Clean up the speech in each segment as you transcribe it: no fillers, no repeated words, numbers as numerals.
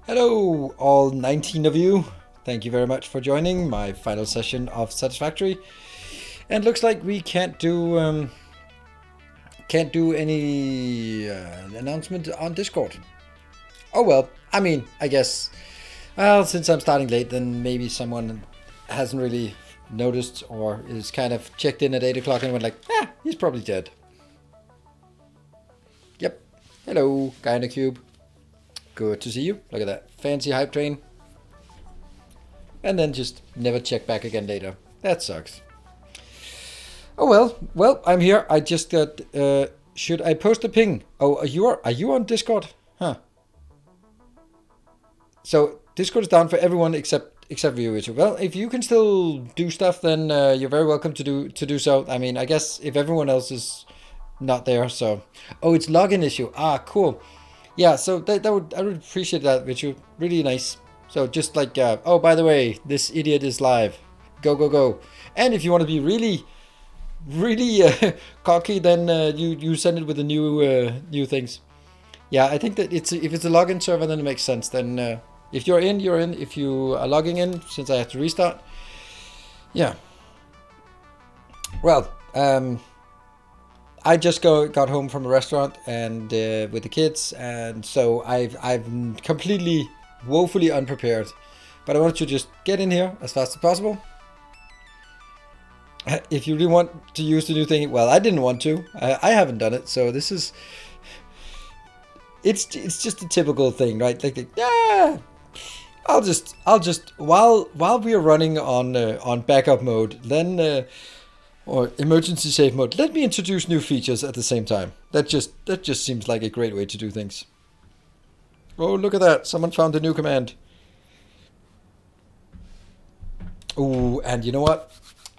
Hello, all 19 of you. Thank you very much for joining my final session of Satisfactory. And looks like we can't do any announcement on Discord. Oh well, I mean, I guess. Well, since I'm starting late, then maybe someone hasn't really noticed or is kind of checked in at 8 o'clock and went like, he's probably dead. Yep. Hello, guy in the cube. Good to see you. Look at that fancy hype train. And then just never check back again later. That sucks. Oh well. Well, I'm here. I just got. Should I post a ping? Oh, are you on Discord? Huh. So Discord is down for everyone except for you, Richard. Well, if you can still do stuff, then you're very welcome to do so. I mean, I guess if everyone else is not there, so. Oh, it's login issue. Ah, cool. Yeah, so I would appreciate that, Richard. Really nice. So just like, oh, by the way, this idiot is live. Go, go, go. And if you want to be really cocky, then you send it with the new things. Yeah, I think that if it's a login server, then it makes sense. Then if you're in, you're in. If you are logging in, since I have to restart. Yeah. Well, I just got home from a restaurant and with the kids, and so I'm completely woefully unprepared. But I want you to just get in here as fast as possible. If you really want to use the new thing, well, I didn't want to. I haven't done it, so this is. It's just a typical thing, right? Like yeah, I'll just while we are running on backup mode, then. Or emergency save mode. Let me introduce new features at the same time. That just seems like a great way to do things. Oh, look at that. Someone found a new command. Ooh, and you know what?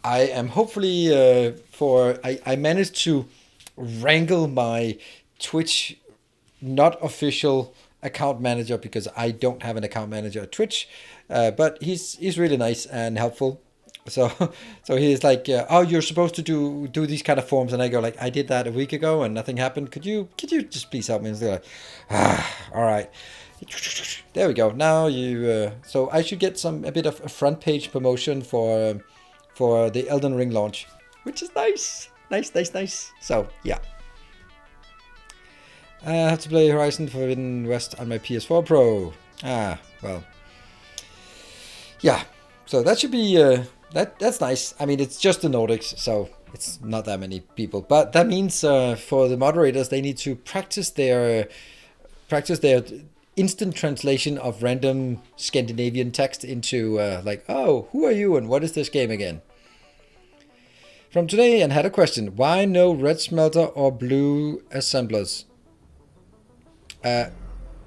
I am hopefully I managed to wrangle my Twitch not official account manager, because I don't have an account manager at Twitch, but he's really nice and helpful. So he's like, oh, you're supposed to do these kind of forms, and I go like, I did that a week ago and nothing happened. Could you just please help me? And they're like, all right, there we go. Now you. So I should get a bit of a front page promotion for the Elden Ring launch, which is nice. So yeah, I have to play Horizon Forbidden West on my PS4 Pro. Well, yeah. So that should be. That's nice. I mean, it's just the Nordics, so it's not that many people. But that means for the moderators, they need to practice their instant translation of random Scandinavian text into like, oh, who are you and what is this game again? From today, and had a question: why no red smelter or blue assemblers?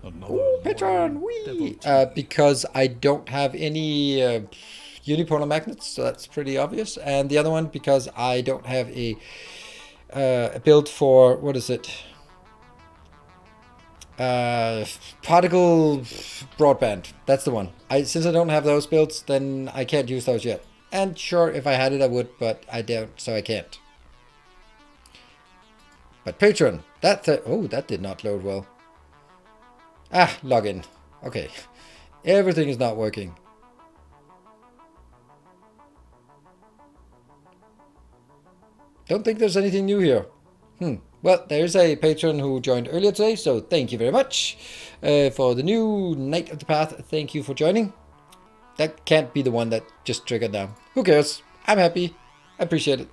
Ooh, Patreon! Whee! Because I don't have any unipolar magnets, so that's pretty obvious. And the other one because I don't have a build for, what is it? Particle broadband. That's the one. Since I don't have those builds, then I can't use those yet. And sure, if I had it, I would, but I don't, so I can't. But Patreon, oh, that did not load well. Ah, login. Okay. Everything is not working. Don't think there's anything new here. Well, there's a patron who joined earlier today, so thank you very much. For the new Knight of the Path, thank you for joining. That can't be the one that just triggered now. Who cares? I'm happy. I appreciate it.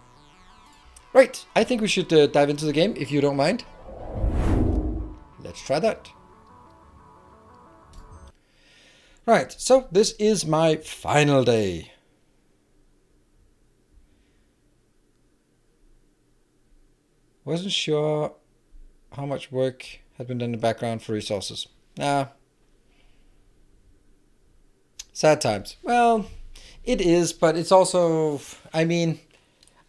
Right, I think we should dive into the game, if you don't mind. Let's try that. Right, so this is my final day. Wasn't sure how much work had been done in the background for resources. Sad times. Well, it is, but it's also, I mean,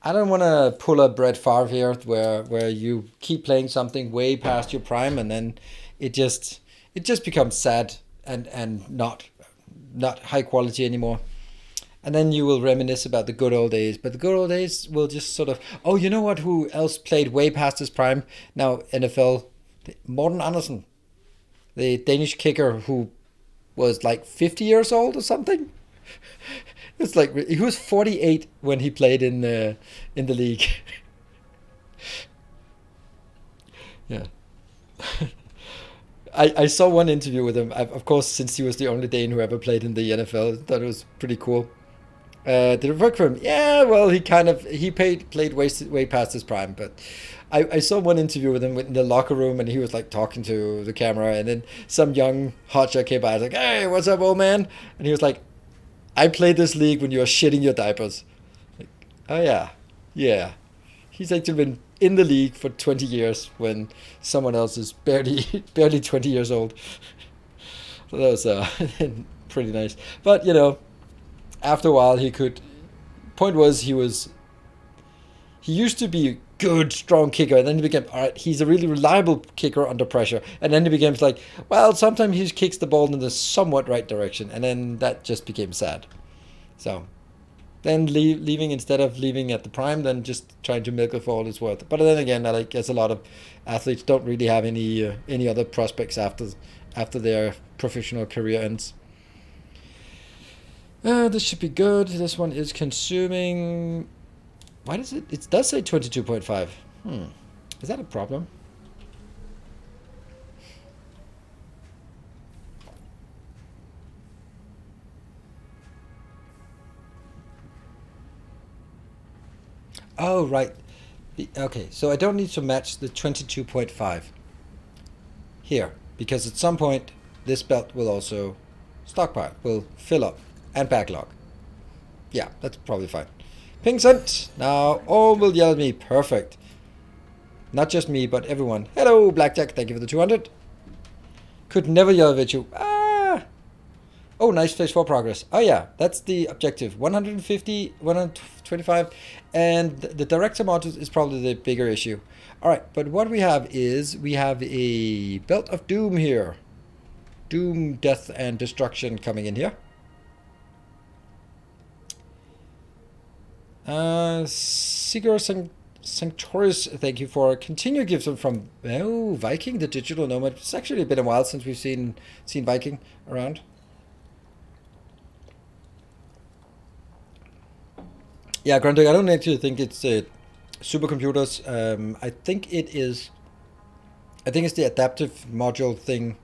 I don't want to pull a Brett Favre here where you keep playing something way past your prime and then it just becomes sad and not high quality anymore. And then you will reminisce about the good old days. But the good old days will just sort of... Oh, you know what? Who else played way past his prime? Now, NFL. Morten Andersen. The Danish kicker who was like 50 years old or something. It's like... He was 48 when he played in the league. Yeah. I saw one interview with him. Of course, since he was the only Dane who ever played in the NFL. I thought it was pretty cool. Did it work for him? Yeah, well, he played way past his prime. But I saw one interview with him in the locker room, and he was like talking to the camera, and then some young hotshot came by. I was like, "Hey, what's up, old man?" And he was like, "I played this league when you were shitting your diapers." Like, oh yeah. He's actually been in the league for 20 years when someone else is barely 20 years old. So that was pretty nice. But after a while point was he used to be a good strong kicker, and then he became, all right, he's a really reliable kicker under pressure, and then he became like, well, sometimes he kicks the ball in the somewhat right direction, and then that just became sad. So then leaving instead of leaving at the prime, then just trying to milk it for all it's worth. But then again, I guess a lot of athletes don't really have any other prospects after their professional career ends. This should be good. This one is consuming... Why does it... It does say 22.5. Is that a problem? Oh, right. Okay, so I don't need to match the 22.5 here, because at some point this belt will also stockpile, will fill up, and backlog. Yeah, that's probably fine. Ping sent. Now all will yell at me. Perfect. Not just me, but everyone. Hello, Blackjack. Thank you for the 200. Could never yell at you. Ah! Oh, nice phase 4 progress. Oh, yeah. That's the objective. 150, 125. And the director module is probably the bigger issue. All right. But what we have is we have a Belt of Doom here. Doom, death, and destruction coming in here. Sigur Sanctoris, thank you for continued gifts from Viking, the digital nomad. It's actually been a while since we've seen Viking around. Yeah, Grundig, I don't actually think it's supercomputers. I think it's the adaptive module thing.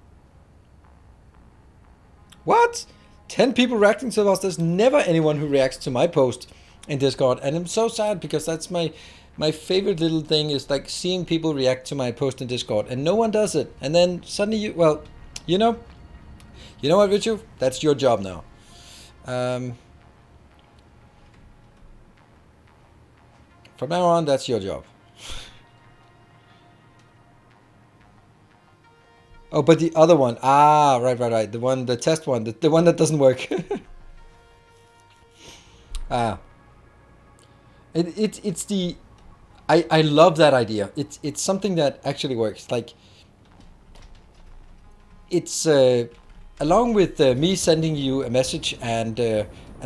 What? 10 people reacting to us. There's never anyone who reacts to my post in Discord, and I'm so sad because that's my favorite little thing is like seeing people react to my post in Discord, and no one does it. And then suddenly you know what, Richu? That's your job now. From now on, that's your job. Oh, but the other one. Ah, right. The test one, the one that doesn't work. Ah, it's the. I love that idea. It's something that actually works. Like it's along with me sending you a message and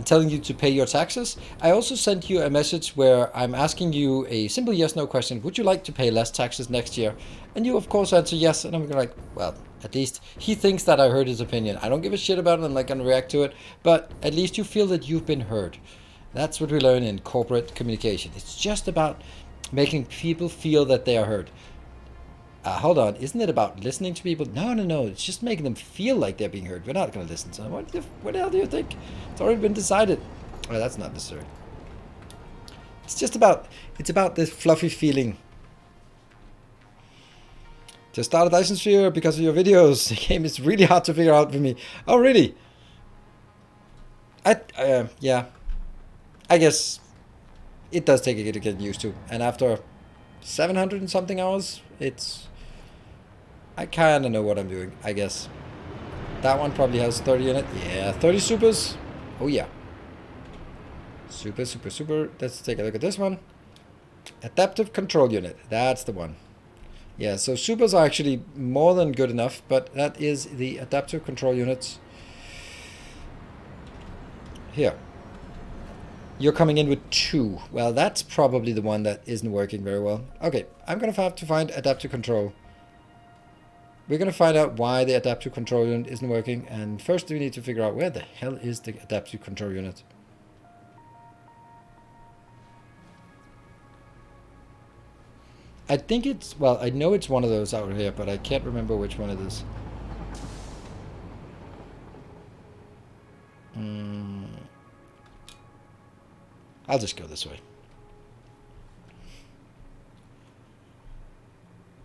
telling you to pay your taxes. I also sent you a message where I'm asking you a simple yes/no question. Would you like to pay less taxes next year? And you of course answer yes. And I'm like, well, at least he thinks that I heard his opinion. I don't give a shit about it. I'm not gonna react to it. But at least you feel that you've been heard. That's what we learn in corporate communication. It's just about making people feel that they are heard. Hold on, isn't it about listening to people? No. It's just making them feel like they're being heard. We're not going to listen to them. What the hell do you think? It's already been decided. Oh, that's not necessary. It's about this fluffy feeling. Just started Dyson Sphere because of your videos. The game is really hard to figure out for me. Oh, really? Yeah. I guess it does take a bit to get used to. And after 700 and something hours, I kind of know what I'm doing, I guess. That one probably has 30 in it. Yeah, 30 supers. Oh, yeah. Super. Let's take a look at this one. Adaptive control unit. That's the one. Yeah, so supers are actually more than good enough, but that is the adaptive control units. Here. You're coming in with 2. Well, that's probably the one that isn't working very well. Okay, I'm going to have to find adaptive control. We're going to find out why the adaptive control unit isn't working. And first we need to figure out where the hell is the adaptive control unit. I think it's, well, I know it's one of those out here, but I can't remember which one it is. I'll just go this way.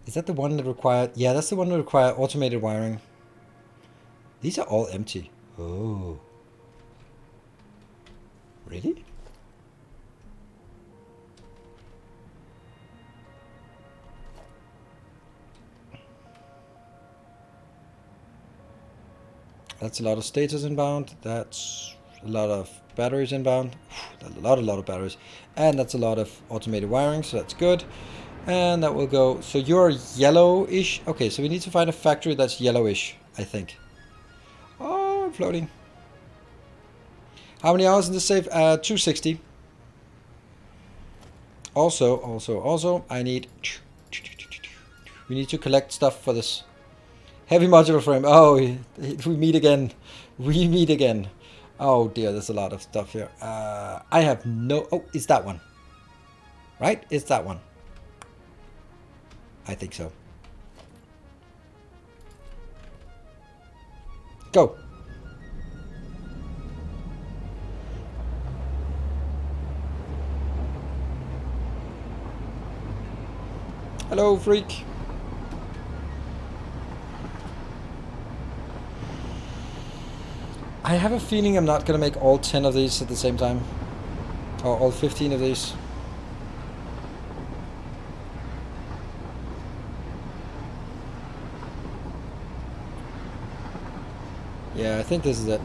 Is that the one that require? Yeah, that's the one that require automated wiring. These are all empty. Oh. Really? That's a lot of status inbound. That's a lot of batteries inbound. A lot of batteries. And that's a lot of automated wiring, so that's good. And that will go. So you're yellowish. Okay, so we need to find a factory that's yellowish, I think. Oh, I'm floating. How many hours in the safe? 260. Also, I need... We need to collect stuff for this. Heavy modular frame. Oh, we meet again. We meet again. Oh dear, there's a lot of stuff here. I have no... Oh, it's that one. Right? It's that one. I think so. Go. Hello, freak. I have a feeling I'm not going to make all 10 of these at the same time. Or all 15 of these. Yeah, I think this is it.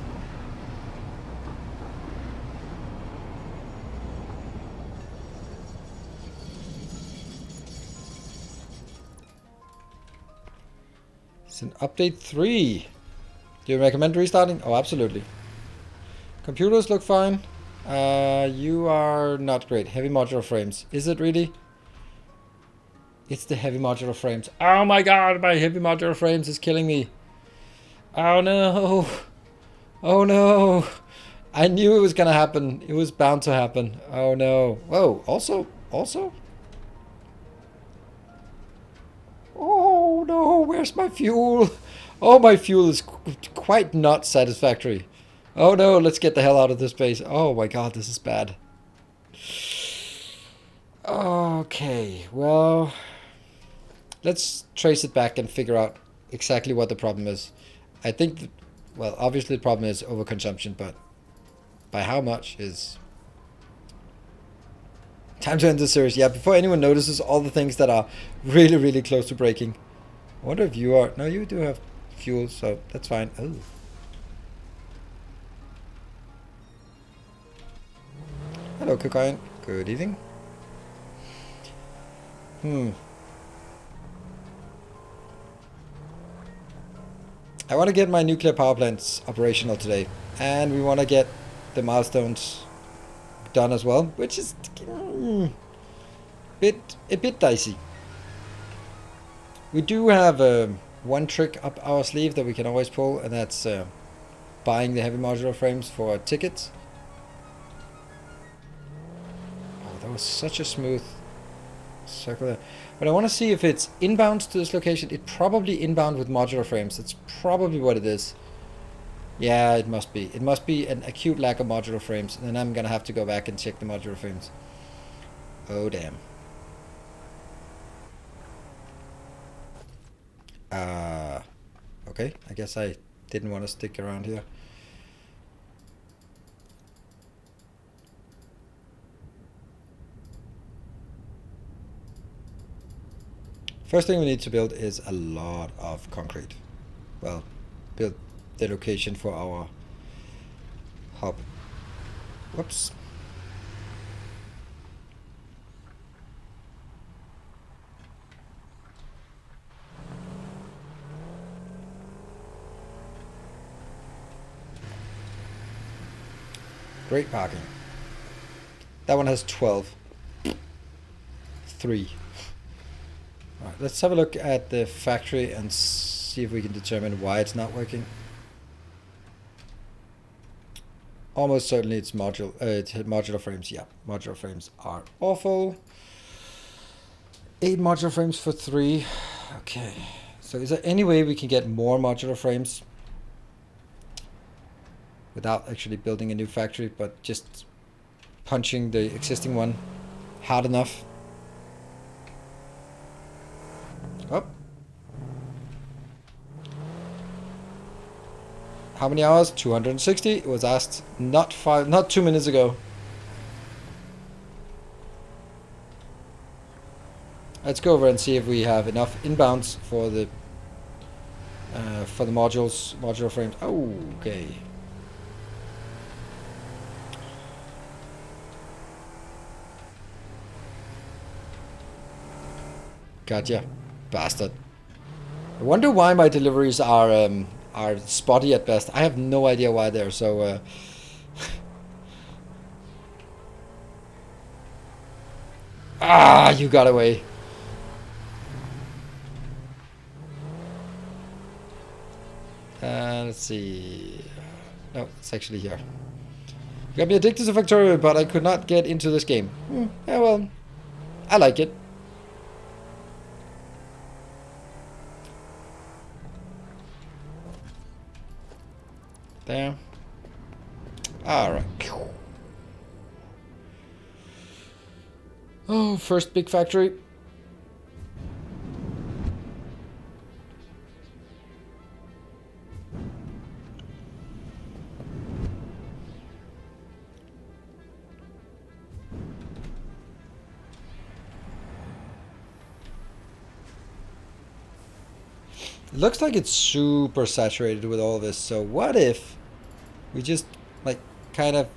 It's an update 3. Do you recommend restarting? Oh, absolutely. Computers look fine. You are not great. Heavy modular frames. Is it really? It's the heavy modular frames. Oh my god, my heavy modular frames is killing me. Oh no. Oh no. I knew it was gonna happen. It was bound to happen. Oh no. Whoa, also? Oh no, where's my fuel? Oh, my fuel is quite not satisfactory. Oh no, let's get the hell out of this base. Oh my god, this is bad. Okay, well, let's trace it back and figure out exactly what the problem is. I think, well, obviously the problem is overconsumption, but by how much is... Time to end the series. Yeah, before anyone notices all the things that are really, really close to breaking. I wonder if you are... No, you do have fuel, so that's fine. Oh. Hello, Cocaine. Good evening. I want to get my nuclear power plants operational today. And we want to get the milestones done as well, which is a bit dicey. We do have one trick up our sleeve that we can always pull, and that's buying the heavy modular frames for tickets. Oh, that was such a smooth circle there. But I want to see if it's inbound to this location. It's probably inbound with modular frames. That's probably what it is. Yeah, it must be. It must be an acute lack of modular frames. And then I'm going to have to go back and check the modular frames. Oh, damn. Okay, I guess I didn't want to stick around here. First thing we need to build is a lot of concrete. Well, build the location for our hub. Whoops. Great parking. That one has 12. 3. Alright, let's have a look at the factory and see if we can determine why it's not working. Almost certainly it's modular frames. Yeah, modular frames are awful. 8 modular frames for 3. Okay, so is there any way we can get more modular frames without actually building a new factory, but just punching the existing one hard enough? Oh. How many hours? 260. It was asked not 2 minutes ago. Let's go over and see if we have enough inbounds for the modular frames. Oh, okay. Gotcha, bastard. I wonder why my deliveries are spotty at best. I have no idea why they're so. Ah, you got away. Let's see. No, it's actually here. You got me addicted to Factorio, but I could not get into this game. Yeah, well, I like it. There. Alright. Oh, first big factory. It looks like it's super saturated with all this, so what if we just like kind of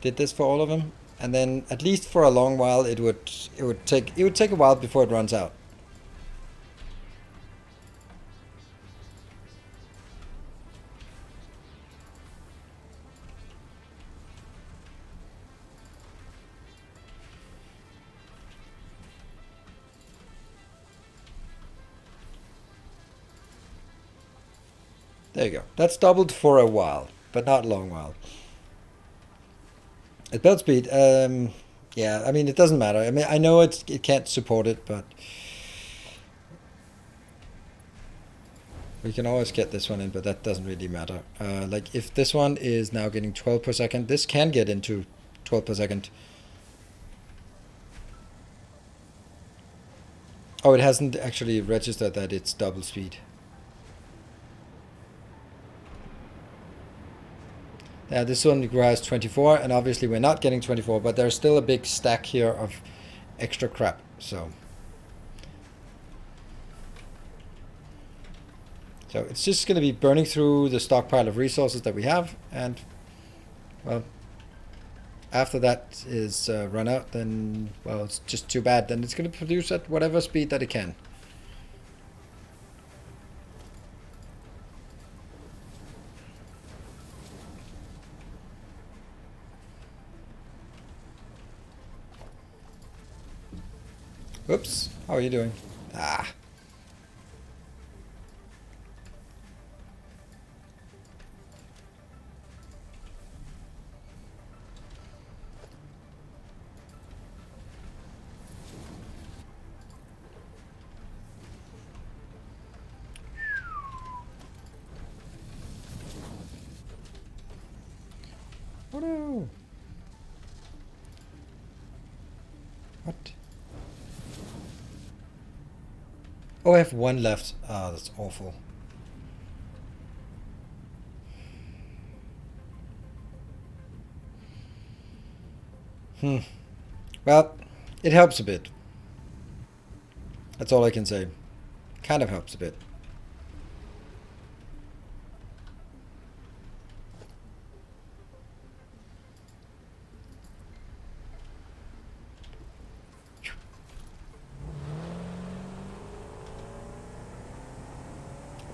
did this for all of them, and then at least for a long while it would take a while before it runs out. There you go. That's doubled for a while, but not a long while. At build speed, yeah, I mean, it doesn't matter. I mean, I know it can't support it, but we can always get this one in, but that doesn't really matter. Like, if this one is now getting 12 per second, this can get into 12 per second. Oh, it hasn't actually registered that it's double speed. This one requires 24, and obviously we're not getting 24, but there's still a big stack here of extra crap, so. So it's just going to be burning through the stockpile of resources that we have, and, well, after that is run out, then, well, it's just too bad. Then it's going to produce at whatever speed that it can. Oops, how are you doing? Ah. Oh no. What? Oh, I have one left. Ah, that's awful. Well, it helps a bit. That's all I can say. Kind of helps a bit.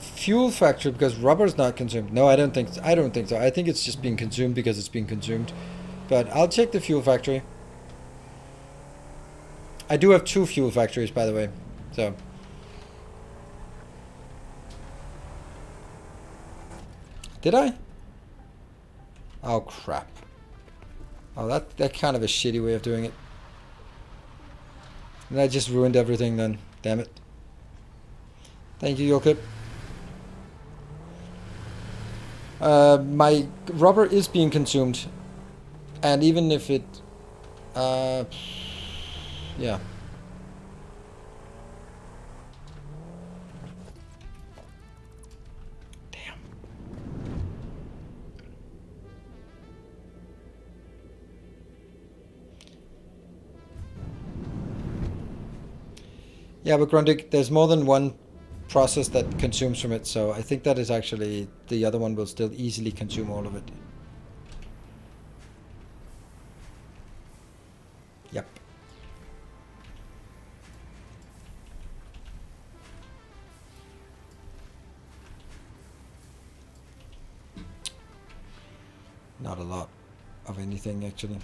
Fuel factory because rubber is not consumed. No, I don't think so. I don't think so. I think it's just being consumed because it's being consumed. But I'll check the fuel factory. I do have 2 fuel factories, by the way. So. Did I? Oh, crap. Oh, that kind of a shitty way of doing it. And I just ruined everything then. Damn it. Thank you, Yokip. My rubber is being consumed. And even if it... yeah. Yeah, but Grundig, there's more than one process that consumes from it, so I think that is actually, the other one will still easily consume all of it. Yep. Not a lot of anything, actually.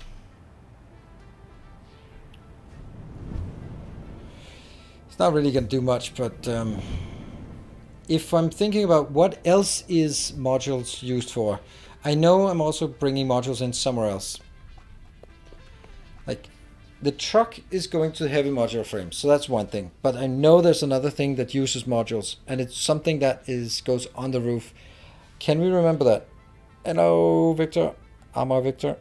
It's not really going to do much, but if I'm thinking about what else is modules used for, I know I'm also bringing modules in somewhere else. Like, the truck is going to heavy modular frames, so that's one thing. But I know there's another thing that uses modules, and it's something that goes on the roof. Can we remember that? Hello, Victor. Amar Victor.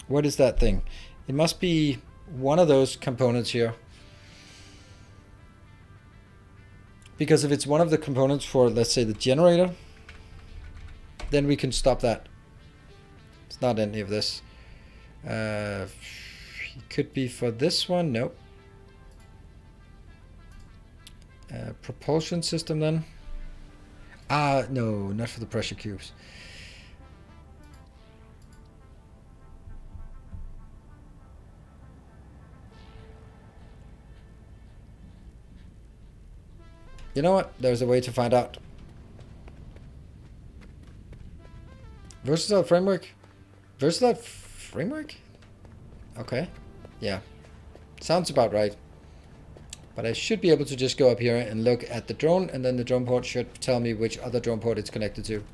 What is that thing? It must be one of those components here. Because if it's one of the components for, let's say, the generator, then we can stop that. It's not any of this. It could be for this one. Nope. Propulsion system then. No, not for the pressure cubes. You know what? There's a way to find out. Versatile framework? Versatile framework? Okay. Yeah. Sounds about right. But I should be able to just go up here and look at the drone, and then the drone port should tell me which other drone port it's connected to.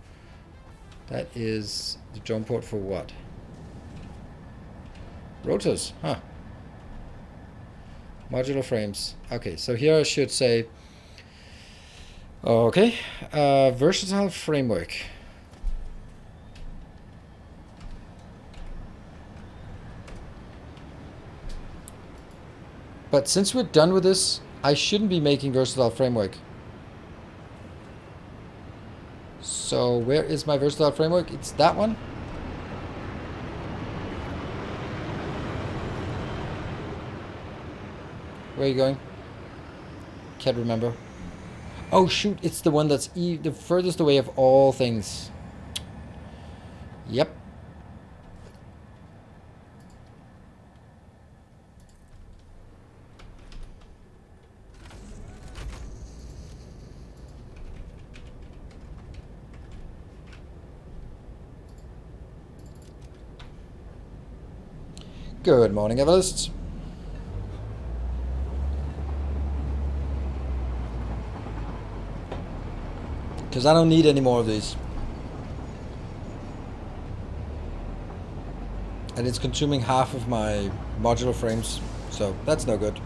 That is the drone port for what? Rotors, huh. Modular frames. Okay, so here I should say, okay, versatile framework. But since we're done with this, I shouldn't be making versatile framework. So where is my versatile framework? It's that one. Where are you going? Can't remember. Oh shoot, it's the one that's the furthest away of all things. Yep. Good morning, Everlists. Because I don't need any more of these. And it's consuming half of my modular frames, so that's no good.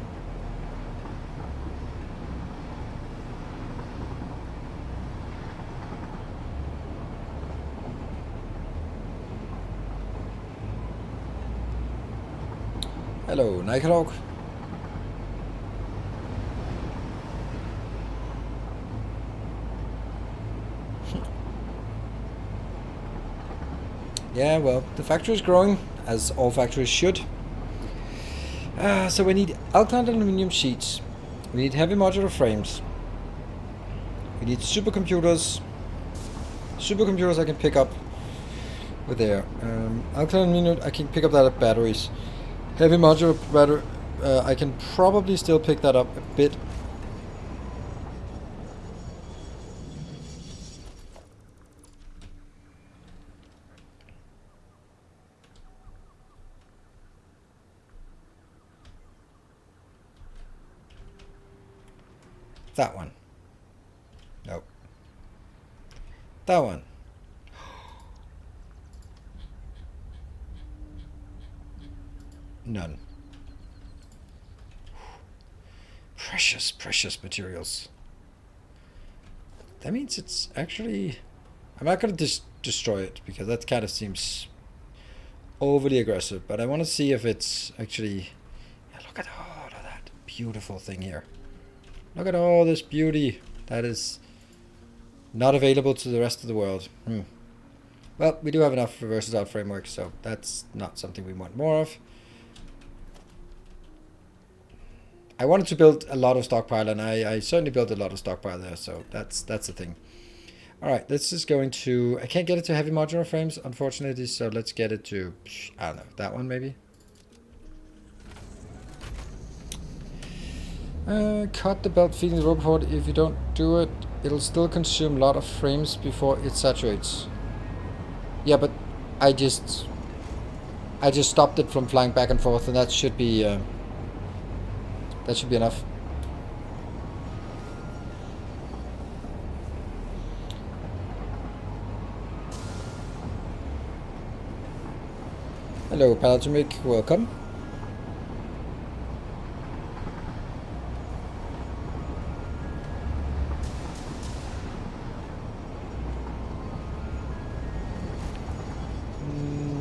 Hello, Nighthawk. Yeah, well, the factory is growing, as all factories should. So we need alkaline aluminum sheets. We need heavy modular frames. We need supercomputers. Supercomputers I can pick up with there. Alkaline aluminum I can pick up that at batteries. Heavy modular battery I can probably still pick that up a bit. That one. Nope. That one. None. Precious, precious materials. That means it's actually... I'm not going to just destroy it, because that kind of seems overly aggressive. But I want to see if it's actually... Yeah, look at all of that beautiful thing here. Look at all this beauty that is not available to the rest of the world. Well, we do have enough for versatile framework, so that's not something we want more of. I wanted to build a lot of stockpile, and I certainly built a lot of stockpile there, so that's the thing. Alright, let's just go into... I can't get it to heavy modular frames, unfortunately, so let's get it to... I don't know, that one maybe? Cut the belt feeding the robot. If you don't do it, it'll still consume a lot of frames before it saturates. Yeah, but I just stopped it from flying back and forth, and that should be enough. Hello, Palatomic, welcome.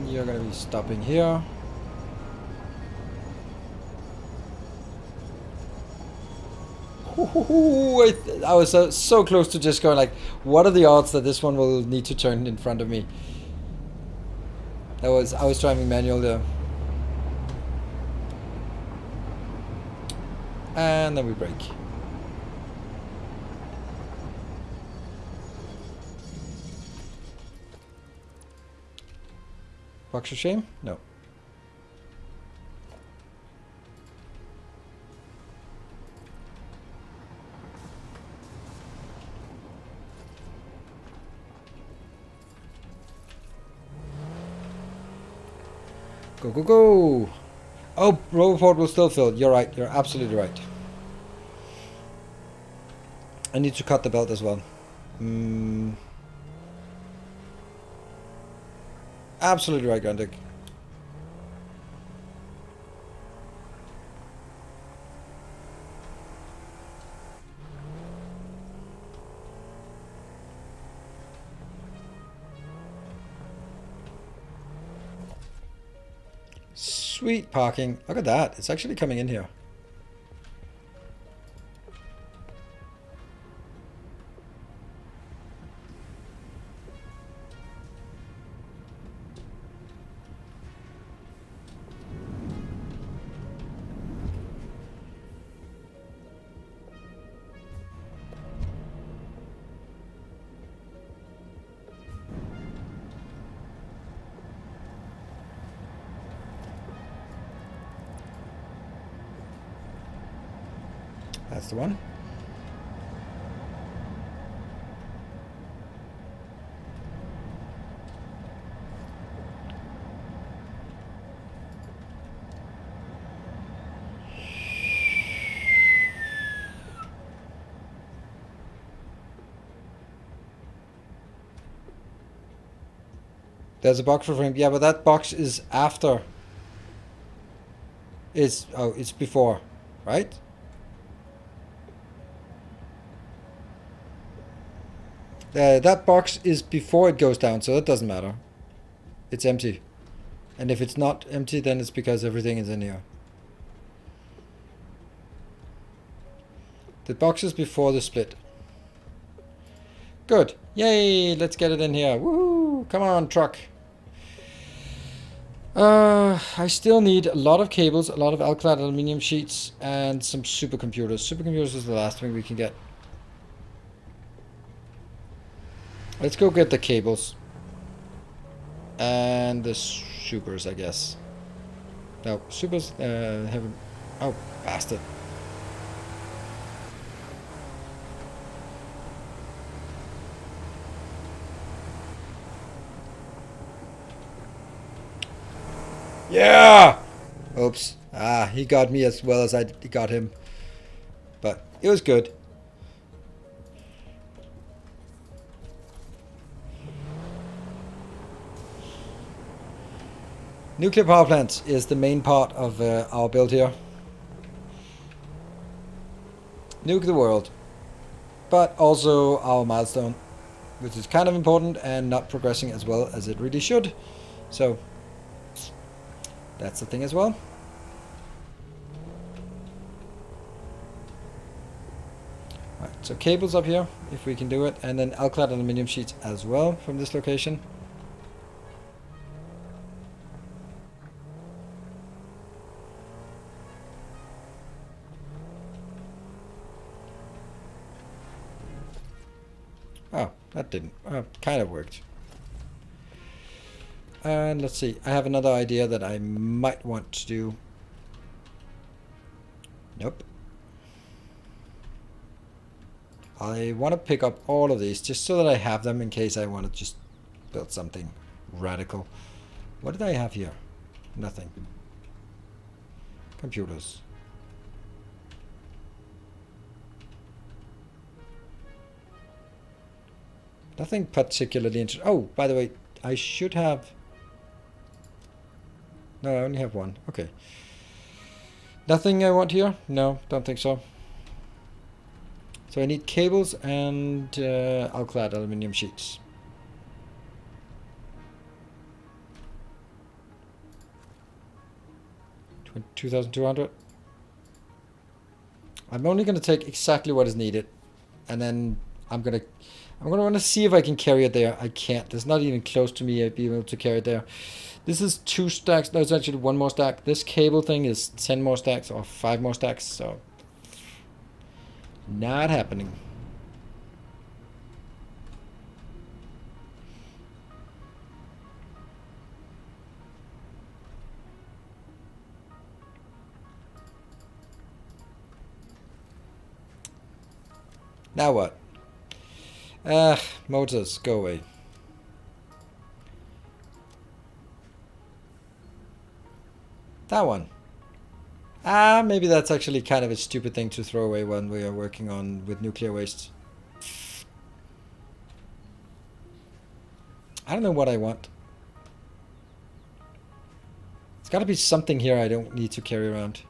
You're gonna be stopping here. I was so close to just going like, what are the odds that this one will need to turn in front of me? I was driving manual there. And then we brake. Box of shame? No. Go, go, go! Oh, Roboport will still fill. You're right. You're absolutely right. I need to cut the belt as well. Absolutely right, Grundig. Sweet parking. Look at that. It's actually coming in here. That's the one. There's a box for frame. Yeah, but that box is after. It's before, right? That box is before it goes down, so that doesn't matter. It's empty. And if it's not empty, then it's because everything is in here. The box is before the split. Good. Yay, let's get it in here. Woohoo! Come on, truck. I still need a lot of cables, a lot of alkyd aluminium sheets, and some supercomputers. Supercomputers is the last thing we can get. Let's go get the cables. And the supers, I guess. No, supers haven't... Oh, bastard. Yeah! Oops. Ah, he got me as well as I got him. But it was good. Nuclear power plants is the main part of our build here. Nuke the world. But also our milestone, which is kind of important and not progressing as well as it really should. So, that's the thing as well. Right, so cables up here, if we can do it, and then alkyd aluminium sheets as well from this location. Oh, that didn't. Kind of worked. And let's see. I have another idea that I might want to do. Nope. I want to pick up all of these just so that I have them in case I want to just build something radical. What did I have here? Nothing. Computers. Nothing particularly interesting. Oh, by the way, I should have... No, I only have one. Okay. Nothing I want here? No, don't think so. So I need cables and alkyd aluminium sheets. $2,200. I'm only going to take exactly what is needed, and then I'm gonna want to see if I can carry it there. I can't. There's not even close to me I'd be able to carry it there. This is 2 stacks. No, it's actually 1 more stack. This cable thing is 10 more stacks or 5 more stacks. So not happening. Now what? Motors, go away. That one. Maybe that's actually kind of a stupid thing to throw away when we are working on with nuclear waste. I don't know what I want. It's got to be something here I don't need to carry around.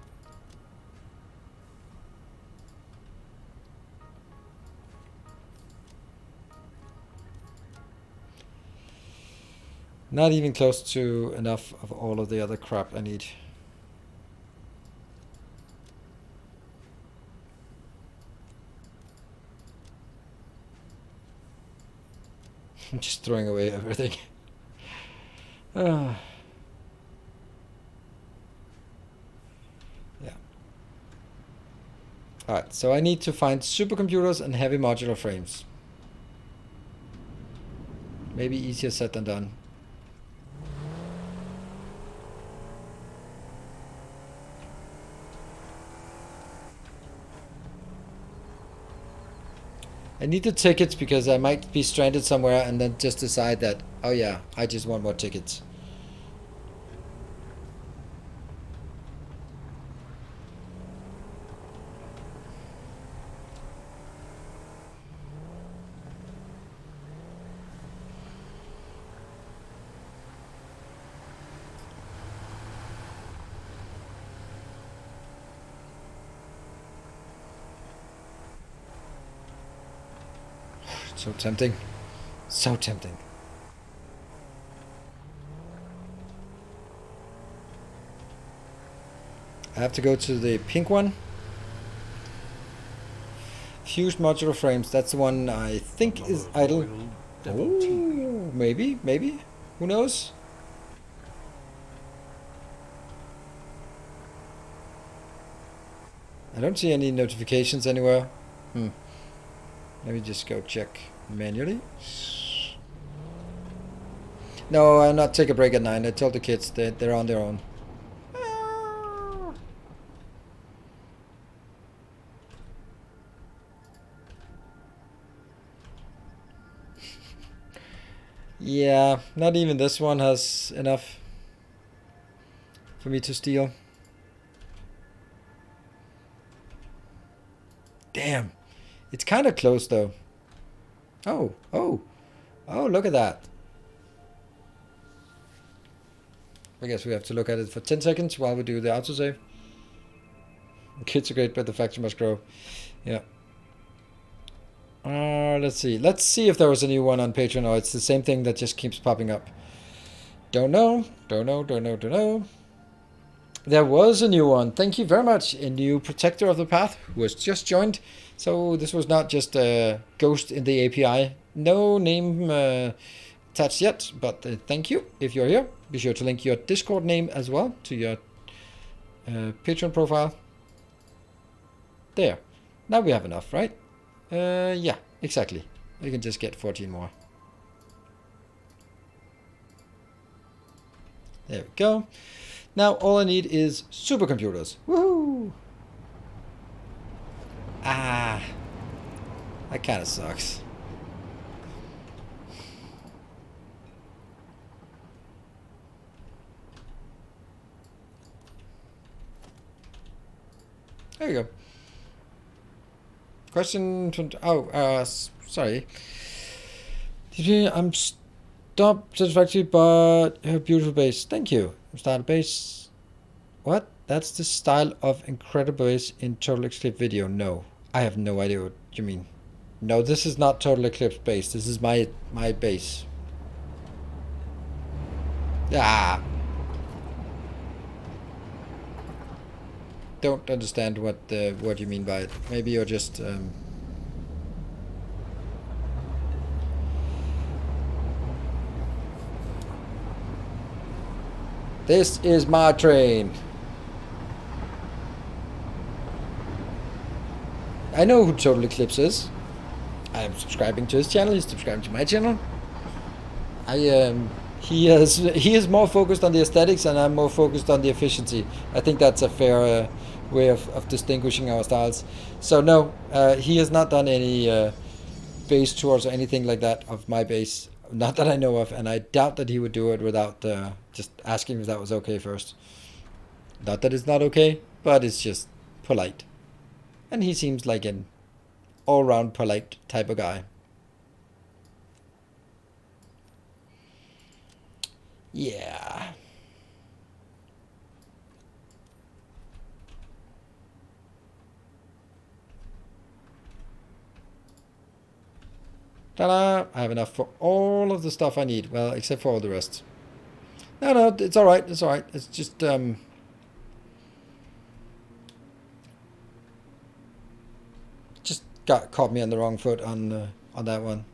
Not even close to enough of all of the other crap I need. I'm just throwing away everything. Yeah. Alright, so I need to find supercomputers and heavy modular frames. Maybe easier said than done. I need the tickets because I might be stranded somewhere and then just decide that, oh yeah, I just want more tickets. So tempting. So tempting. I have to go to the pink one. Fused modular frames. That's the one I think is idle. Oh, maybe. Who knows? I don't see any notifications anywhere. Let me just go check manually. No, I'll not take a break at 9. I told the kids that they're on their own. Yeah, not even this one has enough for me to steal. Damn. It's kind of close though. Oh, look at that. I guess we have to look at it for 10 seconds while we do the autosave. Kids are great, but the factory must grow. Yeah. Let's see. Let's see if there was a new one on Patreon or it's the same thing that just keeps popping up. Don't know. There was a new one. Thank you very much. A new protector of the path who has just joined. So this was not just a ghost in the API. No name attached yet, but thank you if you're here. Be sure to link your Discord name as well to your Patreon profile. There. Now we have enough, right? Yeah, exactly. We can just get 14 more. There we go. Now all I need is supercomputers. Woohoo! Ah, that kind of sucks. There you go. Question. Sorry. I'm stopped Satisfactory, but a beautiful base. Thank you. Start base. What? That's the style of incredible base in Total Eclipse video. No, I have no idea what you mean. No, this is not Total Eclipse base. This is my base. Ah. Don't understand what you mean by it. Maybe you're just This is my train. I know who Total Eclipse is. I am subscribing to his channel. He's subscribing to my channel. He is more focused on the aesthetics, and I'm more focused on the efficiency. I think that's a fair way of distinguishing our styles. So no, he has not done any base tours or anything like that of my base. Not that I know of, and I doubt that he would do it without just asking if that was okay first. Not that it's not okay, but it's just polite. And he seems like an all-round polite type of guy. Yeah. Ta-da! I have enough for all of the stuff I need. Well, except for all the rest. No, it's alright. It's alright. It's just, just caught me on the wrong foot on that one.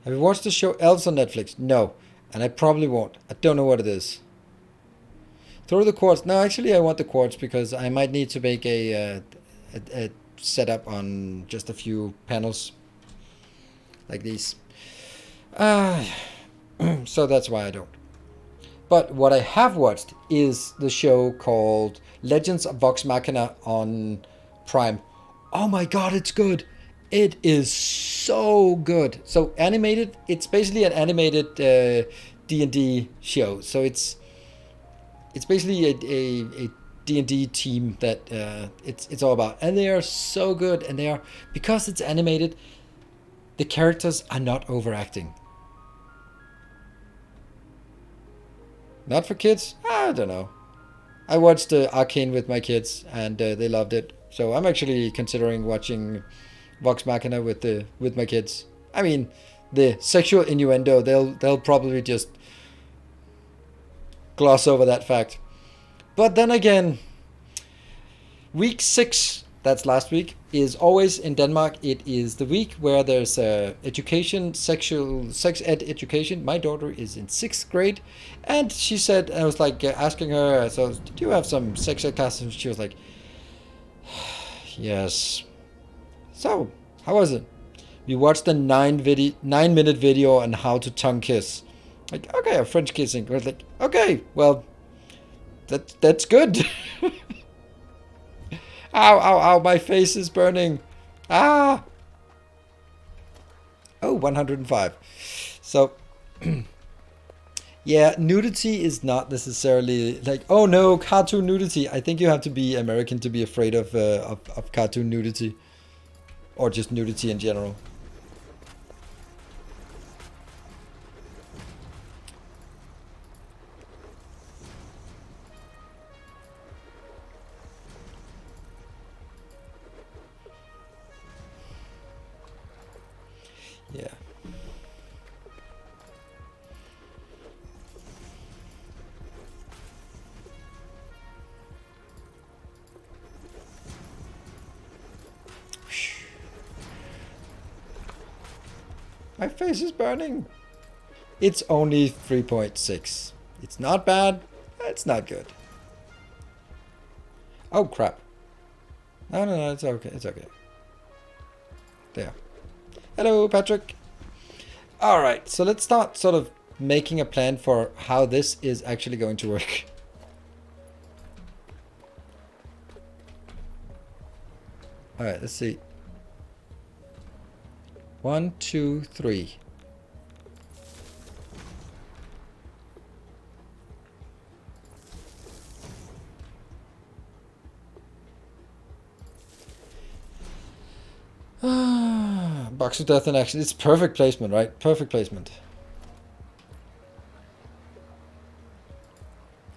Have you watched the show Elves on Netflix? No. And I probably won't. I don't know what it is. Throw the quartz. No, actually I want the quartz because I might need to make a setup on just a few panels. Like these. So that's why I don't. But what I have watched is the show called Legends of Vox Machina on Prime. Oh my god, it's good. It is so good. So animated, it's basically an animated D&D show. So it's basically a D&D team that it's all about. And they are so good, and they are, because it's animated, the characters are not overacting. Not for kids? I don't know. I watched Arcane with my kids, and they loved it. So I'm actually considering watching Vox Machina with my kids. I mean, the sexual innuendo, they'll probably just gloss over that fact. But then again, week 6, that's last week, is always in Denmark. It is the week where there's education, sex ed education. My daughter is in 6th grade, and she said, I was like asking her, so did you have some sex ed classes? And she was like, yes. So, how was it? We watched a 9-minute video on how to tongue kiss. Like, okay, a French kissing. We're like, okay, well, that's good. Ow, ow, ow, my face is burning. Ah! Oh, 105. So, yeah, nudity is not necessarily like, oh no, cartoon nudity. I think you have to be American to be afraid of cartoon nudity. Or just nudity in general. Yeah. My face is burning. It's only 3.6. It's not bad. It's not good. Oh, crap. No, no, no, it's okay. It's okay. There. Hello, Patrick. All right, so let's start sort of making a plan for how this is actually going to work. All right, let's see. 1, 2, 3. Box of Death in action. It's perfect placement, right? Perfect placement.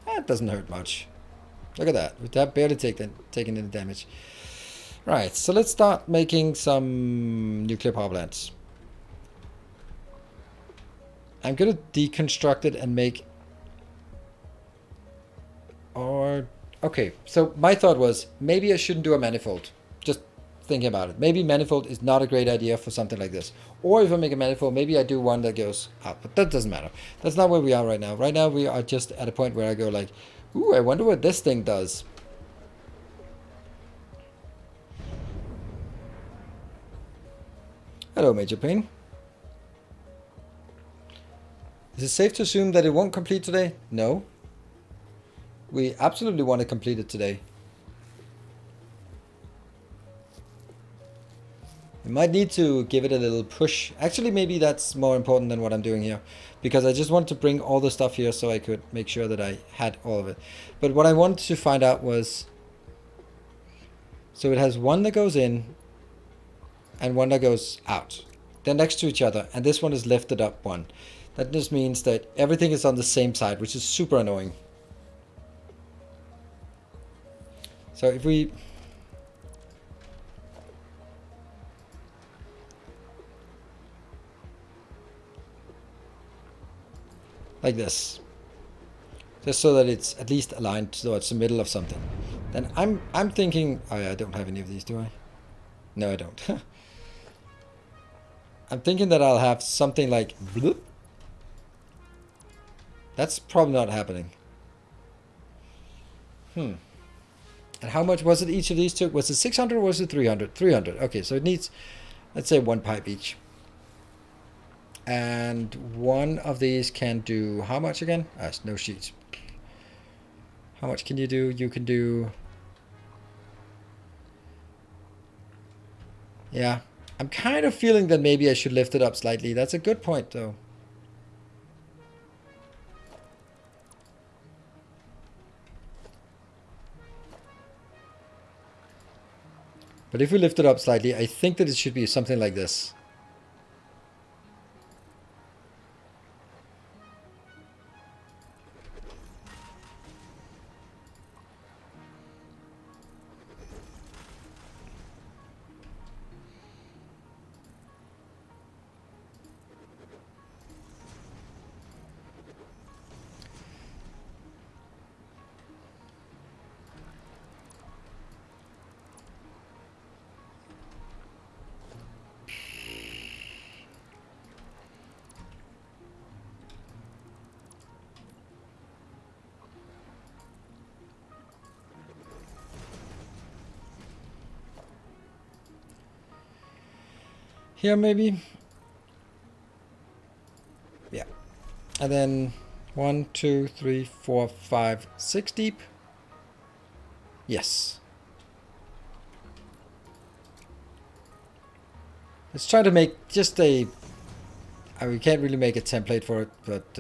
That doesn't hurt much. Look at that. We have barely taken any damage. Right, so let's start making some nuclear power plants. I'm gonna deconstruct it and make... Or... Okay, so my thought was, maybe I shouldn't do a manifold. Just thinking about it. Maybe manifold is not a great idea for something like this. Or if I make a manifold, maybe I do one that goes out. But that doesn't matter. That's not where we are right now. Right now we are just at a point where I go like, ooh, I wonder what this thing does. Hello, Major Pain. Is it safe to assume that it won't complete today? No. We absolutely want to complete it today. We might need to give it a little push. Actually, maybe that's more important than what I'm doing here. Because I just wanted to bring all the stuff here so I could make sure that I had all of it. But what I wanted to find out was... So it has one that goes in and one that goes out. They're next to each other, and this one is lifted up one. That just means that everything is on the same side, which is super annoying. So if we... Like this. Just so that it's at least aligned towards the middle of something. Then I'm thinking... Oh yeah, I don't have any of these, do I? No, I don't. I'm thinking that I'll have something like... Bloop. That's probably not happening. And how much was it each of these took? Was it 600 or was it 300? 300. Okay, so it needs, let's say, one pipe each. And one of these can do how much again? No sheets. How much can you do? You can do Yeah. I'm kind of feeling that maybe I should lift it up slightly. That's a good point, though. But if we lift it up slightly, I think that it should be something like this. Here, maybe? Yeah. And then 1, 2, 3, 4, 5, 6 deep. Yes. Let's try to make just a... we can't really make a template for it, but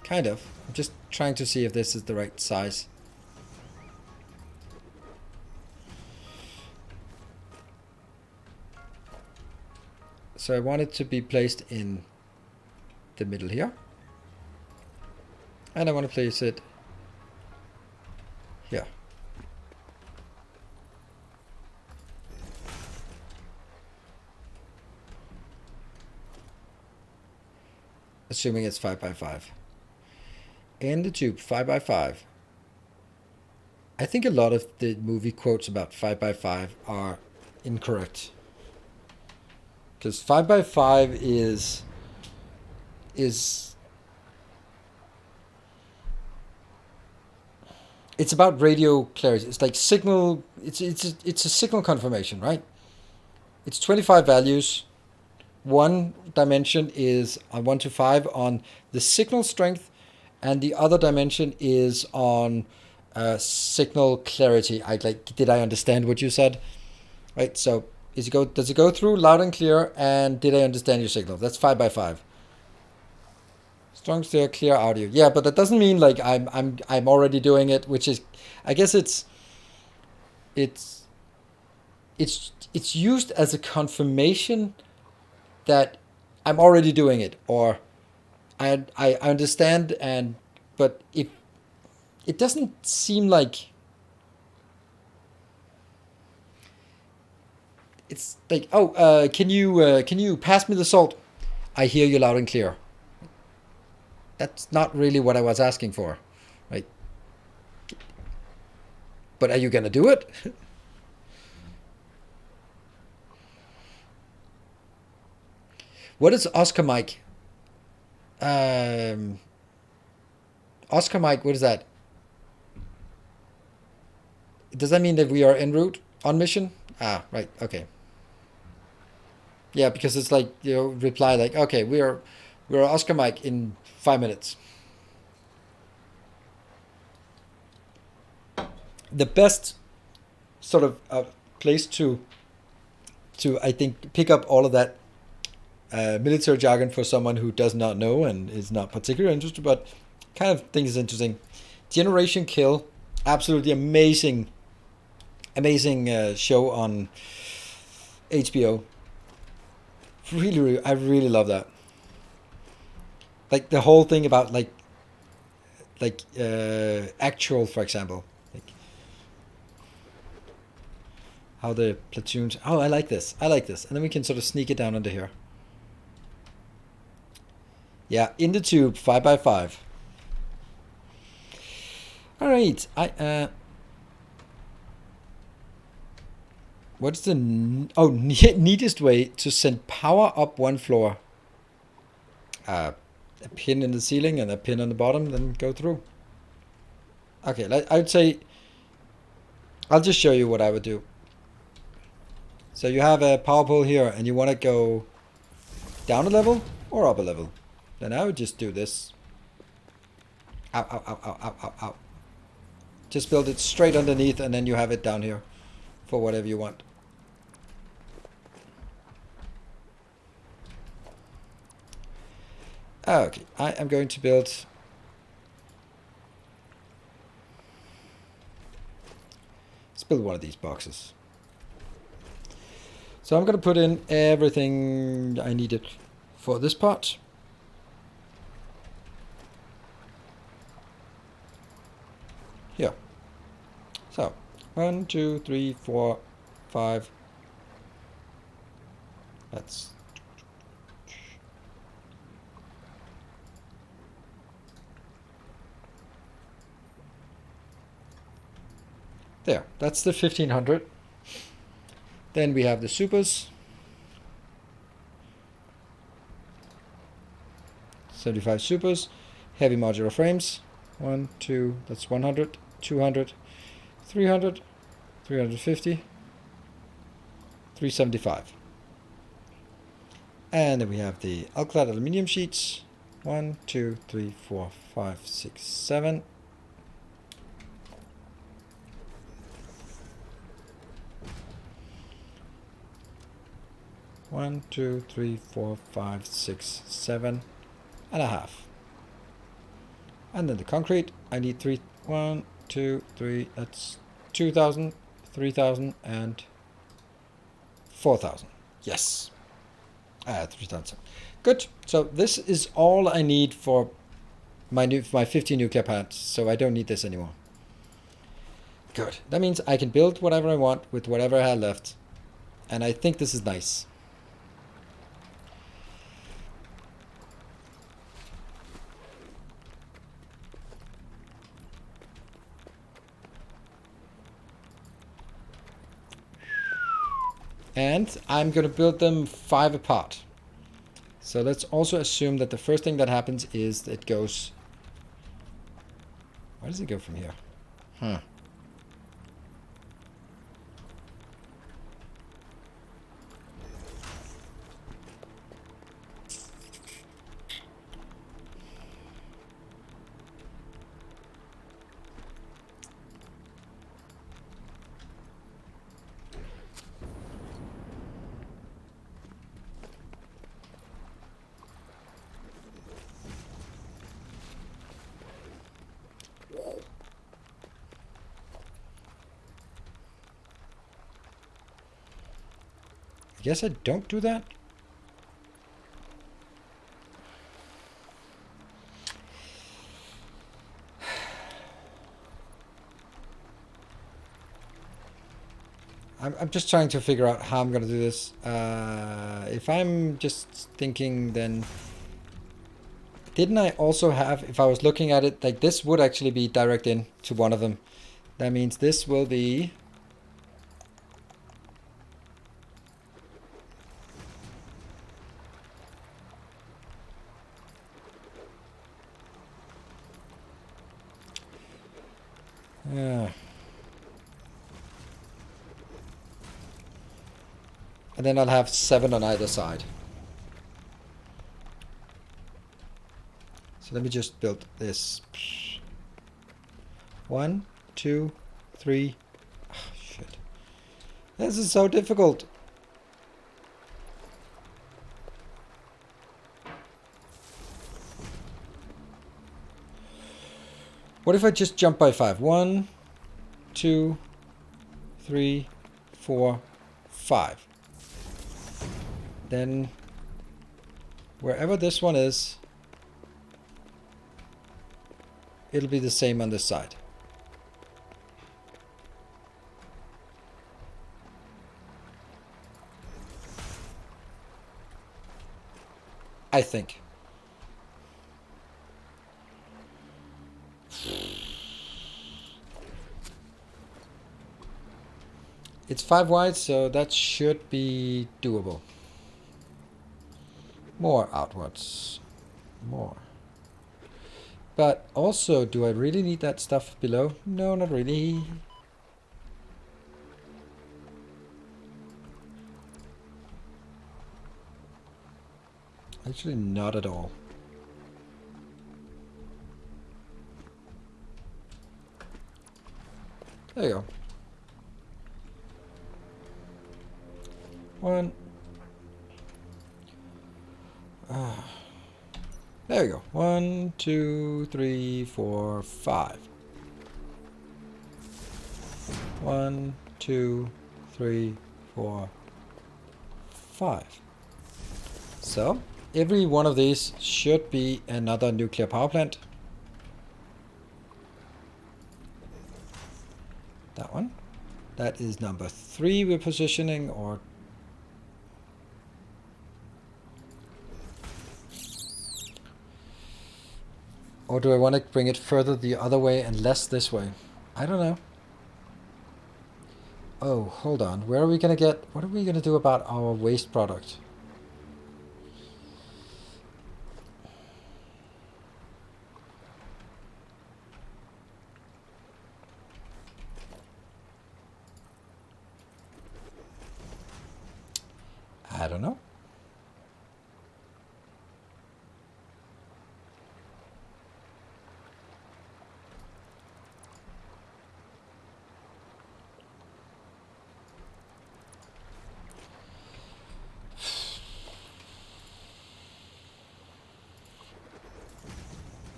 kind of. I'm just trying to see if this is the right size. So I want it to be placed in the middle here. And I want to place it here. Assuming it's 5 by 5. In the tube, 5 by 5. I think a lot of the movie quotes about 5 by 5 are incorrect. Because 5 by 5 is it's about radio clarity. It's like signal. It's a signal confirmation, right? It's 25 values. One dimension is on 1 to 5 on the signal strength, and the other dimension is on signal clarity. Did I understand what you said? Right. So does it go through loud and clear? And did I understand your signal? That's 5 by 5. Strong, clear audio. Yeah, but that doesn't mean like I'm already doing it, which is, I guess it's used as a confirmation that I'm already doing it, or I understand, but it doesn't seem like it's like, oh, can you pass me the salt? I hear you loud and clear. That's not really what I was asking for, right? But are you gonna do it? What is Oscar Mike? Oscar Mike, what is that? Does that mean that we are en route on mission? Ah, right, okay. Yeah, because it's like, reply like, okay, we're Oscar Mike in 5 minutes. The best sort of place to I think pick up all of that military jargon for someone who does not know and is not particularly interested, but kind of thinks it's interesting. Generation Kill, absolutely amazing show on HBO. Really, I really love that. Like the whole thing about like actual, for example, like how the platoons. Oh, I like this, and then we can sort of sneak it down under here. Yeah, in the tube, 5 by 5. All right, what's the neatest way to send power up one floor? A pin in the ceiling and a pin on the bottom, then go through. Okay, I would say I'll just show you what I would do. So you have a power pole here, and you want to go down a level or up a level. Then I would just do this. Ow, ow, ow, ow, ow, ow, ow. Just build it straight underneath, and then you have it down here for whatever you want. Okay, I am going to build... Let's build one of these boxes. So I'm going to put in everything I needed for this part. Here. So, 1, 2, 3, 4, 5. That's... There, that's the 1500. Then we have the supers. 75 supers. Heavy modular frames. 1, 2, that's 100, 200, 300, 350, 375. And then we have the alkylate aluminium sheets. 1, 2, 3, 4, 5, 6, 7. One, 2, 3, 4, 5, 6, 7 and a half. And then the concrete, I need 3, 1, 2, 3, that's 2,000, 3,000 and 4,000. Yes. 3,000. Good. So this is all I need for my 50 nuclear plants, so I don't need this anymore. Good. That means I can build whatever I want with whatever I have left. And I think this is nice. And I'm going to build them 5 apart. So let's also assume that the first thing that happens is it goes... Where does it go from here? Huh. I guess I don't do that. I'm just trying to figure out how I'm going to do this. If I'm just thinking, then... Didn't I also have, if I was looking at it, like this would actually be direct in to one of them. That means this will be... And then I'll have 7 on either side. So let me just build this. 1, 2, 3. Oh, shit. This is so difficult. What if I just jump by 5? 1, 2, 3, 4, 5. Then wherever this one is, it'll be the same on this side. I think. It's 5 wide, so that should be doable. More outwards. More. But also, do I really need that stuff below? No, not really. Actually, not at all. There you go. 1. There we go. 1, 2, 3, 4, 5. 1, 2, 3, 4, 5. So, every one of these should be another nuclear power plant. That one. That is number 3 we're positioning, or... Or do I want to bring it further the other way and less this way? I don't know. Oh, hold on. Where are we going to get... What are we going to do about our waste product? I don't know.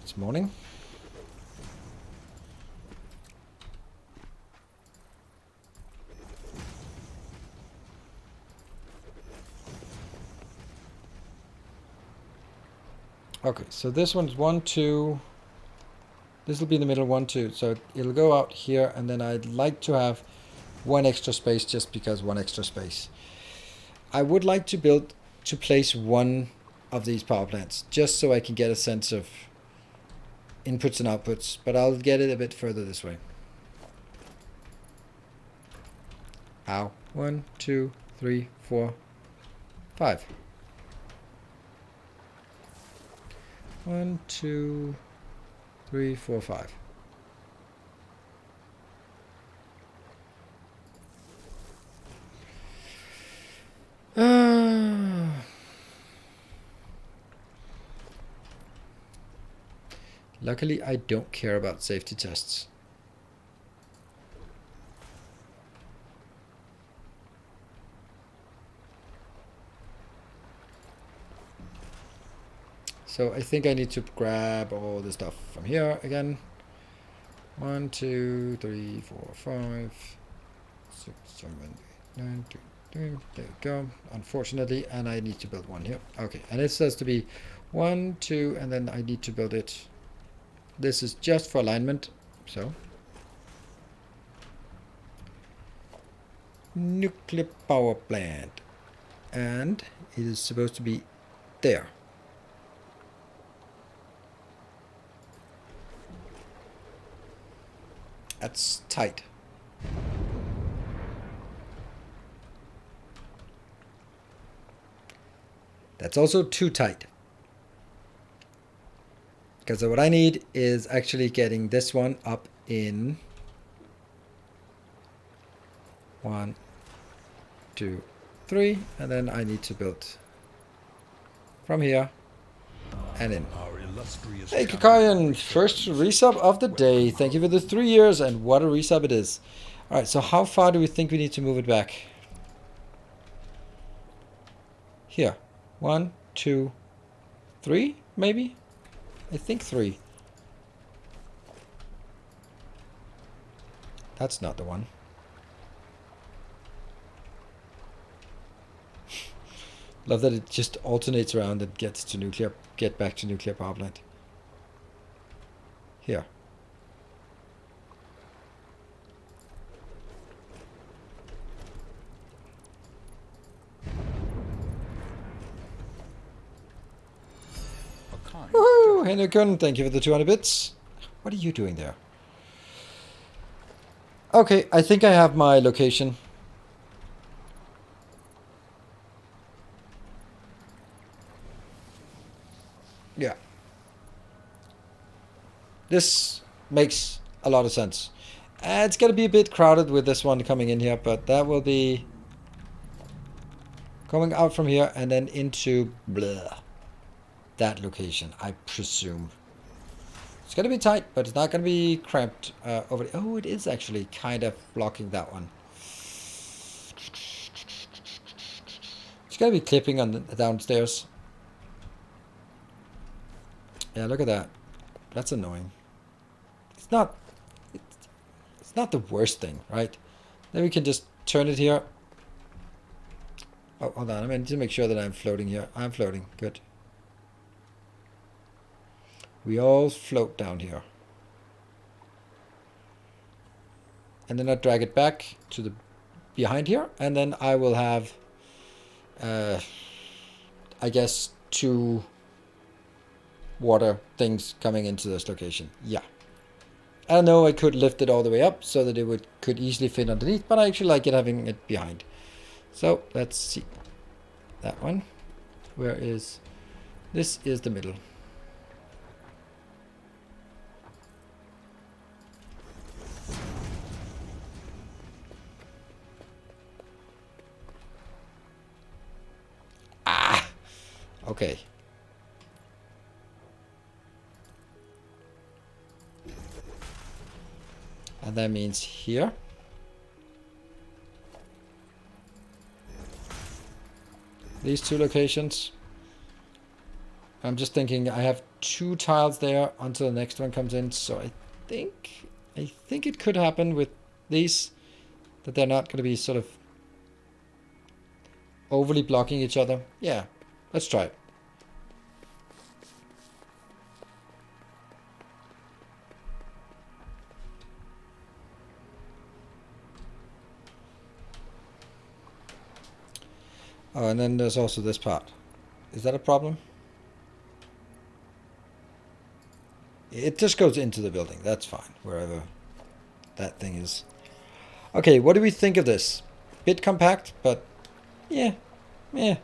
It's morning. Okay, so this one's 1, 2. This will be in the middle, 1, 2. So it'll go out here, and then I'd like to have 1 extra space, just because 1 extra space. I would like to place 1 of these power plants, just so I can get a sense of inputs and outputs, but I'll get it a bit further this way. Ow. 1, 2, 3, 4, 5. 1, 2, 3, 4, 5. Luckily, I don't care about safety tests. So I think I need to grab all the stuff from here again. 1, 2, 3, 4, 5, 6, 7, 8, 9, 10. There we go. Unfortunately, and I need to build 1 here. Okay, and it says to be 1, 2, and then I need to build it. This is just for alignment, so. Nuclear power plant. And it is supposed to be there. That's tight. That's also too tight. Because what I need is actually getting this one up in 1, 2, 3, and then I need to build from here and in. Hey Kakayan, first resub of the day. Thank you for the 3 years, and what a resub it is. Alright, so how far do we think we need to move it back? Here. 1, 2, 3, maybe? I think 3. That's not the one. Love that it just alternates around and gets to get back to nuclear power plant. Here. Woohoo! Henrikun, thank you for the 200 bits. What are you doing there? Okay, I think I have my location. Yeah. This makes a lot of sense. It's going to be a bit crowded with this one coming in here, but that will be coming out from here and then into that location, I presume. It's going to be tight, but it's not going to be cramped over. Oh, it is actually kind of blocking that one. It's going to be clipping on the downstairs. Yeah, look at that. That's annoying. It's not. It's not the worst thing, right? Then we can just turn it here. Oh, hold on. I need to make sure that I'm floating here. I'm floating. Good. We all float down here. And then I drag it back to the behind here. And then I will have, I guess, 2 water things coming into this location. Yeah. I don't know, I could lift it all the way up so that it could easily fit underneath, but I actually like it having it behind. So let's see. That one. Where is... This is the middle. Ah! Okay. And that means here. These 2 locations. I'm just thinking I have 2 tiles there until the next one comes in, so I think it could happen with these, that they're not going to be sort of overly blocking each other. Yeah, let's try it. Oh, and then there's also this part. Is that a problem? It just goes into the building. That's fine, wherever that thing is. Okay, what do we think of this? Bit compact, but yeah, yeah.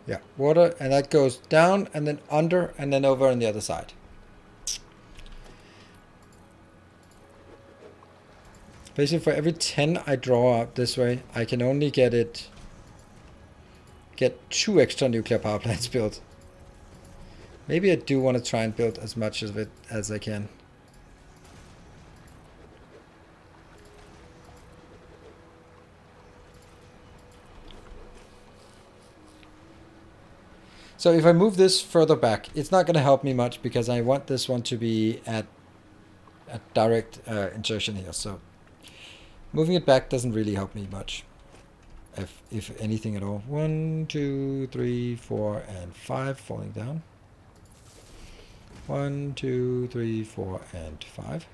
Yeah, water, and that goes down and then under and then over on the other side. Basically, for every 10 I draw out this way, I can only get 2 extra nuclear power plants built. Maybe I do want to try and build as much of it as I can. So if I move this further back, it's not going to help me much because I want this one to be at a direct insertion here. So moving it back doesn't really help me much, if anything at all. 1, 2, 3, 4, and 5 falling down. 1, 2, 3, 4, and 5.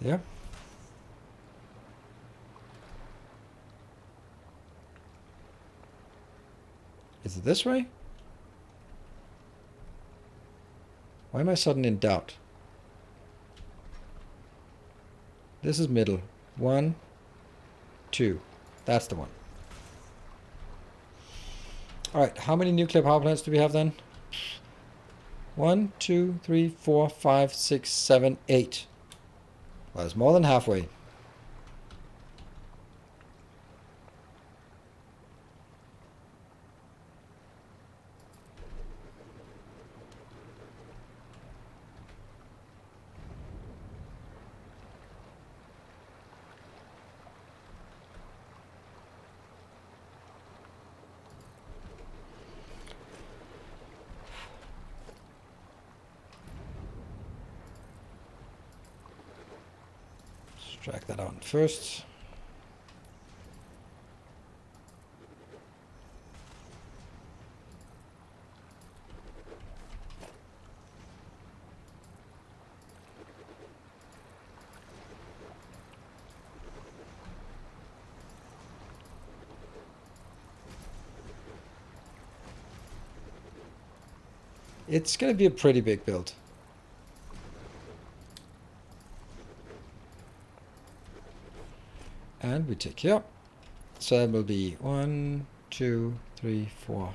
There. Is it this way? Why am I suddenly in doubt? This is middle. 1, 2. That's the one. Alright, how many nuclear power plants do we have then? 1, 2, 3, 4, 5, 6, 7, 8. Well, it's more than halfway. Drag that on first. It's going to be a pretty big build. And we take here. So that will be 1, 2, 3, 4,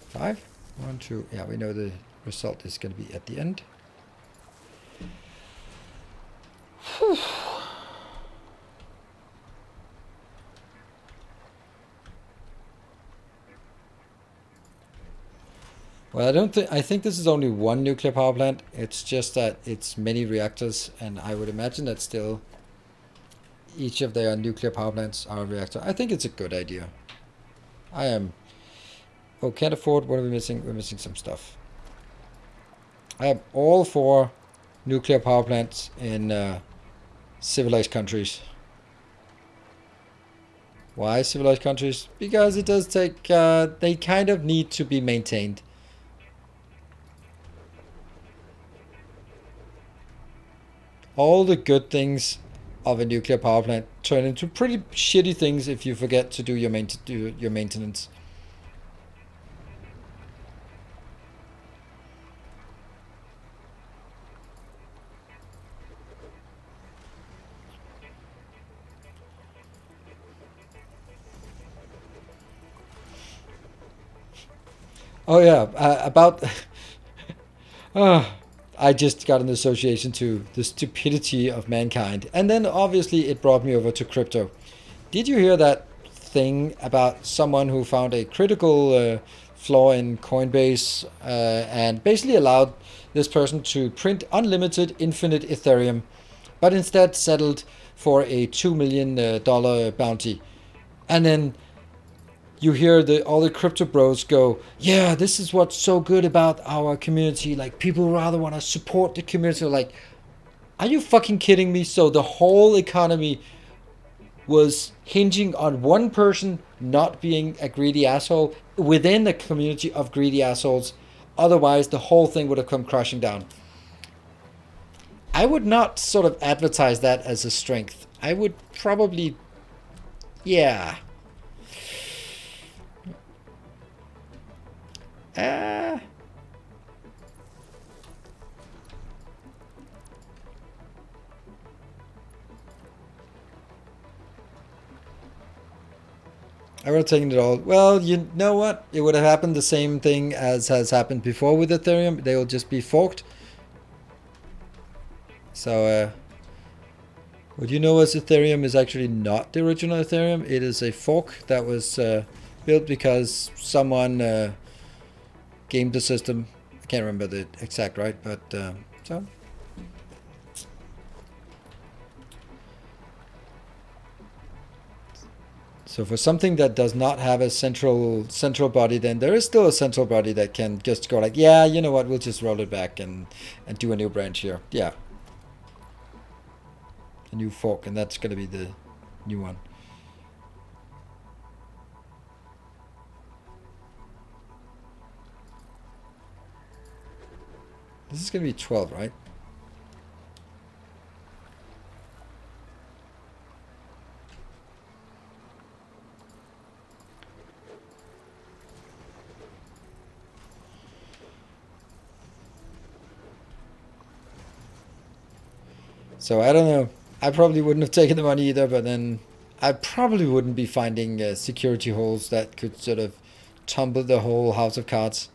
5. 1, 2. Yeah, we know the result is going to be at the end. Whew. Well, I think this is only one nuclear power plant. It's just that it's many reactors, and I would imagine that still each of their nuclear power plants are a reactor. I think it's a good idea. I am... Oh, can't afford. What are we missing? We're missing some stuff. I am all for nuclear power plants in civilized countries. Why civilized countries? Because it does take... they kind of need to be maintained. All the good things of a nuclear power plant turn into pretty shitty things if you forget to do your maintenance. Oh yeah, about... I just got an association to the stupidity of mankind. And then obviously it brought me over to crypto. Did you hear that thing about someone who found a critical flaw in Coinbase and basically allowed this person to print unlimited infinite Ethereum, but instead settled for a $2 million bounty? And then you hear all the crypto bros go, yeah, this is what's so good about our community. Like, people rather want to support the community. Like, are you fucking kidding me? So the whole economy was hinging on one person not being a greedy asshole within the community of greedy assholes. Otherwise, the whole thing would have come crashing down. I would not sort of advertise that as a strength. I would probably, yeah. I would have taken it all. Well, you know what? It would have happened the same thing as has happened before with Ethereum. They will just be forked. So, what you know as Ethereum is actually not the original Ethereum. It is a fork that was built because someone gamed the system. I can't remember the exact right, but so. So for something that does not have a central body, then there is still a central body that can just go like, yeah, you know what, we'll just roll it back and do a new branch here. Yeah. A new fork, and that's going to be the new one. This is going to be 12, right? So I don't know. I probably wouldn't have taken the money either, but then I probably wouldn't be finding security holes that could sort of tumble the whole house of cards.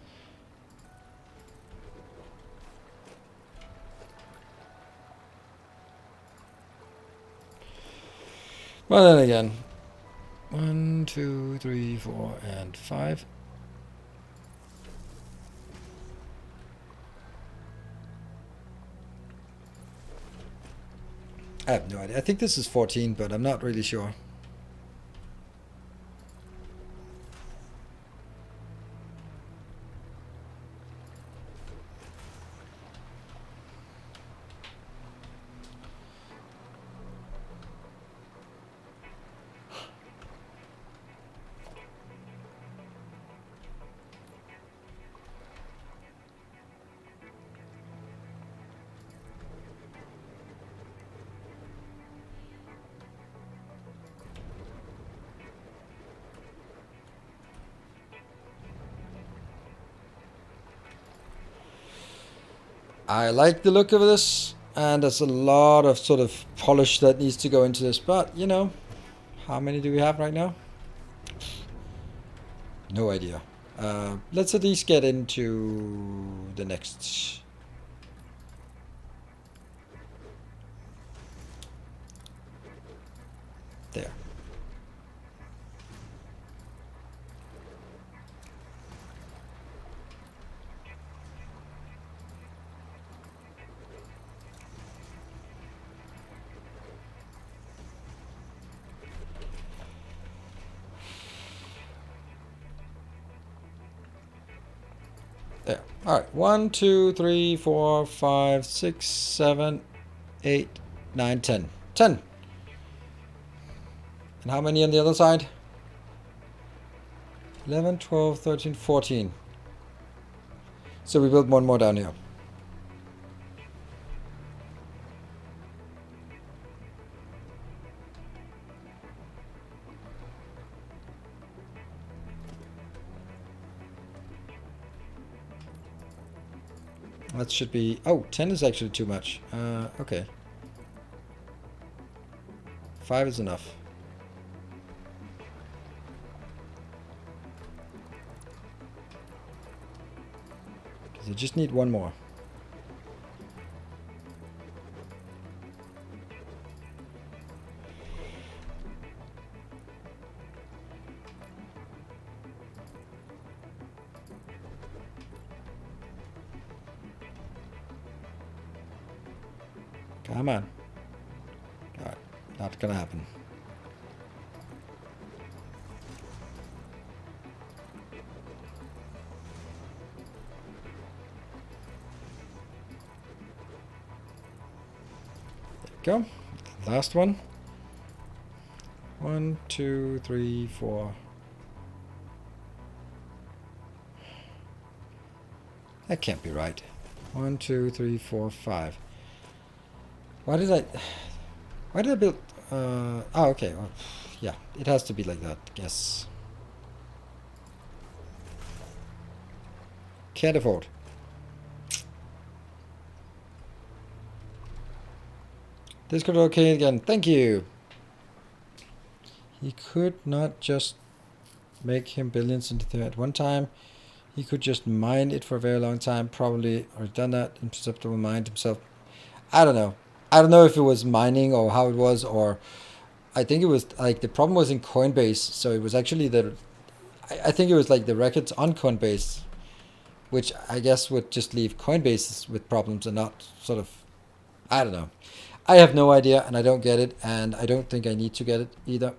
Well, then again, 1, 2, 3, 4, and 5. I have no idea. I think this is 14, but I'm not really sure. I like the look of this. And there's a lot of sort of polish that needs to go into this. But, you know, how many do we have right now? No idea. Let's at least get into the next. There. There. All right. 1, 2, 3, 4, 5, 6, 7, 8, 9, 10. 10. And how many on the other side? 11, 12, 13, 14. So we build one more down here. That should be... Oh, 10 is actually too much. Okay. 5 is enough. Because I just need one more. Come on. Alright, not gonna happen. There we go. Last one. 1, 2, 3, 4. That can't be right. 1, 2, 3, 4, 5. Why did I build... oh, okay. Well, yeah, it has to be like that, I guess. Can't afford. This could okay again. Thank you. He could not just make him billions into the at one time. He could just mine it for a very long time, probably, or done that, imperceptible mined himself. I don't know. I don't know if it was mining or how it was, or I think it was like the problem was in Coinbase, so it was actually the, I think it was like the records on Coinbase, which I guess would just leave Coinbase with problems and not sort of, I don't know. I have no idea and I don't get it, and I don't think I need to get it either.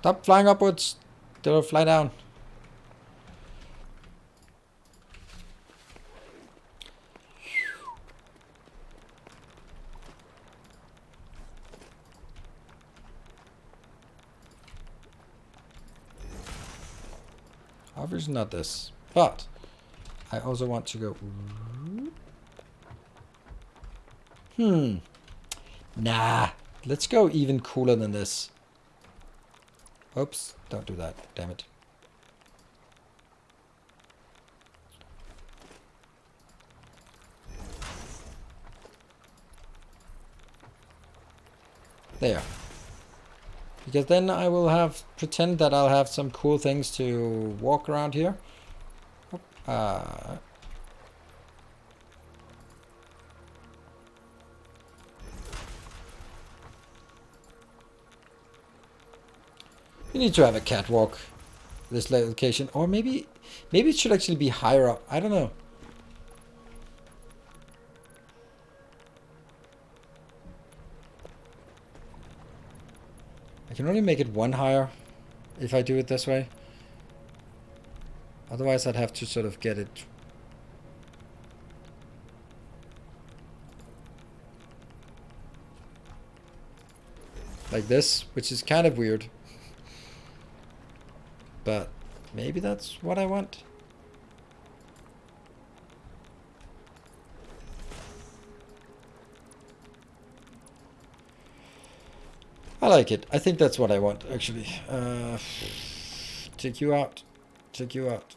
Stop flying upwards. They'll fly down. Obviously not this, but I also want to go. Nah, let's go even cooler than this. Oops, don't do that, damn it. There. Because then I will have, pretend that I'll have some cool things to walk around here. We need to have a catwalk, this location, or maybe it should actually be higher up. I don't know. I can only make it one higher if I do it this way. Otherwise, I'd have to sort of get it. Like this, which is kind of weird. But Maybe that's what I want. I like it. I think that's what I want, actually. Take you out. Take you out.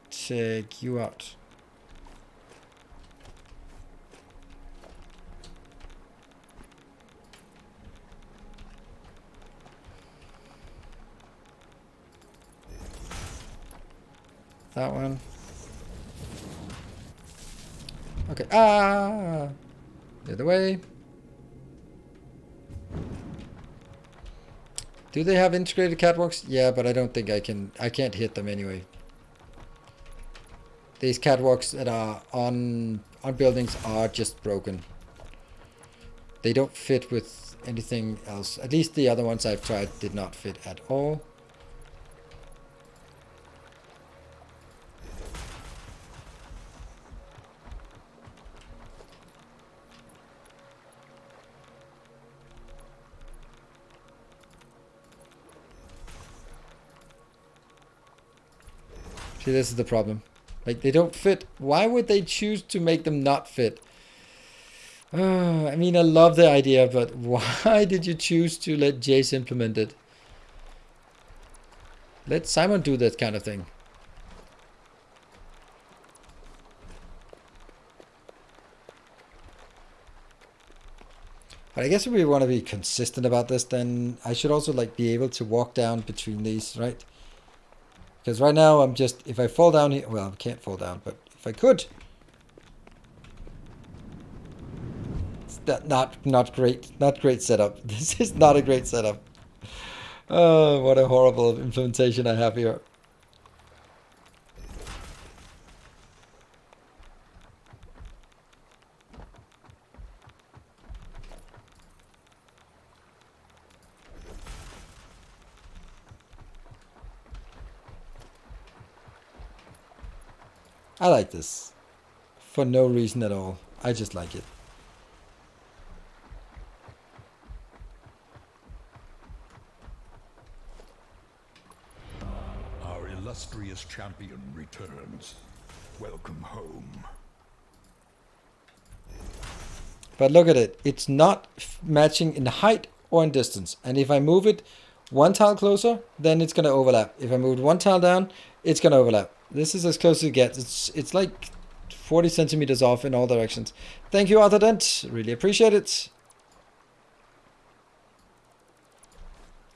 Take you out. That one. Okay. Ah! The other way. Do they have integrated catwalks? Yeah, but I don't think I can't hit them anyway. These catwalks that are on buildings are just broken. They don't fit with anything else. At least the other ones I've tried did not fit at all. See, this is the problem. Like, they don't fit. Why would they choose to make them not fit? I mean, I love the idea, but why did you choose to let Jace implement it? Let Simon do that kind of thing. But I guess if we want to be consistent about this, then I should also like be able to walk down between these, right? Because right now I'm just, if I fall down here, well, I can't fall down, but if I could, it's not great setup. This is not a great setup. Oh, what a horrible implementation I have here. I like this. For no reason at all. I just like it. Our illustrious champion returns. Welcome home. But look at it. It's not matching in height or in distance. And if I move it one tile closer, then it's going to overlap. If I move it one tile down, it's going to overlap. This is as close as it gets. It's like 40 centimeters off in all directions. Thank you, Arthur Dent. Really appreciate it.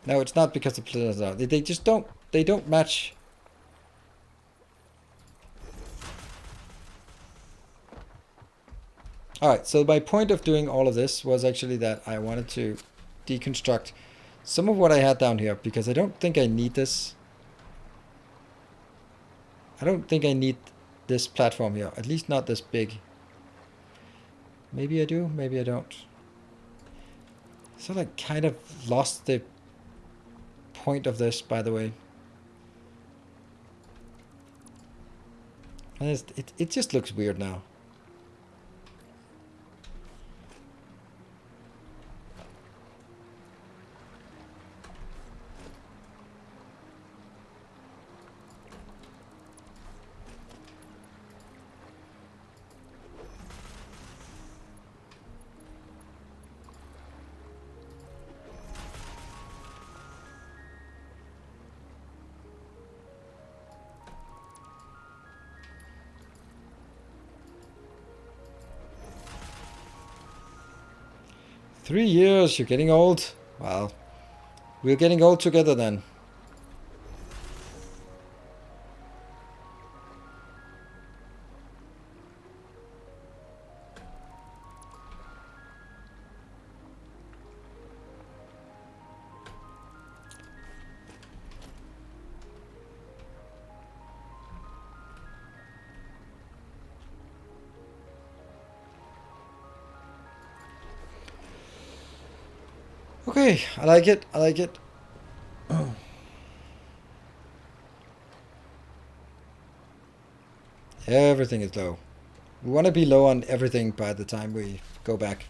No, it's not because the players are. They just don't. They don't match. Alright, so my point of doing all of this was actually that I wanted to deconstruct some of what I had down here, because I don't think I need this. I don't think I need this platform here, at least not this big. Maybe I do, maybe I don't. So I kind of lost the point of this, by the way. And it just looks weird now. Three years, you're getting old. Well, we're getting old together then. Okay, I like it. I like it. Everything is low. We want to be low on everything by the time we go back.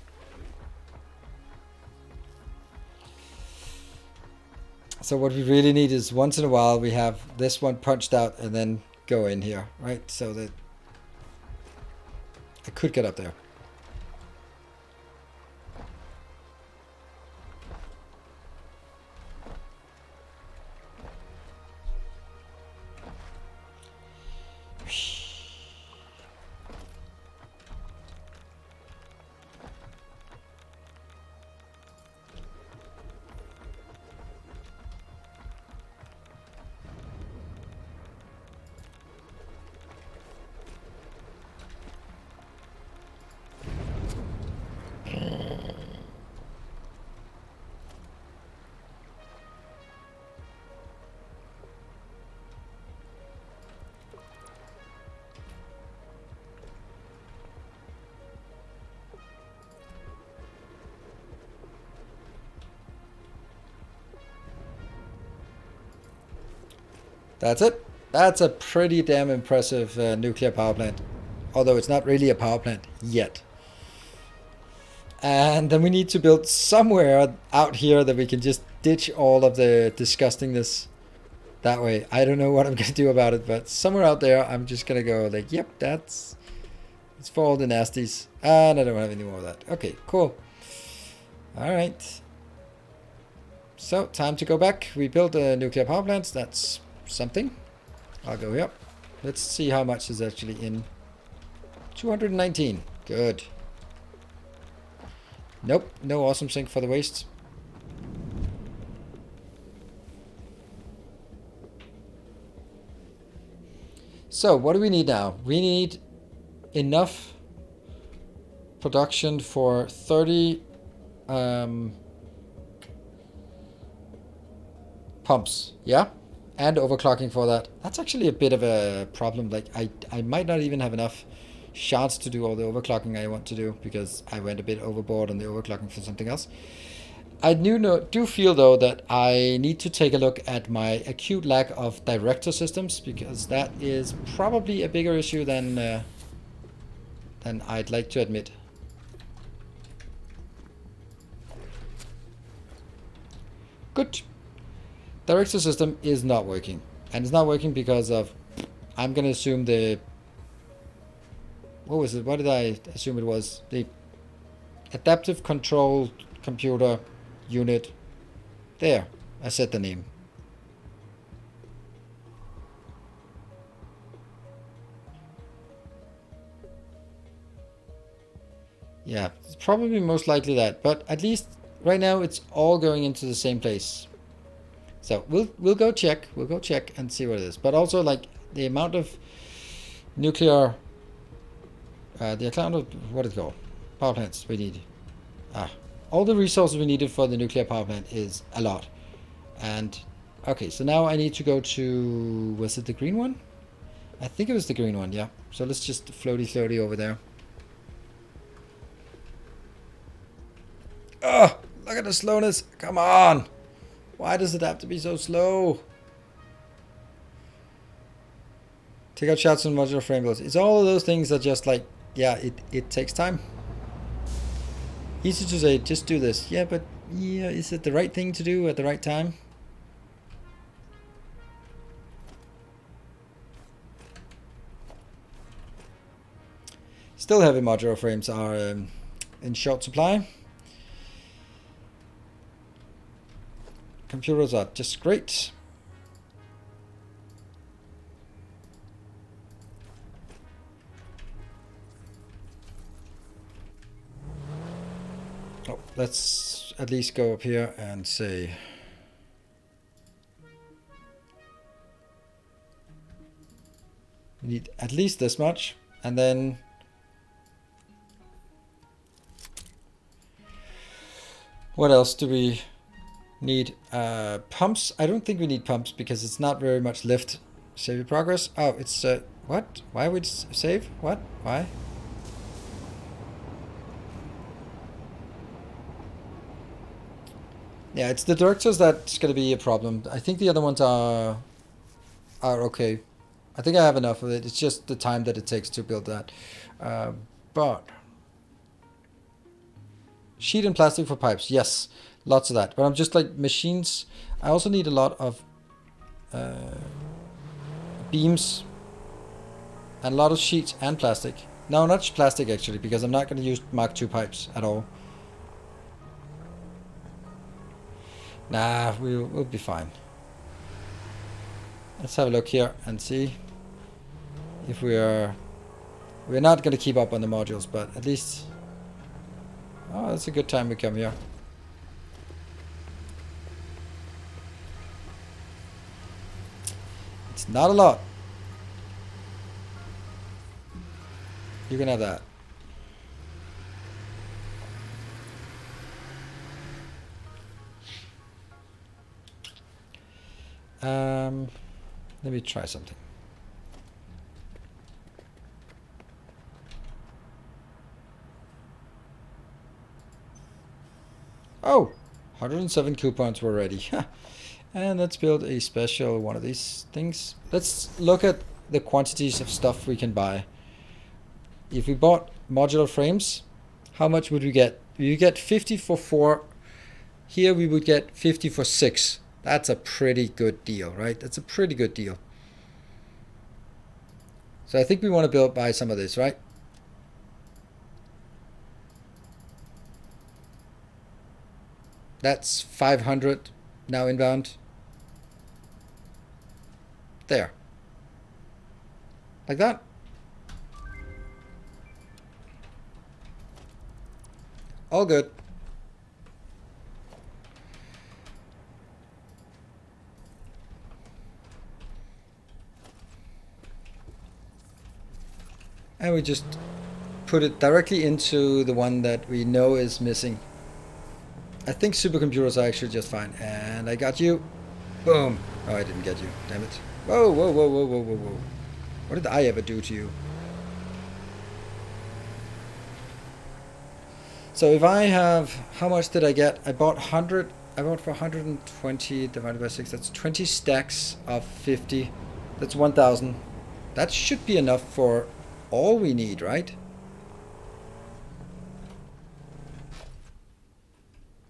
So what we really need is once in a while we have this one punched out and then go in here, right? So that I could get up there. That's it. That's a pretty damn impressive nuclear power plant. Although it's not really a power plant yet. And then we need to build somewhere out here that we can just ditch all of the disgustingness that way. I don't know what I'm going to do about it, but somewhere out there I'm just going to go like, yep, it's for all the nasties. And I don't have any more of that. Okay, cool. Alright. So, time to go back. We built a nuclear power plant. That's something. I'll go here. Let's see how much is actually in. 219. Good. Nope, no awesome sink for the waste. So, what do we need now? We need enough production for 30 pumps, yeah? And overclocking for that. That's actually a bit of a problem. Like, I might not even have enough shards to do all the overclocking I want to do, because I went a bit overboard on the overclocking for something else. I do feel, though, that I need to take a look at my acute lack of director systems, because that is probably a bigger issue than I'd like to admit. Good. Director system is not working. And it's not working because of, I'm going to assume the, what was it? What did I assume it was? The adaptive control computer unit. There, I said the name. Yeah, it's probably most likely that, but at least right now it's all going into the same place. So we'll go check. We'll go check and see what it is. But also, like, the amount of nuclear, the amount of, what is it called? Power plants we need. All the resources we needed for the nuclear power plant is a lot. And, okay, so now I need to go to, was it the green one? I think it was the green one, yeah. So let's just floaty over there. Oh, look at the slowness. Come on. Why does it have to be so slow? Take out shots on modular frame builds. It's all of those things that just like, yeah, it takes time. Easy to say, just do this. Yeah, but yeah, is it the right thing to do at the right time? Still heavy modular frames are in short supply. Computers are just great. Oh, let's at least go up here and say we need at least this much, and then what else do we need? Pumps. I don't think we need pumps because it's not very much lift. Save your progress. Oh, it's what? Why would it save? What? Why? Yeah, it's the directors that's going to be a problem. I think the other ones are okay. I think I have enough of it. It's just the time that it takes to build that. But sheet and plastic for pipes. Yes, Lots of that. But I'm just like machines. I also need a lot of beams and a lot of sheets and plastic. No, not plastic actually, because I'm not going to use Mark II pipes at all. Nah, we'll be fine. Let's have a look here and see if we're not going to keep up on the modules, but at least, oh, it's a good time we come here. It's not a lot. You can have that. Let me try something. Oh, 107 coupons were ready. And let's build a special one of these things. Let's look at the quantities of stuff we can buy. If we bought modular frames, how much would we get? You get 50 for 4. Here we would get 50 for 6. That's a pretty good deal, right? That's a pretty good deal. So I think we want to buy some of this, right? That's 500 now inbound. There. Like that. All good. And we just put it directly into the one that we know is missing. I think supercomputers are actually just fine. And I got you. Boom. Oh, I didn't get you. Damn it. Whoa, whoa, whoa, whoa, whoa, whoa, whoa. What did I ever do to you? So if I have, how much did I get? I bought 100. I bought for 120 divided by 6. That's 20 stacks of 50. That's 1,000. That should be enough for all we need, right?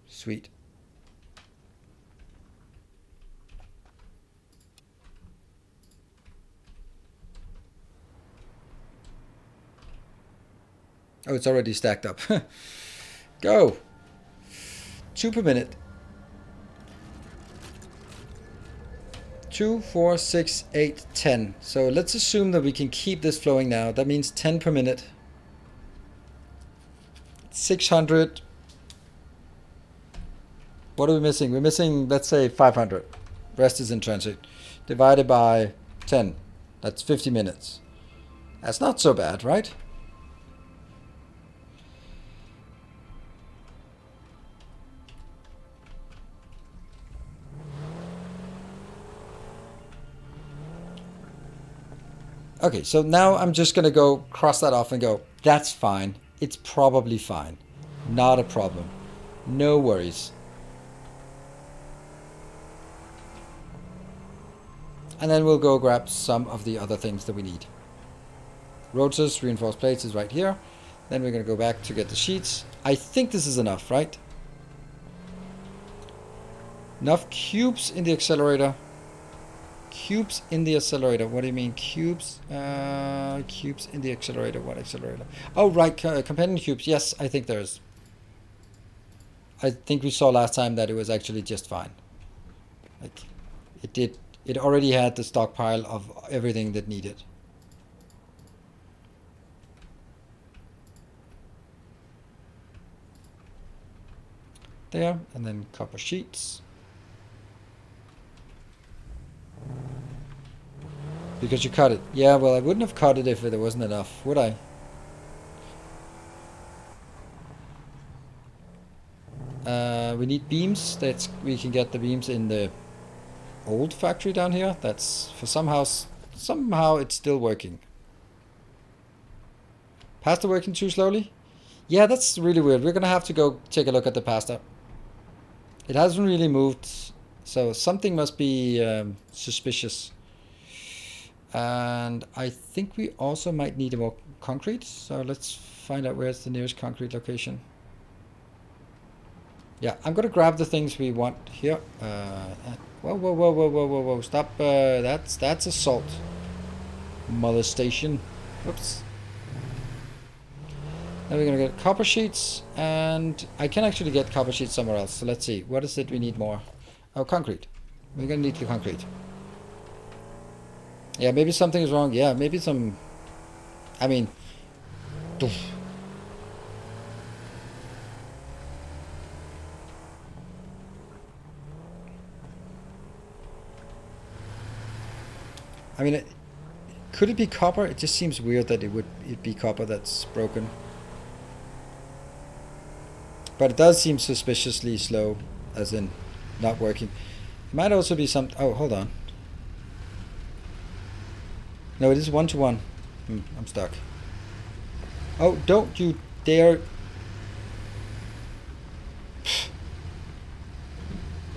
Sweet. Oh, it's already stacked up. Go. 2 per minute. 2, 4, 6, 8, 10. So let's assume that we can keep this flowing now. That means 10 per minute. 600. What are we missing? We're missing, let's say, 500. Rest is in transit. Divided by 10. That's 50 minutes. That's not so bad, right? Okay, so now I'm just going to go cross that off and go, that's fine. It's probably fine. Not a problem. No worries. And then we'll go grab some of the other things that we need. Rotors, reinforced plates is right here. Then we're going to go back to get the sheets. I think this is enough, right? Enough cubes in the accelerator. Cubes in the accelerator. What do you mean cubes? Cubes in the accelerator. What accelerator? Oh, right. Companion cubes. Yes, I think there's. I think we saw last time that it was actually just fine. Like, it did. It already had the stockpile of everything that needed. There, and then copper sheets. Because you cut it. Yeah, well, I wouldn't have cut it if there wasn't enough, would I? We need beams. We can get the beams in the old factory down here. That's for somehow it's still working. Pasta working too slowly? Yeah, that's really weird. We're gonna have to go take a look at the pasta. It hasn't really moved, so something must be suspicious. And I think we also might need more concrete. So let's find out where's the nearest concrete location. Yeah, I'm gonna grab the things we want here. Whoa, whoa, whoa, whoa, whoa, whoa, whoa! Stop. That's assault. Molestation. Oops. Now we're gonna get copper sheets, and I can actually get copper sheets somewhere else. So let's see. What is it we need more? Oh, concrete. We're gonna need the concrete. Yeah, maybe something is wrong. Yeah, maybe some. I mean. Doof. I mean, could it be copper? It just seems weird that it be copper that's broken. But it does seem suspiciously slow, as in not working. It might also be some. Oh, hold on. No, it is 1-to-1. I'm stuck. Oh, don't you dare.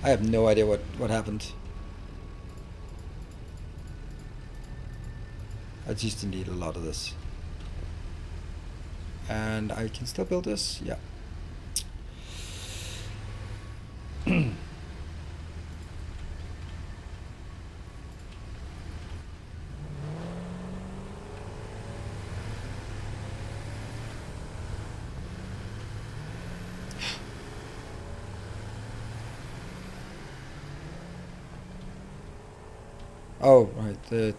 I have no idea what happened. I just need a lot of this. And I can still build this? Yeah. Oh, right. The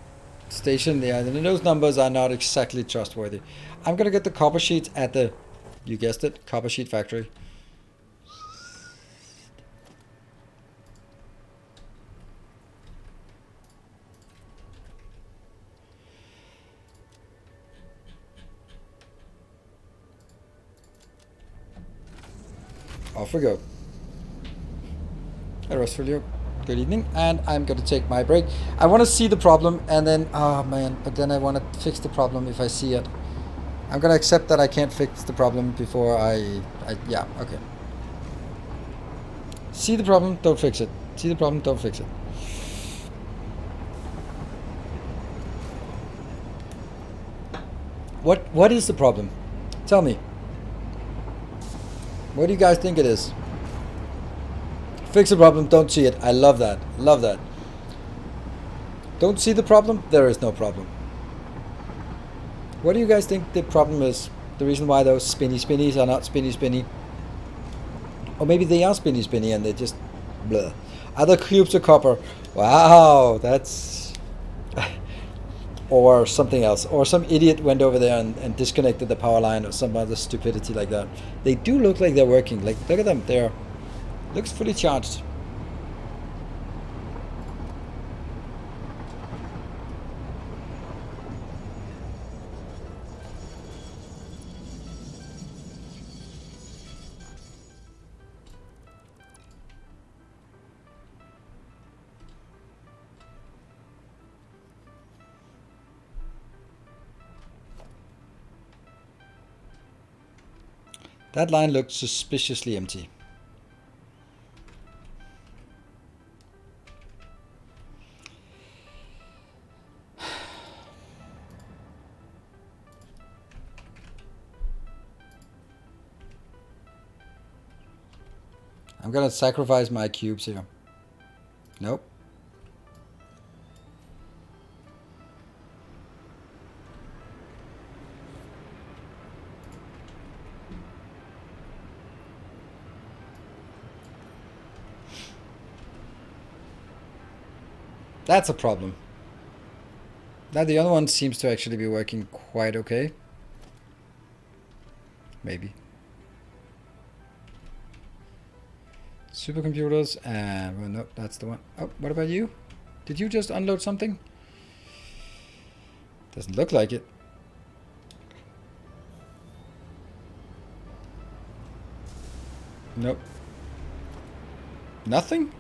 station, yeah, those numbers are not exactly trustworthy. I'm gonna get the copper sheets at the, you guessed it, copper sheet factory. Off we go. Hey, Rostfulio. Good evening, and I'm gonna take my break. I want to see the problem, and then, oh man, but then I want to fix the problem if I see it. I'm gonna accept that I can't fix the problem before yeah, okay. See the problem, don't fix it. See the problem, don't fix it. What is the problem? Tell me. What do you guys think it is? Fix the problem, don't see it. I love that. Love that. Don't see the problem, there is no problem. What do you guys think the problem is? The reason why those spinny spinnies are not spinny spinny? Or maybe they are spinny spinny and they just blah. Other cubes of copper. Wow, that's or something else. Or some idiot went over there and disconnected the power line or some other stupidity like that. They do look like they're working. Like, look at them. They're looks fully charged. That line looked suspiciously empty. I'm gonna sacrifice my cubes here. Nope. That's a problem. Now the other one seems to actually be working quite okay. Maybe. Supercomputers, well, no, that's the one. Oh, what about you? Did you just unload something? Doesn't look like it. Nope. Nothing?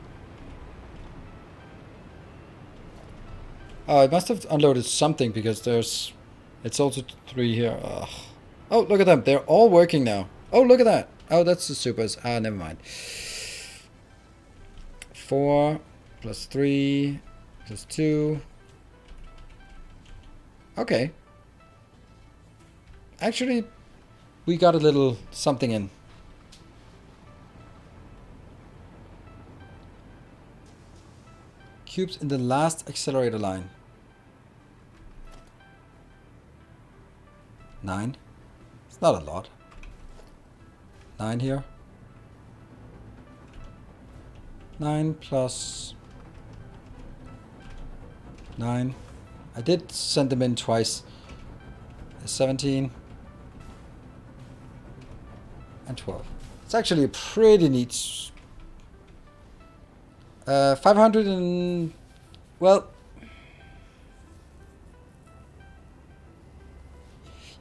Oh, it must have unloaded something because there's... It's also 3 here. Ugh. Oh, look at them. They're all working now. Oh, look at that. Oh, that's the supers. Ah, never mind. 4 plus 3 plus 2. Okay. Actually, we got a little something in. cubes in the last accelerator line. 9. It's not a lot. 9 here. 9 plus 9. I did send them in twice. 17 and 12. It's actually a pretty neat. 500 and well.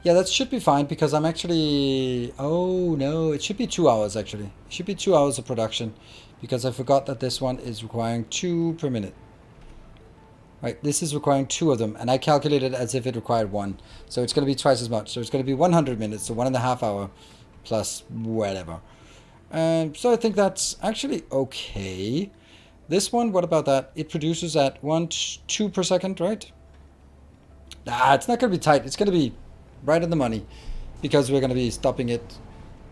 Yeah, that should be fine because I'm actually... Oh, no, it should be 2 hours, actually. It should be 2 hours of production because I forgot that this one is requiring 2 per minute. Right, this is requiring 2 of them, and I calculated as if it required 1. So it's going to be twice as much. So it's going to be 100 minutes, so 1.5 hour plus whatever. So I think that's actually okay. This one, what about that? It produces at 2 per second, right? Nah, it's not going to be tight. It's going to be right in the money because we're going to be stopping it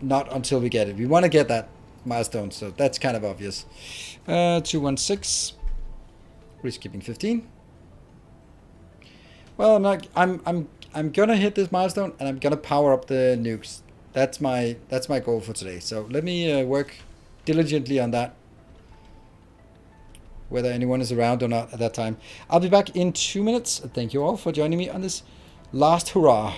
not until we get it. We want to get that milestone, so that's kind of obvious. 216. Risk keeping 15. Well, I'm gonna hit this milestone and I'm gonna power up the nukes. That's my goal for today. So let me work diligently on that. Whether anyone is around or not at that time. I'll be back in 2 minutes. Thank you all for joining me on this last hurrah.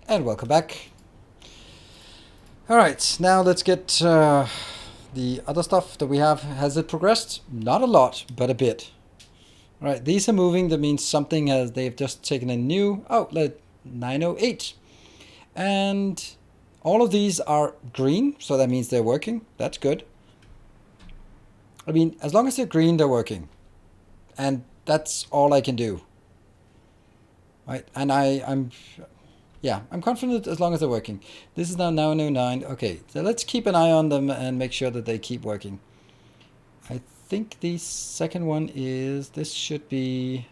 And welcome back. Alright, now let's get the other stuff that we have. Has it progressed? Not a lot, but a bit. Alright, these are moving. That means something has... They've just taken a new... Oh, 908. And all of these are green, so that means they're working. That's good. I mean, as long as they're green, they're working. And that's all I can do. Right, and I'm confident as long as they're working. This is now 909. Okay, so let's keep an eye on them and make sure that they keep working. I think the second one is... This should be...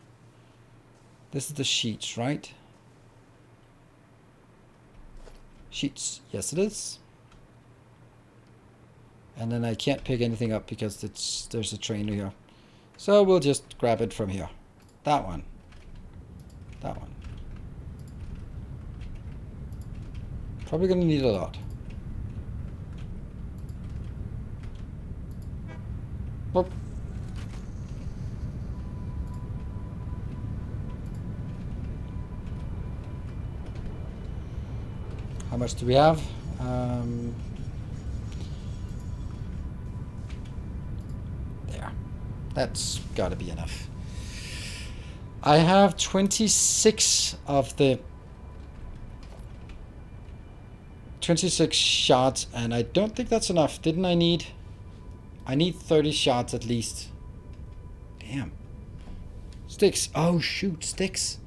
This is the sheets, right? Sheets. Yes, it is. And then I can't pick anything up because there's a trainer here. So we'll just grab it from here. That one. That one. Probably going to need a lot. Whoop. How much do we have? There. That's got to be enough. I have 26 of the 26 shards, and I don't think that's enough. Didn't I need... I need 30 shards at least. Damn. Sticks. Oh, shoot. Sticks.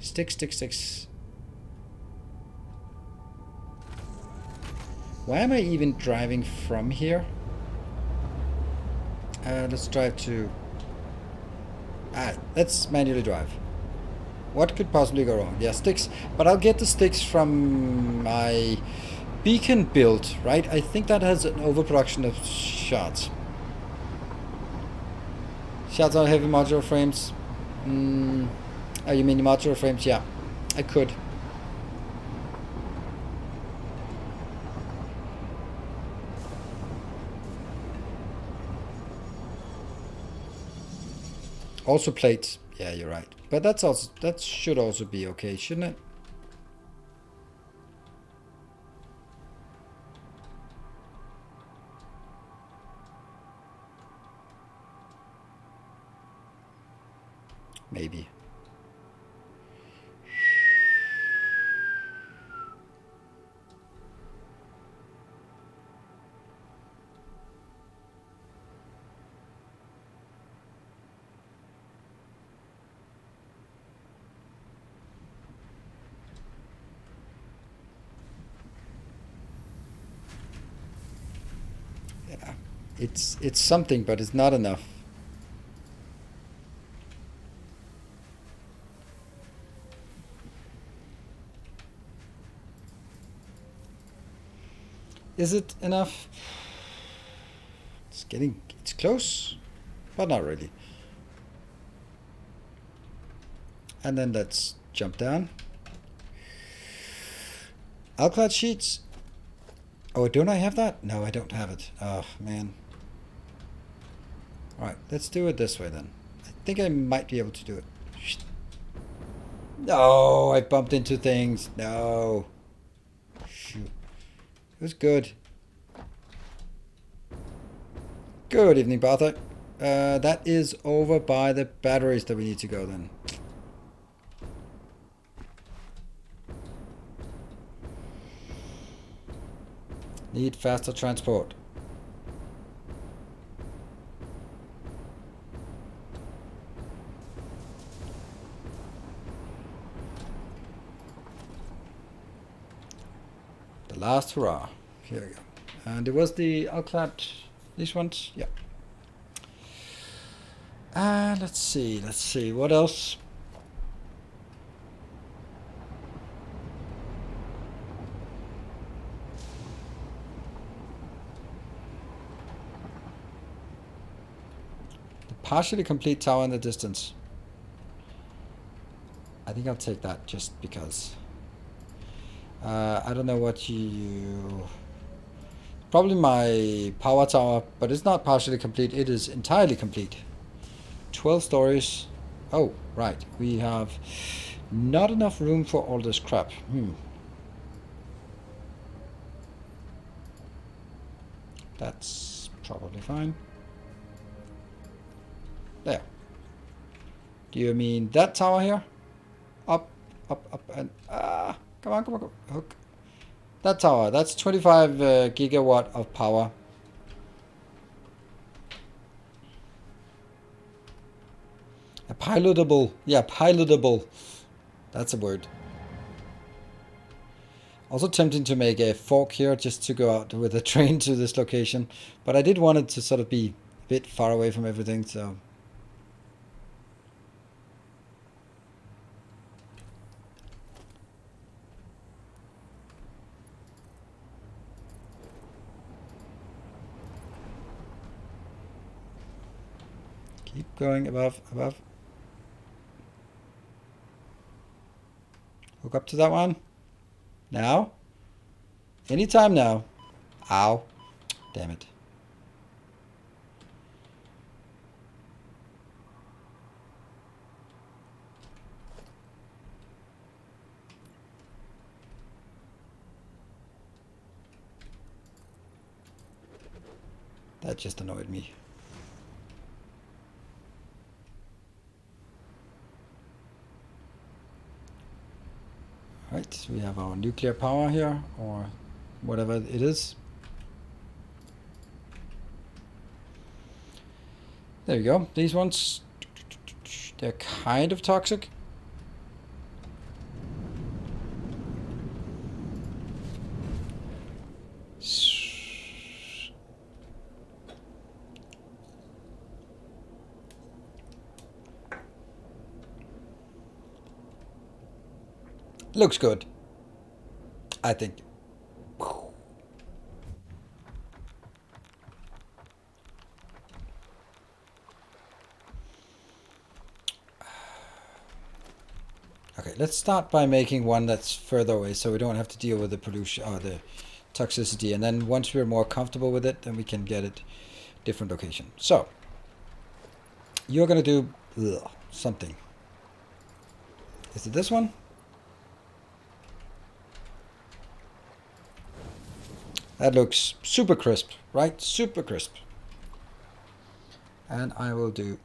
Sticks. Why am I even driving from here? Let's drive to... let's manually drive. What could possibly go wrong? Yeah, sticks. But I'll get the sticks from my beacon build, right? I think that has an overproduction of shards. Shards on heavy modular frames. Oh, you mean the modular frames? Yeah, I could. Also plates. Yeah, you're right. But that should also be okay, shouldn't it? Maybe. Yeah. It's something, but it's not enough. Is it enough? It's close, but not really. And then let's jump down. Alclad sheets. Oh, don't I have that? No, I don't have it. Oh, man. Alright, let's do it this way then. I think I might be able to do it. No, I bumped into things. No. Shoot. It was good. Good evening, Bartha. That is over by the batteries that we need to go then. Need faster transport. The last hurrah. Here we go. And it was the Alclad, these ones? Yeah. Let's see. What else? The partially complete tower in the distance. I think I'll take that just because. I don't know what you... Probably my power tower, but it's not partially complete. It is entirely complete. 12 stories. Oh, right. We have not enough room for all this crap. That's probably fine. There. Do you mean that tower here? Up, and... come on. Hook. That tower. That's 25 gigawatt of power. A pilotable. Yeah, pilotable. That's a word. Also tempting to make a fork here just to go out with a train to this location. But I did want it to sort of be a bit far away from everything, so... Keep going above. Hook up to that one. Now? Anytime now. Ow. Damn it. That just annoyed me. Right, we have our nuclear power here, or whatever it is. There we go. These ones, they're kind of toxic. Looks good, I think. Okay, let's start by making one that's further away so we don't have to deal with the pollution or the toxicity. And then once we're more comfortable with it, then we can get it different location. So you're gonna do something. Is it this one? That looks super crisp, right? Super crisp. And I will do...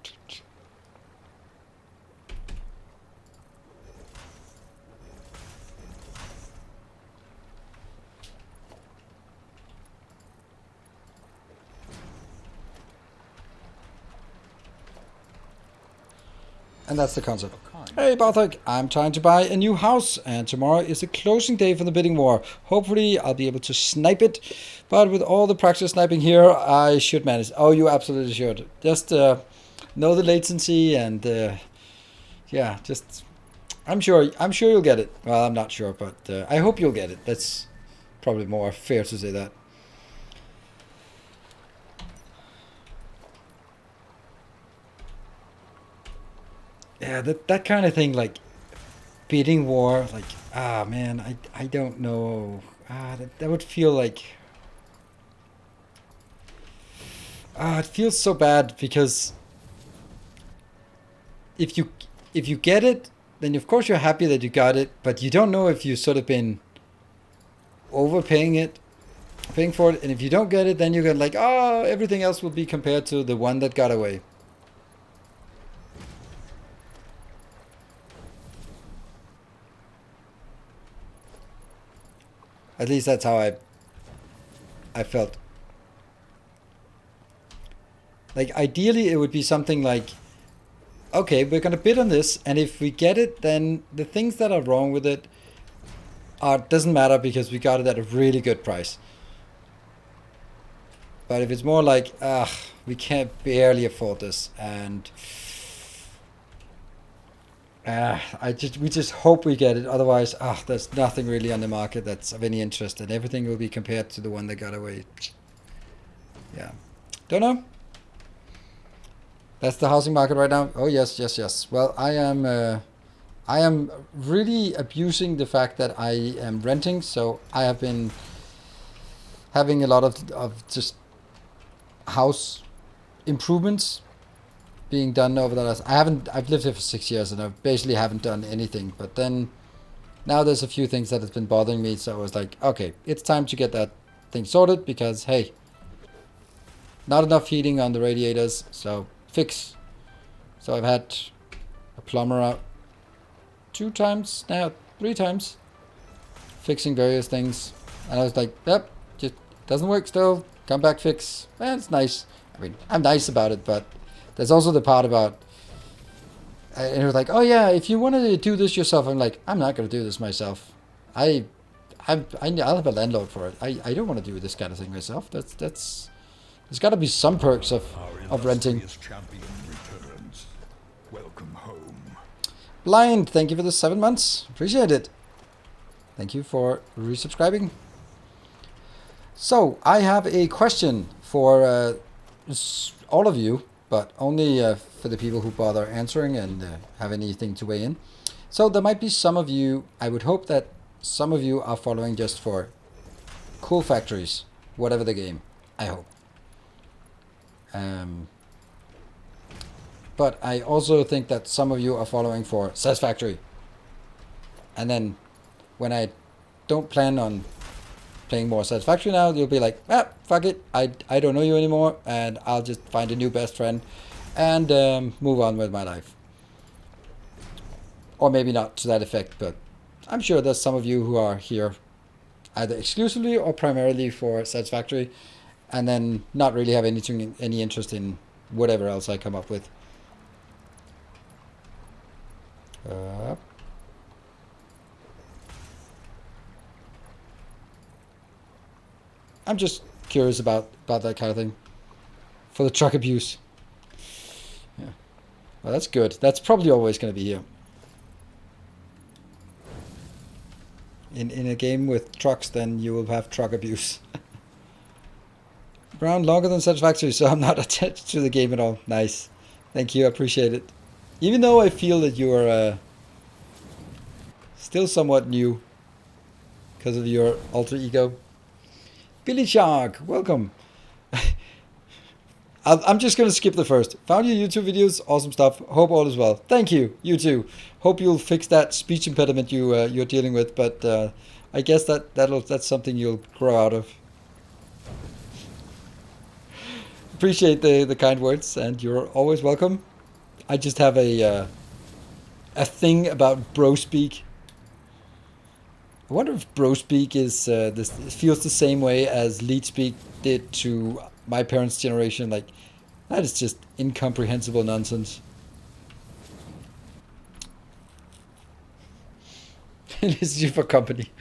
And that's the concept. Hey Barthik, I'm trying to buy a new house and tomorrow is the closing day for the bidding war. Hopefully I'll be able to snipe it, but with all the practice sniping here, I should manage. Oh, you absolutely should. Just know the latency and yeah, just I'm sure you'll get it. Well, I'm not sure, but I hope you'll get it. That's probably more fair to say that. Yeah, that kind of thing, like bidding war, like man, I don't know. That would feel like it feels so bad because if you get it, then of course you're happy that you got it, but you don't know if you've sort of been overpaying paying for it, and if you don't get it, then you get like, oh, everything else will be compared to the one that got away. At least that's how I felt. Like ideally it would be something like, okay, we're gonna bid on this, and if we get it, then the things that are wrong with it doesn't matter because we got it at a really good price. But if it's more like, we can't barely afford this, and we just hope we get it. Otherwise, there's nothing really on the market that's of any interest, and everything will be compared to the one that got away. Yeah, don't know. That's the housing market right now. Oh yes, yes, yes. Well, I am really abusing the fact that I am renting. So I have been having a lot of just house improvements being done over the last. I've lived here for 6 years and I basically haven't done anything. But then now there's a few things that have been bothering me. So I was like, okay, it's time to get that thing sorted because hey, not enough heating on the radiators. So fix. So I've had a plumber out 2 times now, 3 times, fixing various things, and I was like, yep, just doesn't work still. Come back, fix. And it's nice. I mean, I'm nice about it, but there's also the part about, and it was like, oh yeah, if you wanted to do this yourself, I'm like, I'm not gonna do this myself. I'll have a landlord for it. I don't want to do this kind of thing myself. That's there's got to be some perks of renting. Welcome home. Blind, thank you for the 7 months. Appreciate it. Thank you for resubscribing. So I have a question for all of you, but only for the people who bother answering and have anything to weigh in. So there might be some of you, I would hope that some of you are following just for cool factories, whatever the game, I hope. But I also think that some of you are following for Satisfactory. And then when I don't plan on playing more Satisfactory now, you'll be like, fuck it, I don't know you anymore, and I'll just find a new best friend and move on with my life. Or maybe not to that effect, but I'm sure there's some of you who are here either exclusively or primarily for Satisfactory, and then not really have any interest in whatever else I come up with. I'm just curious about that kind of thing. For the truck abuse. Yeah. Well, that's good. That's probably always going to be here. In a game with trucks, then you will have truck abuse. Brown longer than Satisfactory, so I'm not attached to the game at all. Nice. Thank you, I appreciate it. Even though I feel that you are still somewhat new because of your alter ego. Billy Shark, welcome. I'm just going to skip the first. Found your YouTube videos, awesome stuff. Hope all is well. Thank you, you too. Hope you'll fix that speech impediment you're dealing with, but I guess that's something you'll grow out of. Appreciate the kind words, and you're always welcome. I just have a thing about bro speak. I wonder if bro speak is feels the same way as lead speak did to my parents' generation. Like, that is just incomprehensible nonsense. It is you for company.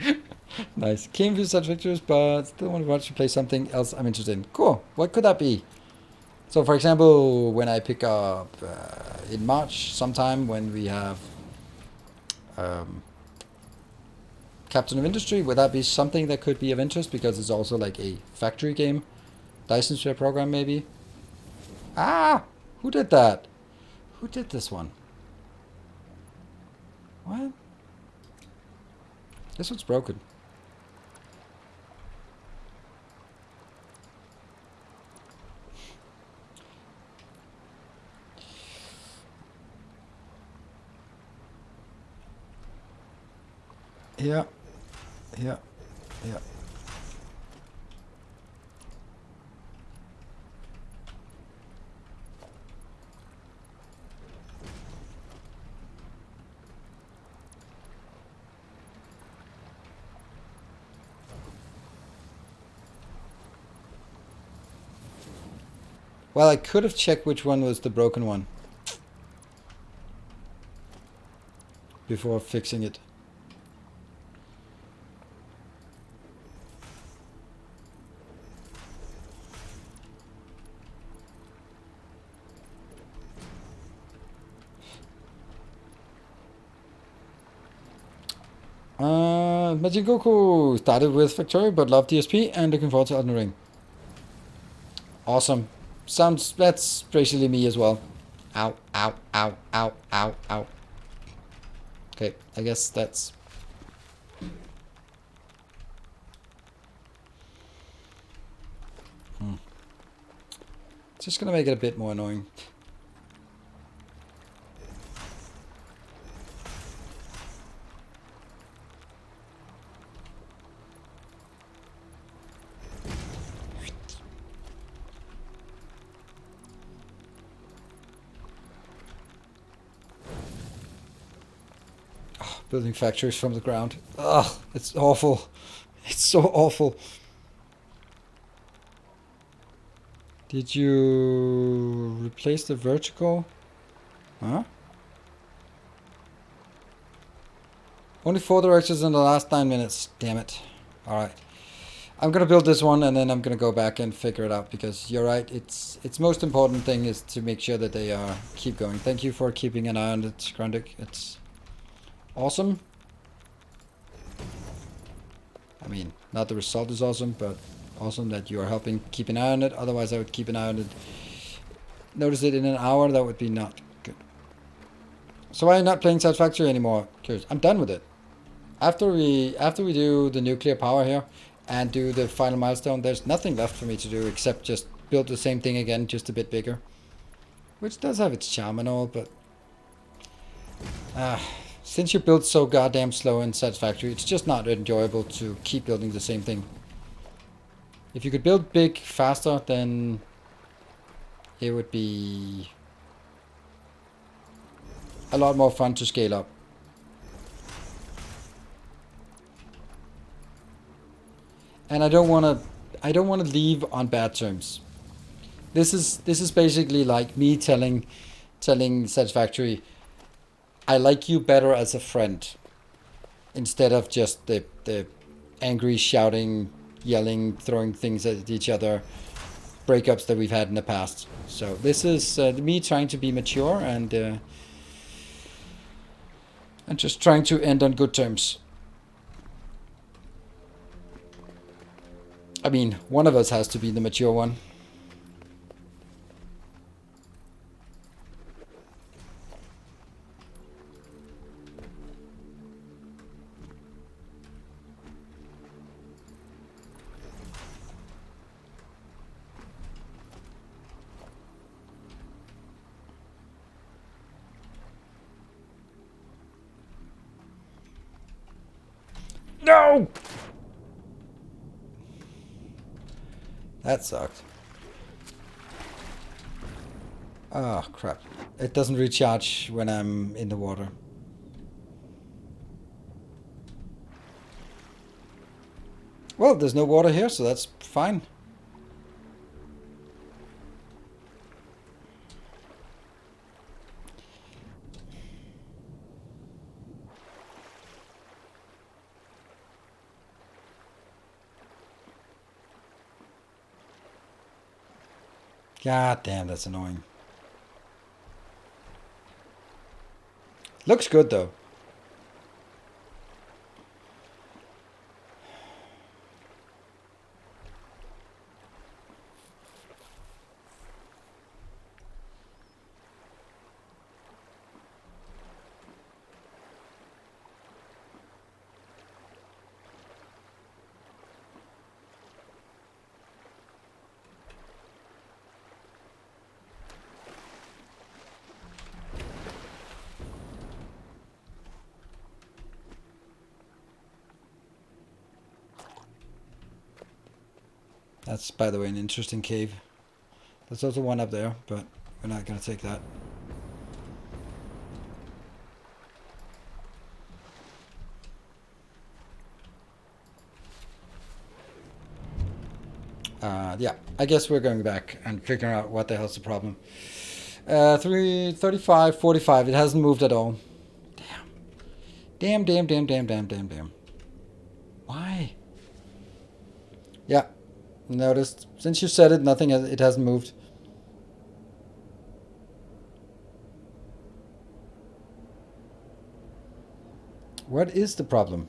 Nice. Came with such pictures, but still want to watch you play something else I'm interested in. Cool. What could that be? So, for example, when I pick up in March, sometime when we have Captain of Industry, would that be something that could be of interest? Because it's also like a factory game. Dyson Sphere program, maybe? Ah! Who did that? Who did this one? What? This one's broken. Yeah. Yeah. Yeah. Well, I could have checked which one was the broken one before fixing it. Majin Goku started with Factory but loved DSP and looking forward to Elden Ring. Awesome. That's basically me as well. Ow, ow, ow, ow, ow, ow. Okay, I guess that's... Just gonna make it a bit more annoying. Building factories from the ground. Ugh, it's awful. It's so awful. Did you replace the vertical? Huh? Only 4 directions in the last 9 minutes. Damn it. Alright. I'm gonna build this one and then I'm gonna go back and figure it out because you're right. Its most important thing is to make sure that they keep going. Thank you for keeping an eye on it, Grundig. It's awesome. I mean, not the result is awesome, but awesome that you are helping keep an eye on it. Otherwise, I would keep an eye on it. Notice it in an hour, that would be not good. So why are you not playing Satisfactory anymore? Curious. I'm done with it. After we do the nuclear power here and do the final milestone, there's nothing left for me to do except just build the same thing again, just a bit bigger. Which does have its charm and all, but... since you build so goddamn slow in Satisfactory, it's just not enjoyable to keep building the same thing. If you could build big faster, then it would be a lot more fun to scale up. and I don't want to leave on bad terms. This is basically like me telling Satisfactory, I like you better as a friend, instead of just the angry shouting, yelling, throwing things at each other breakups that we've had in the past. So this is me trying to be mature and just trying to end on good terms. I mean, one of us has to be the mature one. No! That sucked. Oh, crap. It doesn't recharge when I'm in the water. Well, there's no water here, so that's fine. God damn, that's annoying. Looks good, though. That's, by the way, an interesting cave. There's also one up there, but we're not going to take that. Yeah, I guess we're going back and figuring out what the hell's the problem. 335, 45. It hasn't moved at all. Damn. Damn. Why? Yeah. Noticed. Since you said it, it hasn't moved. What is the problem?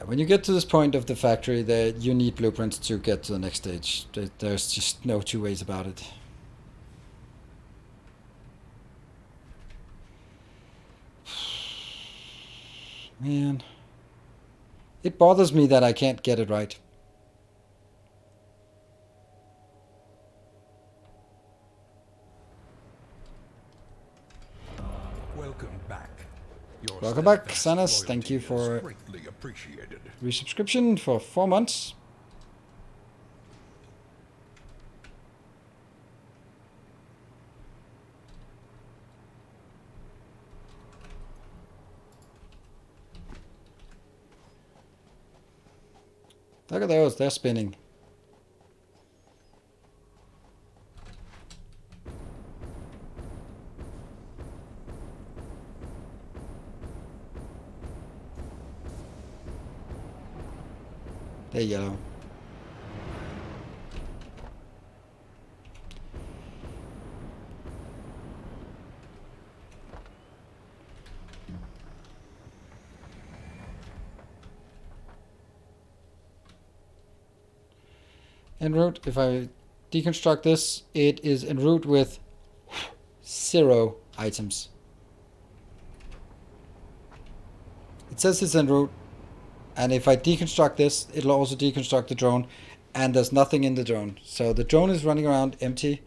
When you get to this point of the factory, you need blueprints to get to the next stage. There's just no two ways about it. Man. It bothers me that I can't get it right. Welcome back, Sanas. Thank you for resubscription for 4 months. Look at those, they're spinning. They're yellow. En route, if I deconstruct this, it is en route with 0 items. It says it's en route, and if I deconstruct this, it'll also deconstruct the drone, and there's nothing in the drone. So the drone is running around empty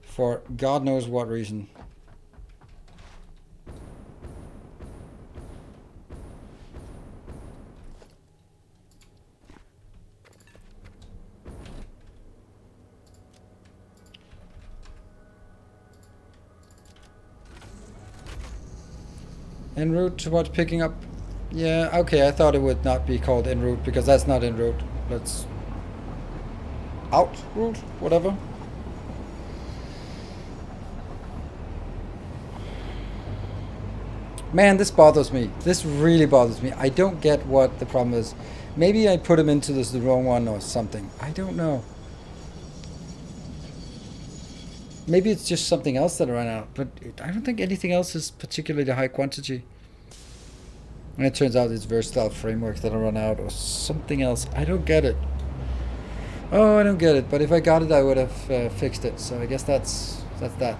for God knows what reason. En route towards picking up. Yeah, okay, I thought it would not be called en route because that's not en route. That's out route, whatever. Man, this bothers me. This really bothers me. I don't get what the problem is. Maybe I put him into the wrong one or something. I don't know. Maybe it's just something else that ran out, but I don't think anything else is particularly high quantity. And it turns out it's versatile frameworks that run out or something else. I don't get it. Oh, I don't get it. But if I got it, I would have fixed it. So I guess that's that.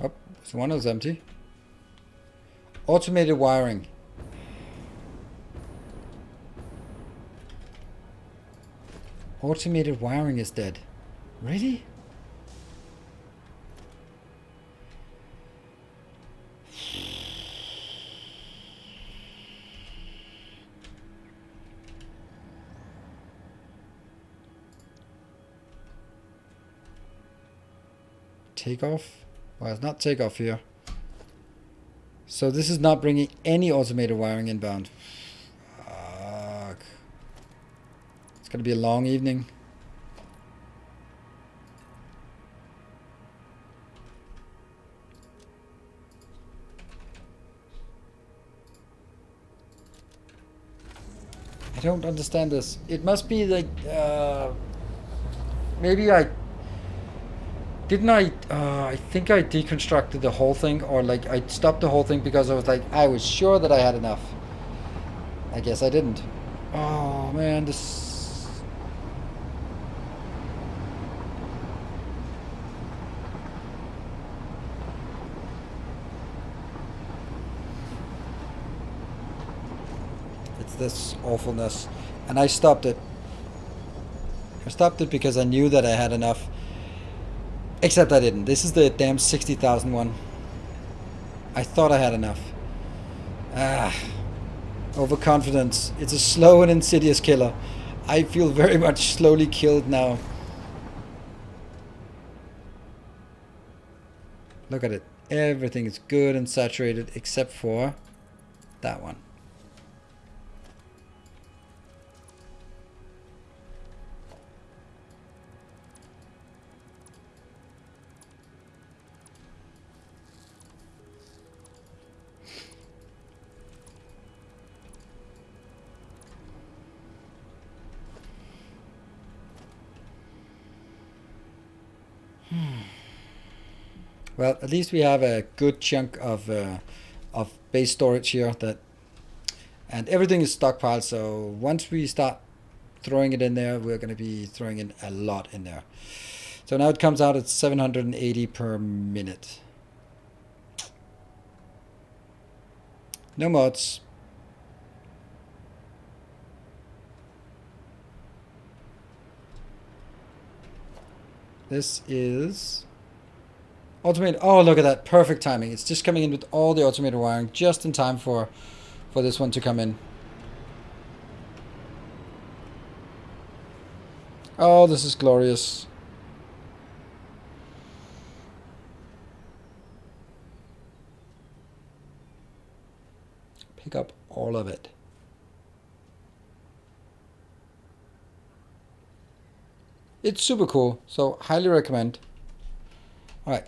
Oh, so one is empty. Automated wiring. Automated wiring is dead. Really? Takeoff? Well, it's not takeoff here. So this is not bringing any automated wiring inbound. Fuck. It's gonna be a long evening. I don't understand this. It must be like, maybe I didn't I think I deconstructed the whole thing, or like I stopped the whole thing because I was like, I was sure that I had enough. I guess I didn't. Oh man, this. It's this awfulness. And I stopped it. I stopped it because I knew that I had enough. Except I didn't. This is the damn 60,000 one. I thought I had enough. Ah. Overconfidence. It's a slow and insidious killer. I feel very much slowly killed now. Look at it. Everything is good and saturated except for that one. Well, at least we have a good chunk of base storage here, and everything is stockpiled. So once we start throwing it in there, we're going to be throwing in a lot in there. So now it comes out at 780 per minute. No mods. This is automated. Oh, look at that. Perfect timing. It's just coming in with all the automated wiring just in time for this one to come in. Oh, this is glorious. Pick up all of it. It's super cool, so highly recommend. Alright.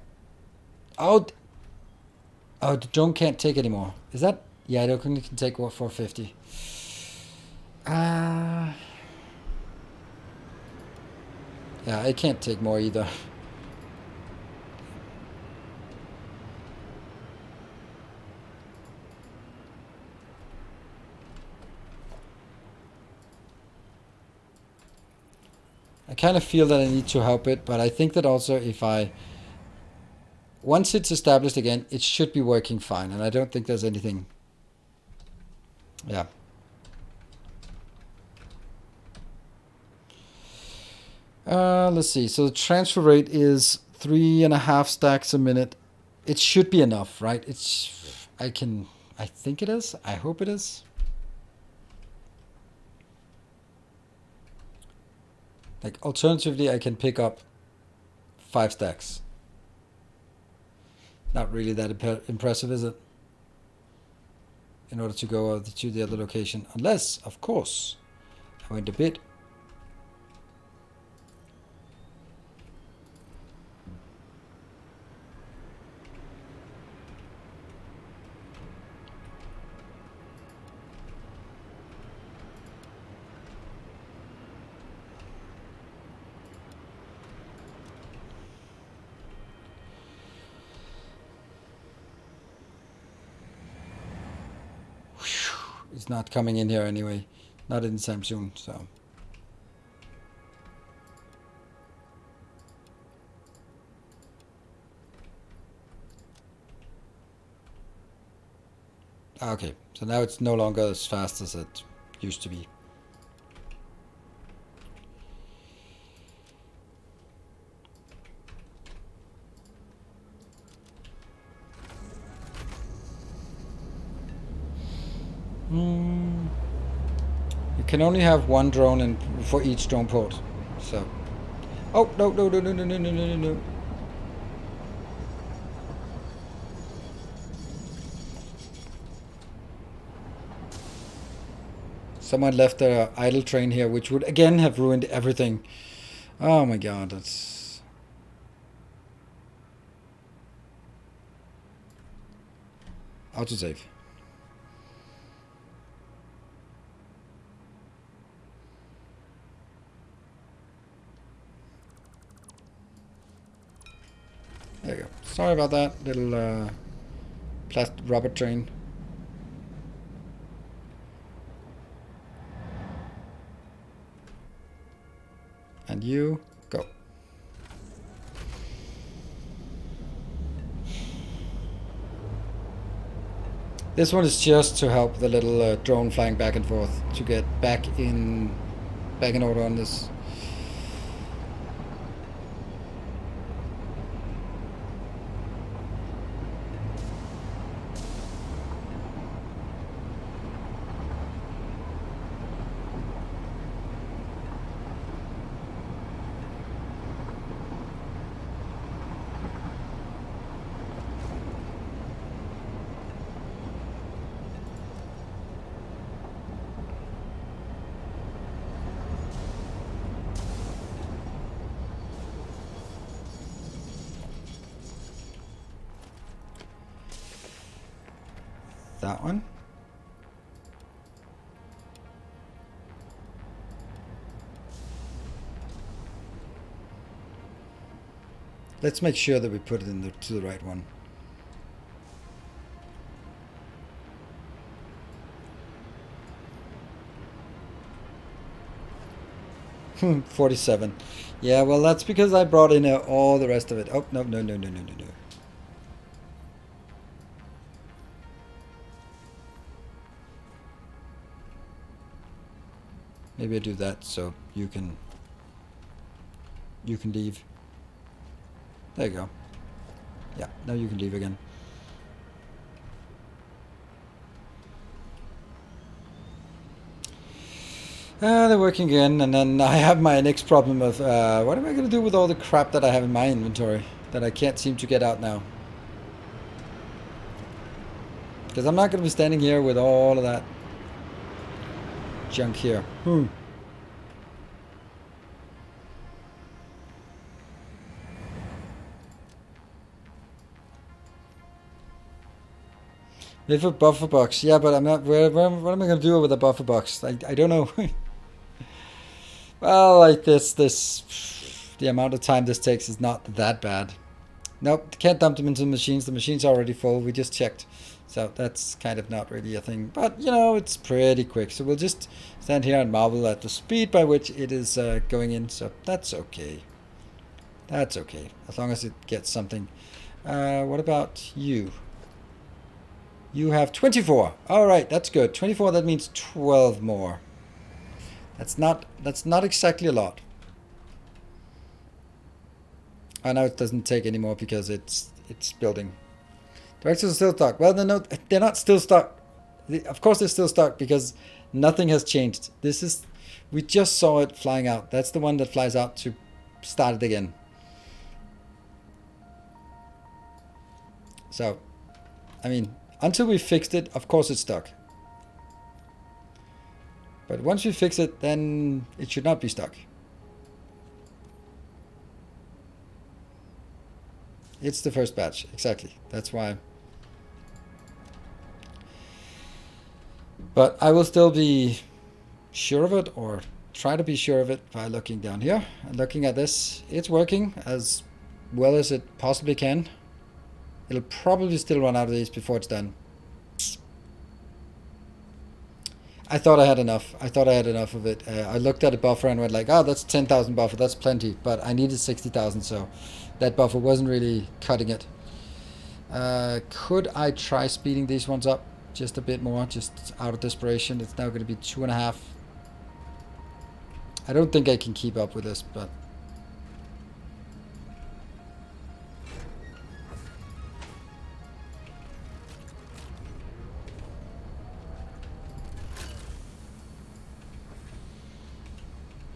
Oh, the drone can't take anymore. Is that? Yeah, it only can take what, 450. Yeah, I can't take more either. I kind of feel that I need to help it, but I think that also if I once it's established again, it should be working fine, and I don't think there's anything. Yeah. Let's see. So the transfer rate is 3.5 stacks a minute. It should be enough, right? I think it is. I hope it is. Like, alternatively, I can pick up 5 stacks. Not really that impressive, is it? In order to go to the other location. Unless, of course, I went a bit. It's not coming in here anyway. Not anytime soon, so. Okay, so now it's no longer as fast as it used to be. You can only have one drone for each drone port, so. Oh, no. Someone left their idle train here, which would again have ruined everything. Oh my god, that's... Autosave. There you go. Sorry about that little plastic rubber train. And you go. This one is just to help the little drone flying back and forth to get back in order on this. That one. Let's make sure that we put it to the right one. Hmm, 47. Yeah, well, that's because I brought in all the rest of it. Oh, no. Maybe I do that so you can leave. There you go. Yeah, now you can leave again. They're working again, and then I have my next problem of what am I going to do with all the crap that I have in my inventory that I can't seem to get out now? Because I'm not going to be standing here with all of that junk here. With a buffer box, yeah, but I'm not. What am I going to do with a buffer box? I don't know. Well, like this, the amount of time this takes is not that bad. Nope, can't dump them into the machines. The machine's already full. We just checked. So that's kind of not really a thing. But, you know, it's pretty quick. So we'll just stand here and marvel at the speed by which it is going in. So that's okay. That's okay. As long as it gets something What about you? You have 24. All right, that's good. 24, that means 12 more. That's not exactly a lot. Oh, now it doesn't take anymore because it's building. Directors are still stuck. Well, they're not still stuck. Of course they're still stuck because nothing has changed. We just saw it flying out. That's the one that flies out to start it again. So, I mean, until we fixed it, of course it's stuck. But once we fix it, then it should not be stuck. It's the first batch, exactly. That's why. But I will still be sure of it, or try to be sure of it by looking down here and looking at this. It's working as well as it possibly can. It'll probably still run out of these before it's done. I thought I had enough. I thought I had enough of it. I looked at a buffer and went like, oh, that's 10,000 buffer. That's plenty. But I needed 60,000, so that buffer wasn't really cutting it. Could I try speeding these ones up just a bit more, just out of desperation? It's now going to be 2.5. I don't think I can keep up with this, but...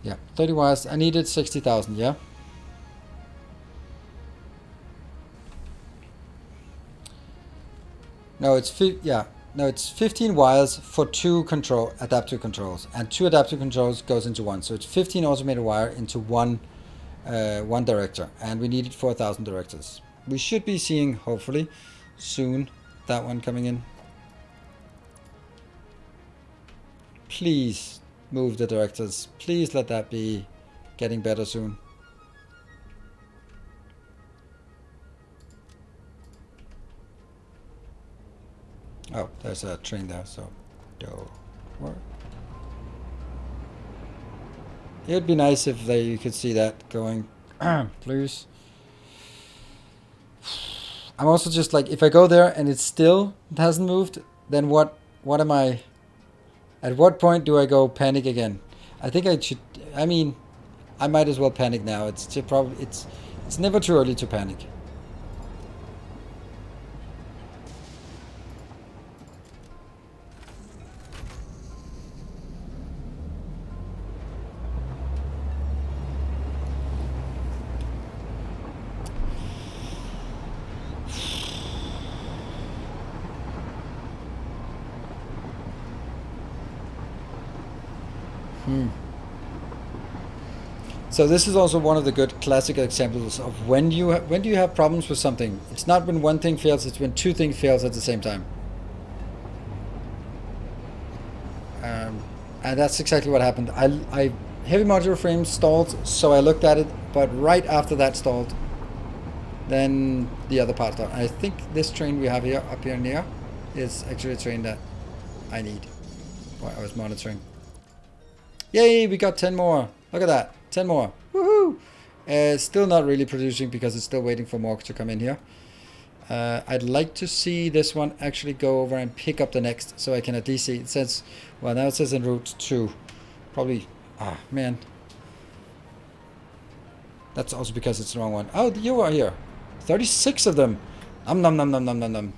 yeah, 30 wires. I needed 60,000, yeah? No, it's 15 wires for 2 adaptive controls, and 2 adaptive controls goes into 1. So it's 15 automated wire into one director, and we needed 4,000 directors. We should be seeing, hopefully, soon that one coming in. Please move the directors. Please let that be getting better soon. Oh, there's a train there, so don't worry. It would be nice if you could see that going, please. I'm also just like, if I go there and it hasn't moved, then what am I? At what point do I go panic again? I think I should. I mean, I might as well panic now. It's never too early to panic. So this is also one of the good classic examples of when do you have problems with something. It's not when one thing fails, it's when 2 things fails at the same time. And that's exactly what happened. I heavy modular frame stalled, so I looked at it, but right after that stalled, then the other part stalled. I think this train we have here, up here near, is actually a train that I need. What I was monitoring. Yay, we got 10 more. Look at that. 10 more. Woohoo! Still not really producing because it's still waiting for more to come in here. I'd like to see this one actually go over and pick up the next, so I can at least see. It says, well, now it says en route 2. Probably, man. That's also because it's the wrong one. Oh, you are here. 36 of them. Nom nom nom nom nom nom nom.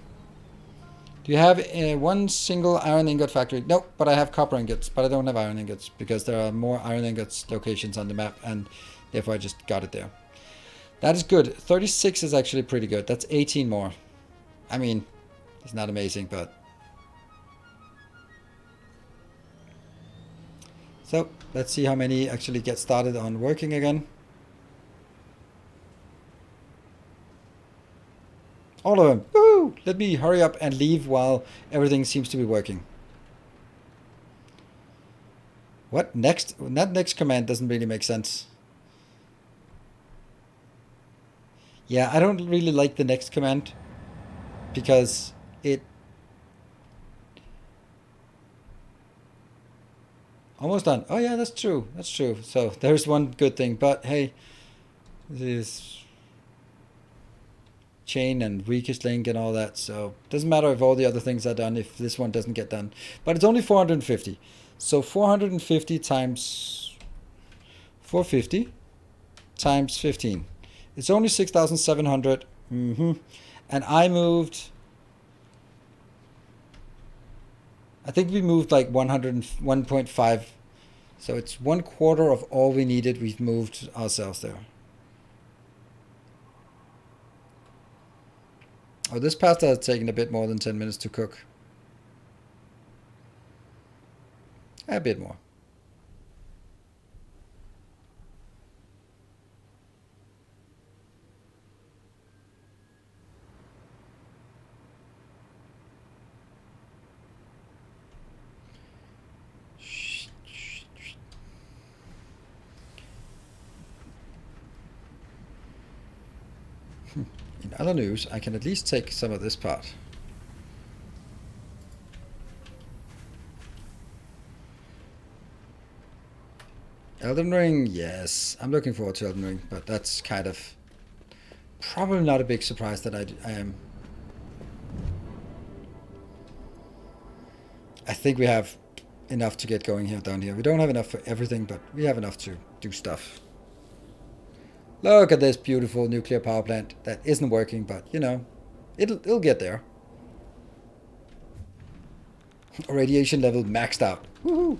Do you have one single iron ingot factory? Nope, but I have copper ingots, but I don't have iron ingots because there are more iron ingots locations on the map, and therefore I just got it there. That is good. 36 is actually pretty good. That's 18 more. I mean, it's not amazing, but... So, let's see how many actually get started on working again. All of them. Woo! Let me hurry up and leave while everything seems to be working. What next? That next command doesn't really make sense. Yeah, I don't really like the next command because it... Almost done. Oh yeah, that's true. That's true. So there's one good thing, but hey, this is... chain and weakest link and all that. So doesn't matter if all the other things are done if this one doesn't get done. But it's only 450. So 450 times 450 times 15. It's only 6,700. And I moved. I think we moved like 101.5. So it's 1/4 of all we needed. We've moved ourselves there. Oh, this pasta has taken a bit more than 10 minutes to cook. A bit more. In other news, I can at least take some of this part. Elden Ring, yes. I'm looking forward to Elden Ring, but that's kind of probably not a big surprise that I am. I think we have enough to get going here down here. We don't have enough for everything, but we have enough to do stuff. Look at this beautiful nuclear power plant that isn't working, but you know, it'll get there. Radiation level maxed out. Woohoo!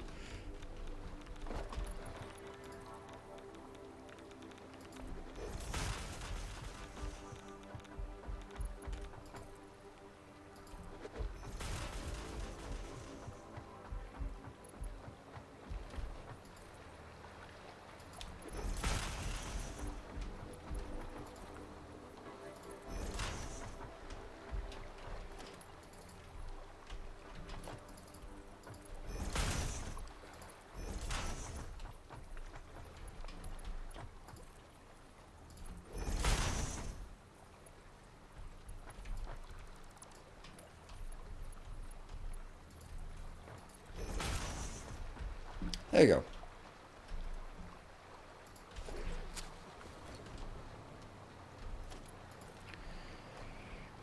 There you go.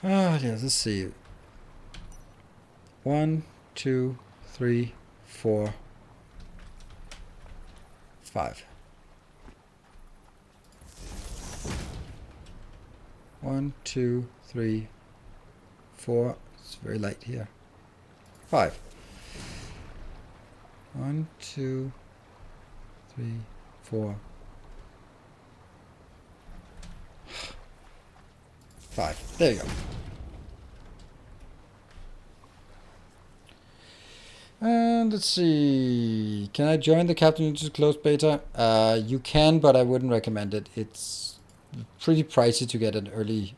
Ah, yes, let's see. 1, 2, 3, 4, 5. 1, 2, 3, 4. It's very light here. 5. 1, 2, 3, 4, 5. There you go. And let's see. Can I join the Captain Ninja's closed beta? You can, but I wouldn't recommend it. It's pretty pricey to get an early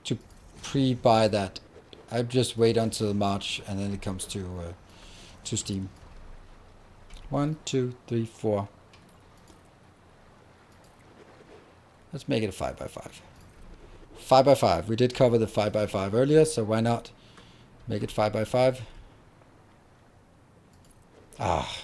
to pre-buy that. I'd just wait until March and then it comes to Steam. 1, 2, 3, 4. Let's make it a 5x5. 5x5. We did cover the 5x5 earlier, so why not make it 5x5? Ah.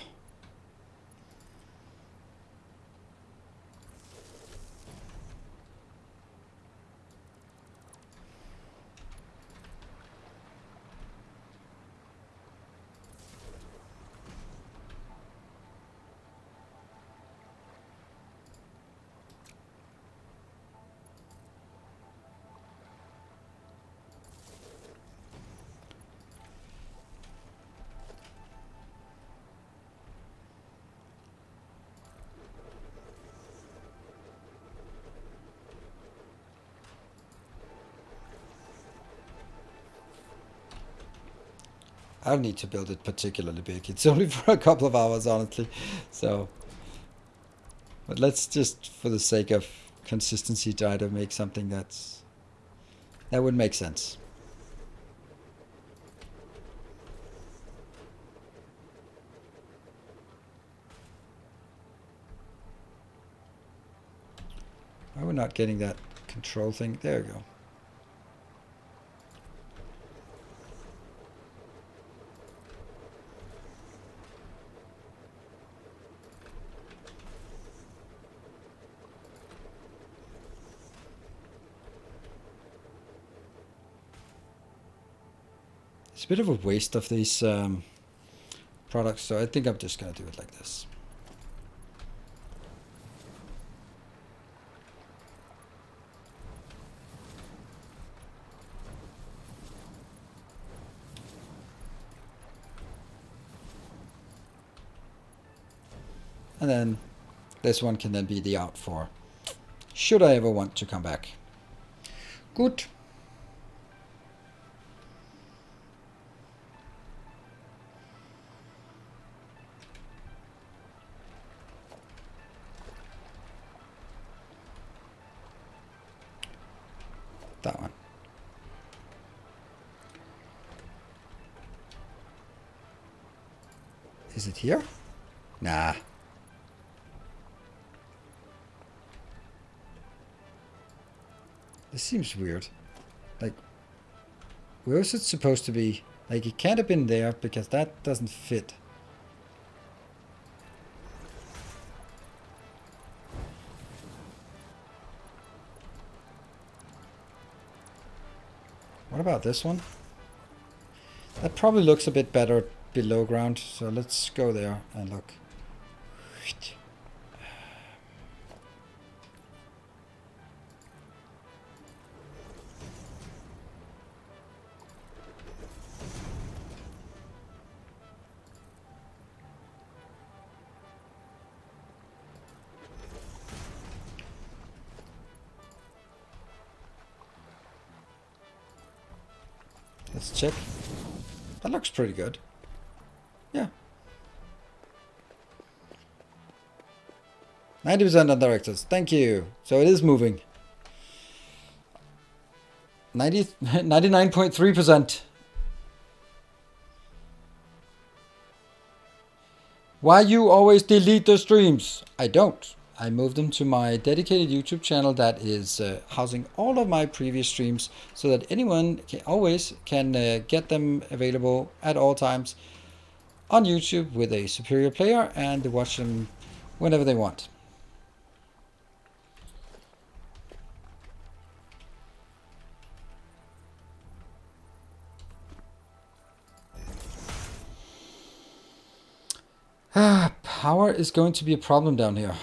I don't need to build it particularly big. It's only for a couple of hours, honestly. So, but let's just, for the sake of consistency, try to make something that would make sense. Why are we not getting that control thing? There we go. It's a bit of a waste of these products, so I think I'm just gonna do it like this. And then this one can then be the out for should I ever want to come back. Good. That one. Is it here? Nah. This seems weird. Like, where is it supposed to be? Like, it can't have been there because that doesn't fit. What about this one? That probably looks a bit better below ground, so let's go there and look. Let's check. That looks pretty good. Yeah. 90% on directors. Thank you. So it is moving. 99.3%. Why you always delete the streams? I don't. I moved them to my dedicated YouTube channel that is housing all of my previous streams so that anyone can get them available at all times on YouTube with a superior player and watch them whenever they want. Power is going to be a problem down here.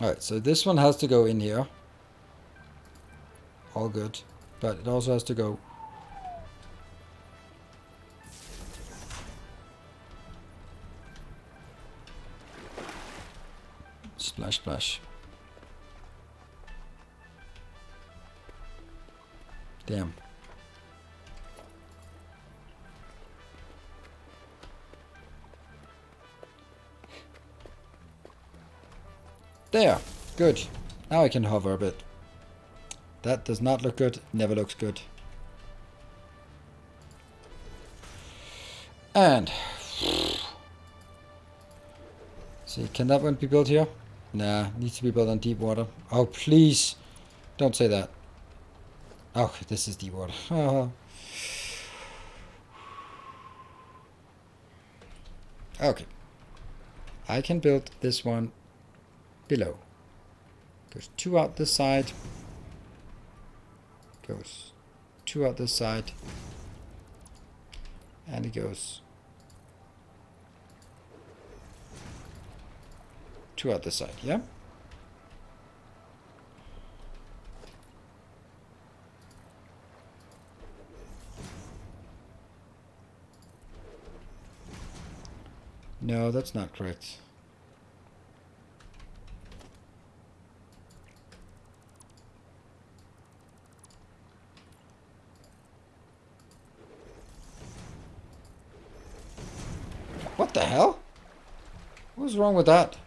Alright, so this one has to go in here. All good. But it also has to go. Splash, splash. Damn. There. Good. Now I can hover a bit. That does not look good. Never looks good. And see, can that one be built here? Nah, needs to be built on deep water. Oh, please. Don't say that. Oh, this is deep water. Okay. I can build this one below. Goes 2 out this side. Goes 2 out this side. And it goes 2 out this side, yeah? No, that's not correct. What the hell? What was wrong with that?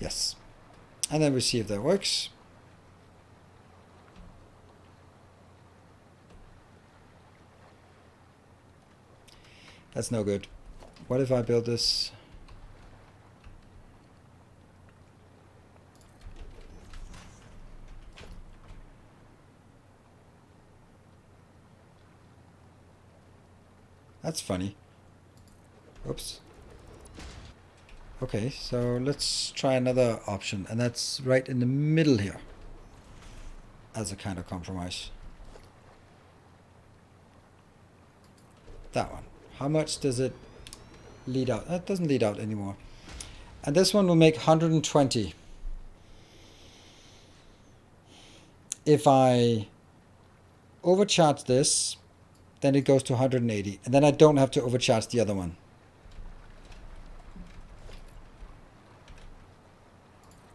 Yes. And then we see if that works. That's no good. What if I build this? That's funny. Oops. Okay, so let's try another option, and that's right in the middle here as a kind of compromise. That one. How much does it lead out? That doesn't lead out anymore. And this one will make 120. If I overcharge this, then it goes to 180, and then I don't have to overcharge the other one.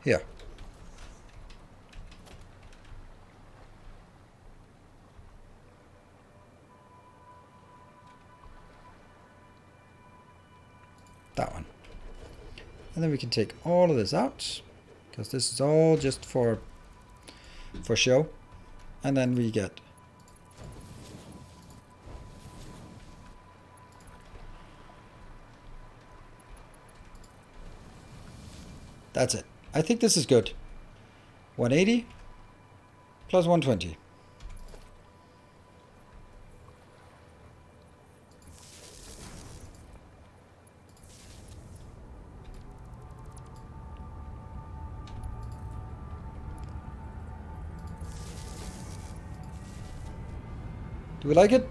Here. That one. And then we can take all of this out, because this is all just for show. And then we get that's it. I think this is good. 180 plus 120. Do we like it?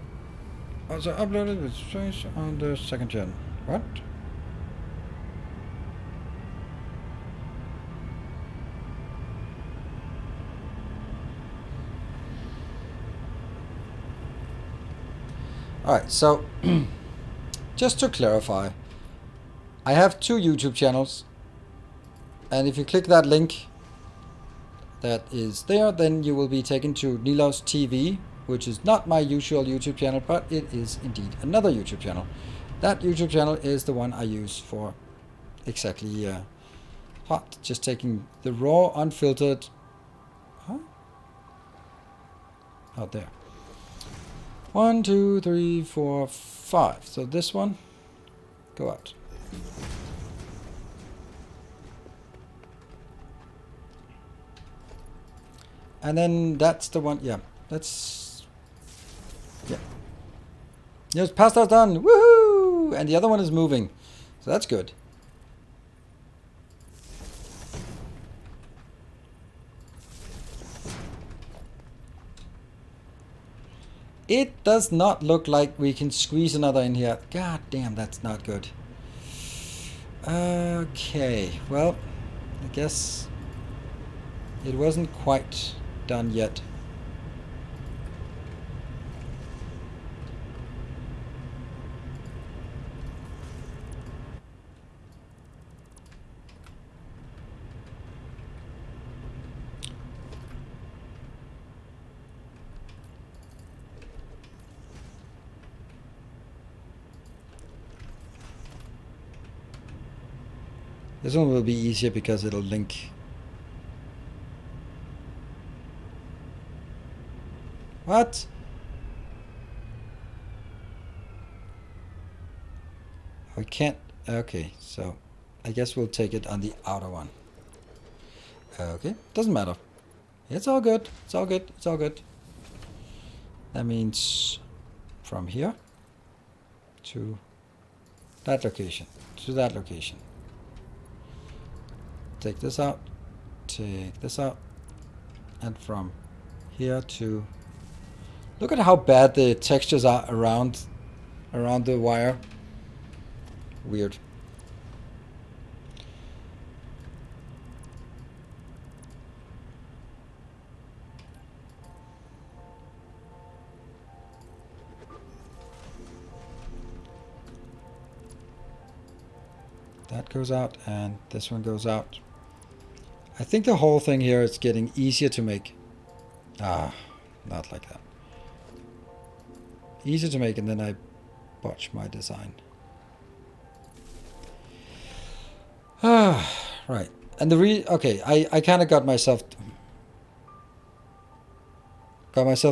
Also uploaded with space on the second gen. What? Alright, so just to clarify, I have 2 YouTube channels, and if you click that link that is there, then you will be taken to Nilos TV, which is not my usual YouTube channel, but it is indeed another YouTube channel. That YouTube channel is the one I use for exactly hot, just taking the raw, unfiltered, out there. 1, 2, 3, 4, 5. So this one, go out. And then that's the one, yeah, that's, yeah. Yes, pasta's done, woohoo! And the other one is moving, so that's good. It does not look like we can squeeze another in here. God damn, that's not good. Okay, well, I guess it wasn't quite done yet. This one will be easier because it'll link. What? We can't. Okay, so I guess we'll take it on the outer one. Okay, doesn't matter. It's all good. It's all good. It's all good. That means from here to that location, to that location. Take this out, take this out, and from here to... Look at how bad the textures are around the wire. Weird. That goes out, and this one goes out. I think the whole thing here is getting easier to make. Ah, not like that. Easier to make, and then I botch my design. Ah, right. And okay, I kind of got myself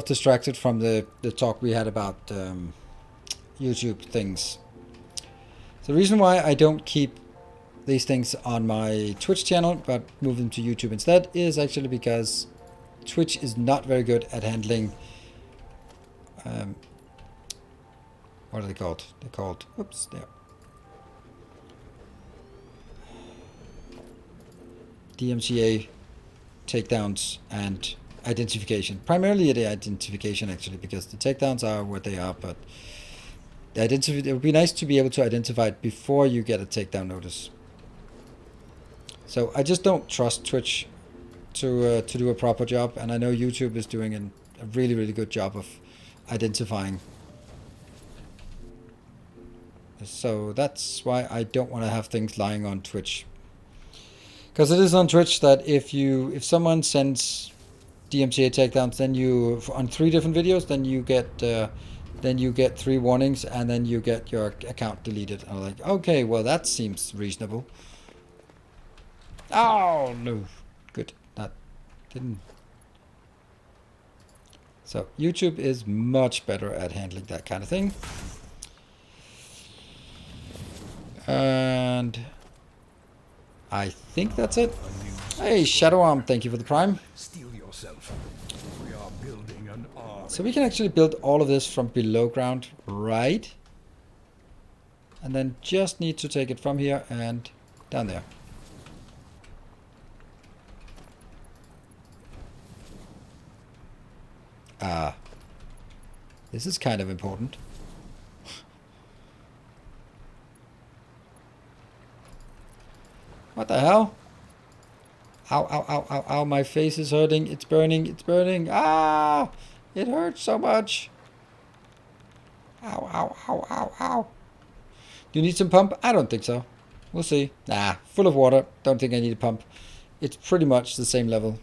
distracted from the talk we had about YouTube things. The reason why I don't keep these things on my Twitch channel but move them to YouTube instead is actually because Twitch is not very good at handling what are they called? They're called, oops, there. DMCA takedowns and identification. Primarily the identification actually, because the takedowns are what they are, but it would be nice to be able to identify it before you get a takedown notice. So I just don't trust Twitch to do a proper job, and I know YouTube is doing a really, really good job of identifying. So that's why I don't want to have things lying on Twitch. Because it is on Twitch that if someone sends DMCA takedowns, then you on 3 different videos, then you get 3 warnings, and then you get your account deleted. And I'm like, okay, well that seems reasonable. Oh no, good, that didn't. So YouTube is much better at handling that kind of thing. And I think that's it. Hey, Shadow Arm, thank you for the prime. Steel yourself. We are building an army. So we can actually build all of this from below ground, right? And then just need to take it from here and down there. This is kind of important. What the hell? Ow, ow, ow, ow, ow, my face is hurting. It's burning, it's burning. Ah! It hurts so much. Ow, ow, ow, ow, ow. Do you need some pump? I don't think so. We'll see. Nah, full of water. Don't think I need a pump. It's pretty much the same level.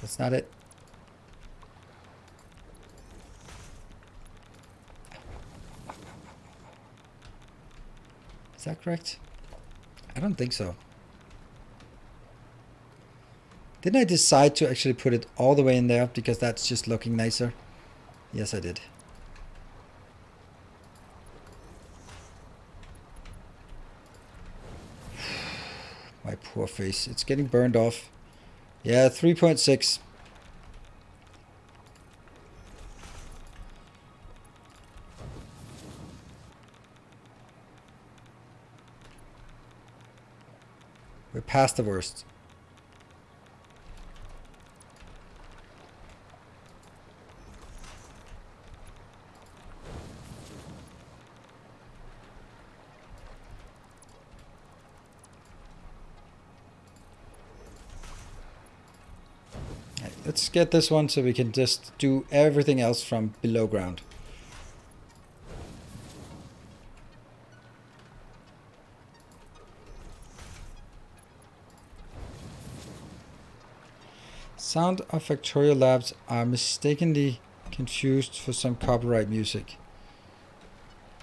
That's not it. Is that correct? I don't think so. Didn't I decide to actually put it all the way in there because that's just looking nicer? Yes, I did. My poor face. It's getting burned off. Yeah, 3.6. We're past the worst. Right, let's get this one so we can just do everything else from below ground. Sound of Factorio Labs are mistakenly confused for some copyright music.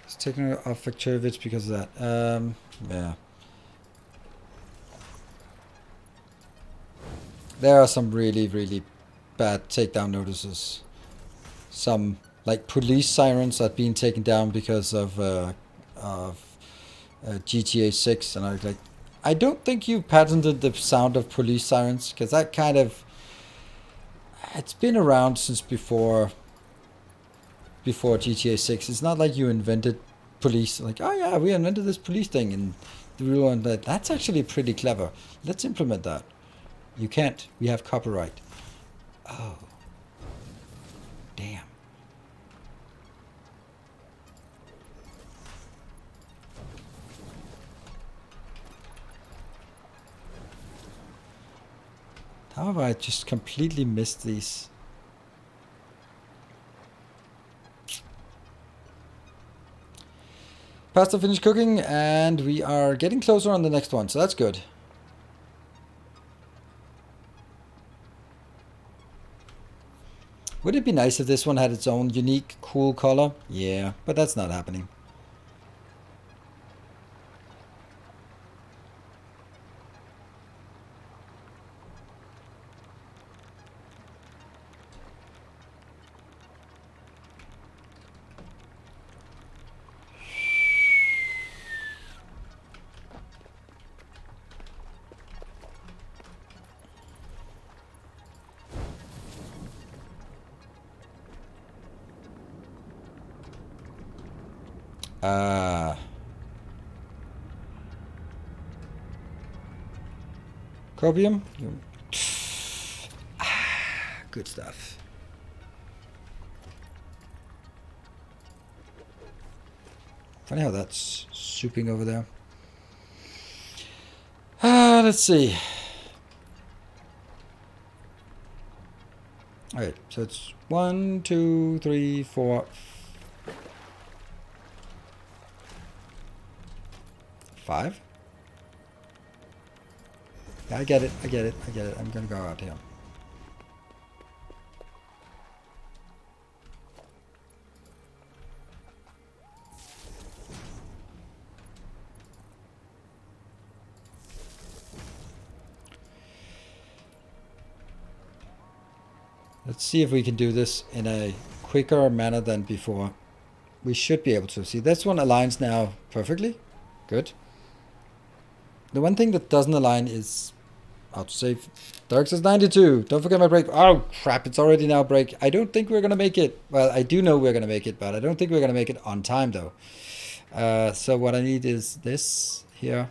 It's taken off Factorio vids because of that. Yeah. There are some really, really bad takedown notices. Some like police sirens are being taken down because of GTA 6, and I was like, I don't think you patented the sound of police sirens, because that kind of, it's been around since before GTA 6. It's not like you invented police, like, oh yeah, we invented this police thing, and the real one, that's actually pretty clever. Let's implement that. You can't. We have copyright. Oh. Damn. How have I just completely missed these? Pasta finished cooking, and we are getting closer on the next one, so that's good. Would it be nice if this one had its own unique, cool color? Yeah, but that's not happening. Copium? Good stuff. Funny how that's souping over there. Let's see. Alright, so it's 1, 2, 3, 4, 5. Yeah, I get it. I'm gonna go out here. Let's see if we can do this in a quicker manner than before. We should be able to. See, this one aligns now perfectly. Good. The one thing that doesn't align is autosave. Dark says 92. Don't forget my break. Oh, crap. It's already now break. I don't think we're going to make it. Well, I do know we're going to make it, but I don't think we're going to make it on time, though. So what I need is this here.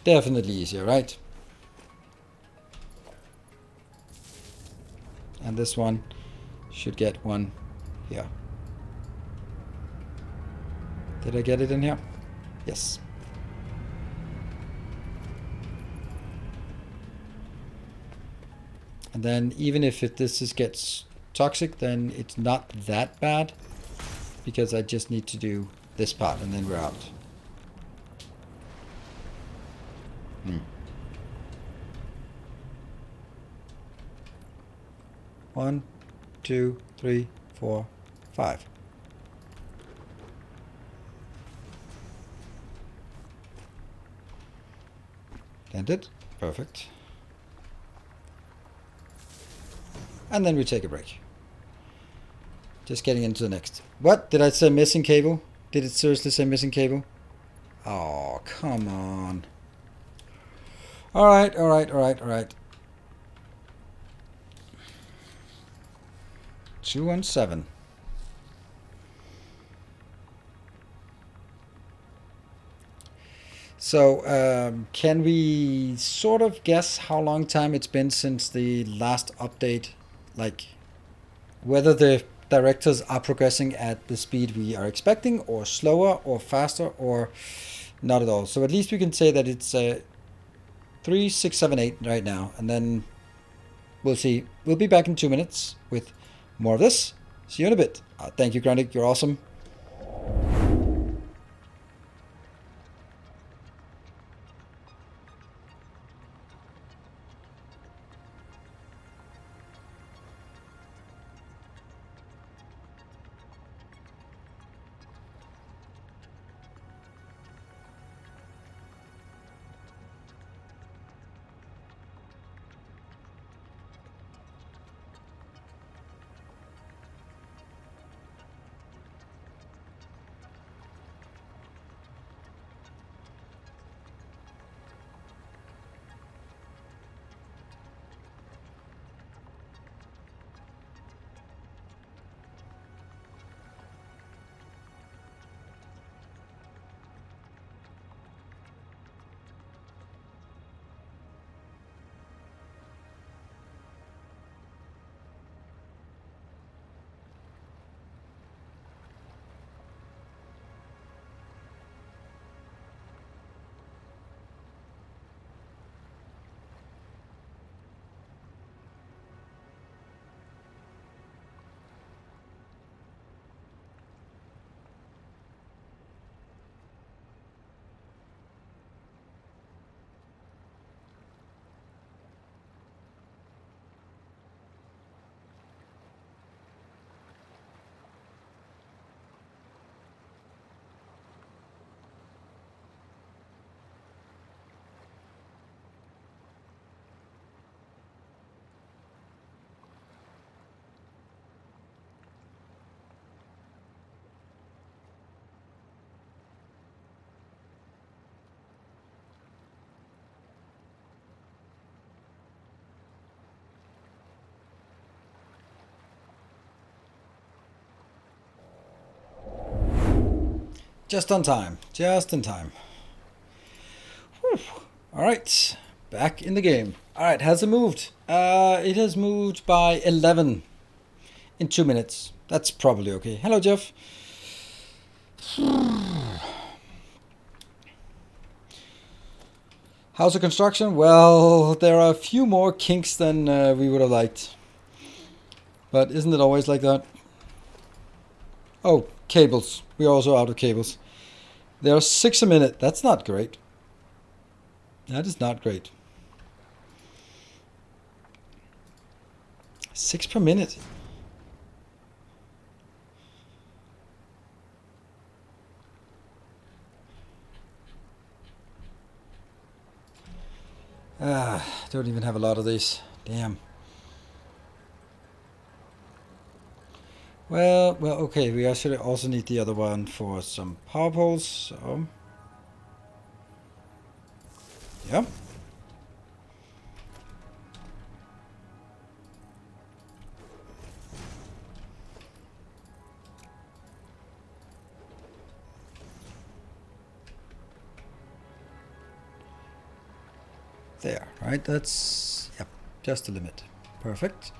Definitely easier, right? And this one should get one here. Did I get it in here? Yes. And then even if this gets toxic, then it's not that bad, because I just need to do this part and then we're out. 1, 2, 3, 4, 5. Ended. Perfect. And then we take a break. Just getting into the next. What? Did I say missing cable? Did it seriously say missing cable? Oh, come on. Alright. 217. So, can we sort of guess how long time it's been since the last update? Like, whether the directors are progressing at the speed we are expecting, or slower, or faster, or not at all. So at least we can say that it's 3, 6, 7, 8 right now, and then we'll see. We'll be back in 2 minutes with more of this. See you in a bit. Thank you, Grundig. You're awesome. Just on time. Just in time. Whew. All right. Back in the game. All right. Has it moved? It has moved by 11 in 2 minutes. That's probably okay. Hello, Jeff. How's the construction? Well, there are a few more kinks than we would have liked. But isn't it always like that? Oh, cables. We're also out of cables. There are 6 a minute. That's not great. That is not great. 6 per minute. Don't even have a lot of these. Damn. Well, okay. We actually also need the other one for some power poles. So, yeah. There, right? That's, yep, just the limit. Perfect.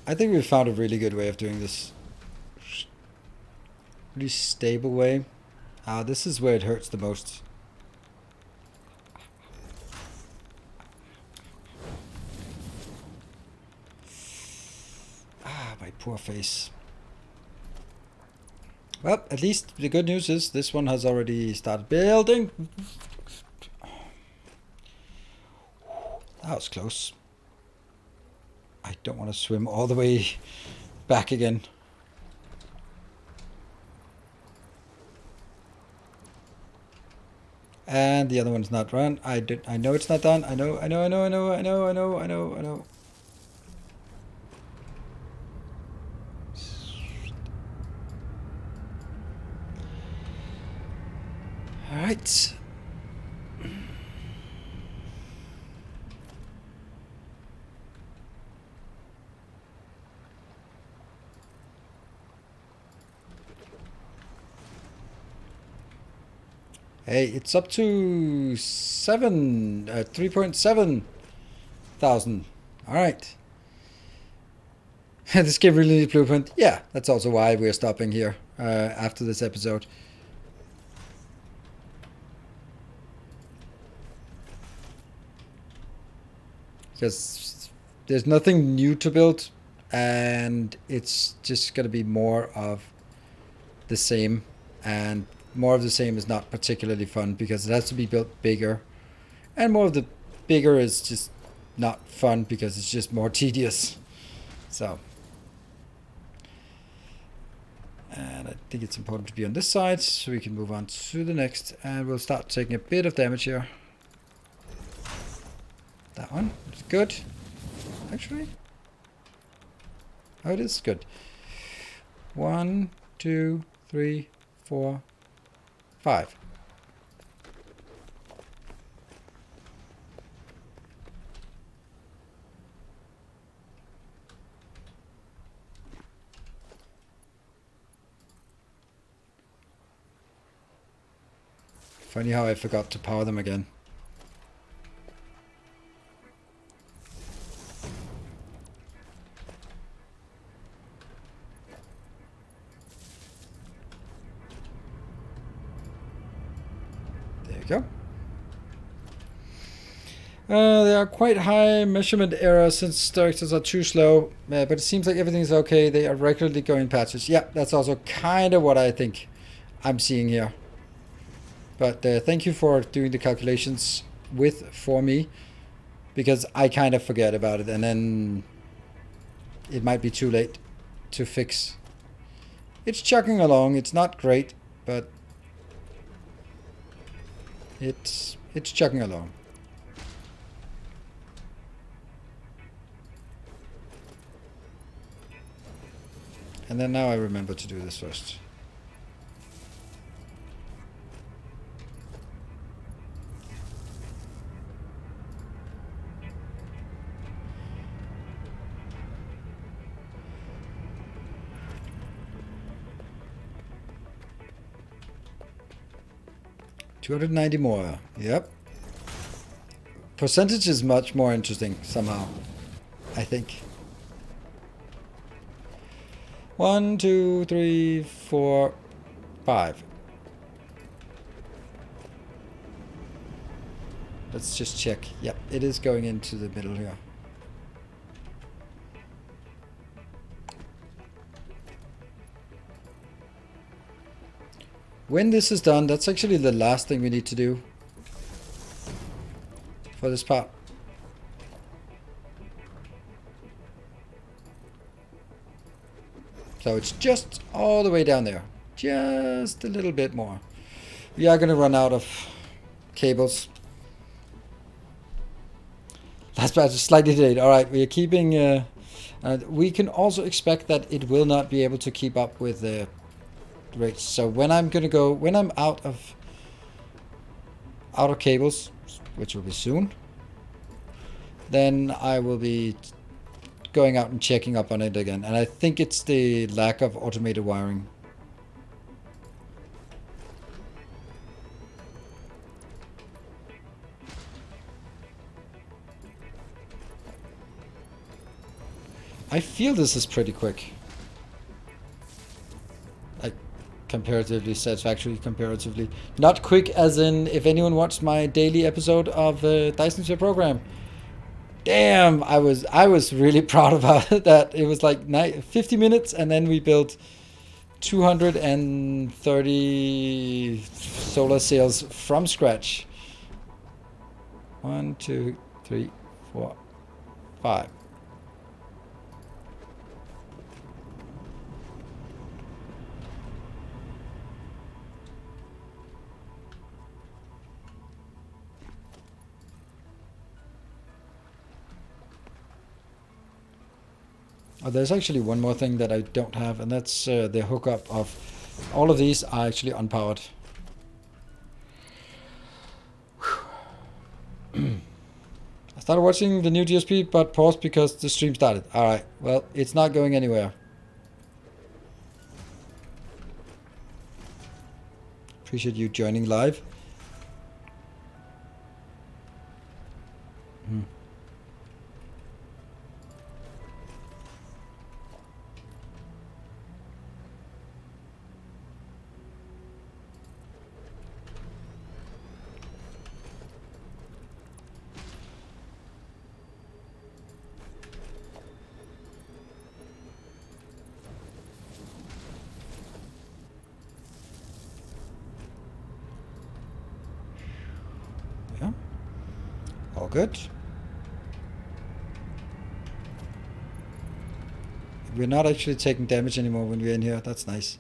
I think we found a really good way of doing this. Really stable way. This is where it hurts the most. My poor face. Well, at least the good news is this one has already started building. That was close. I don't want to swim all the way back again. And the other one's not run. I know it's not done. I know. All right. Hey, it's up to 3.7 thousand. All right. This game really needs blueprint. Yeah, that's also why we're stopping here after this episode. Because there's nothing new to build, and it's just going to be more of the same, and more of the same is not particularly fun because it has to be built bigger, and more of the bigger is just not fun because it's just more tedious. So, and I think it's important to be on this side so we can move on to the next, and we'll start taking a bit of damage here. That one is good, actually. Oh, it is good. 1, 2, 3, 4, 5. Funny how I forgot to power them again. There you go. There are quite high measurement errors since directors are too slow, but it seems like everything's okay. They are regularly going patches. Yeah, that's also kind of what I think I'm seeing here. But thank you for doing the calculations for me, because I kind of forget about it, and then it might be too late to fix. It's chugging along. It's not great, but it's chugging along. And then now I remember to do this first. 290 more. Yep. Percentage is much more interesting somehow, I think. 1, 2, 3, 4, 5. Let's just check. Yep, it is going into the middle here. When this is done, that's actually the last thing we need to do for this part. So it's just all the way down there. Just a little bit more. We are going to run out of cables. Last batch is slightly delayed. All right, we are keeping... we can also expect that it will not be able to keep up with the rates. So when I'm out of cables, which will be soon, then I will be going out and checking up on it again. And I think it's the lack of automated wiring. I feel this is pretty quick. Like, comparatively, Satisfactory, comparatively. Not quick as in, if anyone watched my daily episode of Dyson Sphere program. Damn, I was really proud about that. It was like 50 minutes and then we built 230 solar cells from scratch. 1, 2, 3, 4, 5. Oh, there's actually one more thing that I don't have, and that's the hookup of all of these are actually unpowered. I started watching the new GSP, but paused because the stream started. Alright, well, it's not going anywhere. Appreciate you joining live. Hmm. Yeah. All good. We're not actually taking damage anymore when we're in here. That's nice.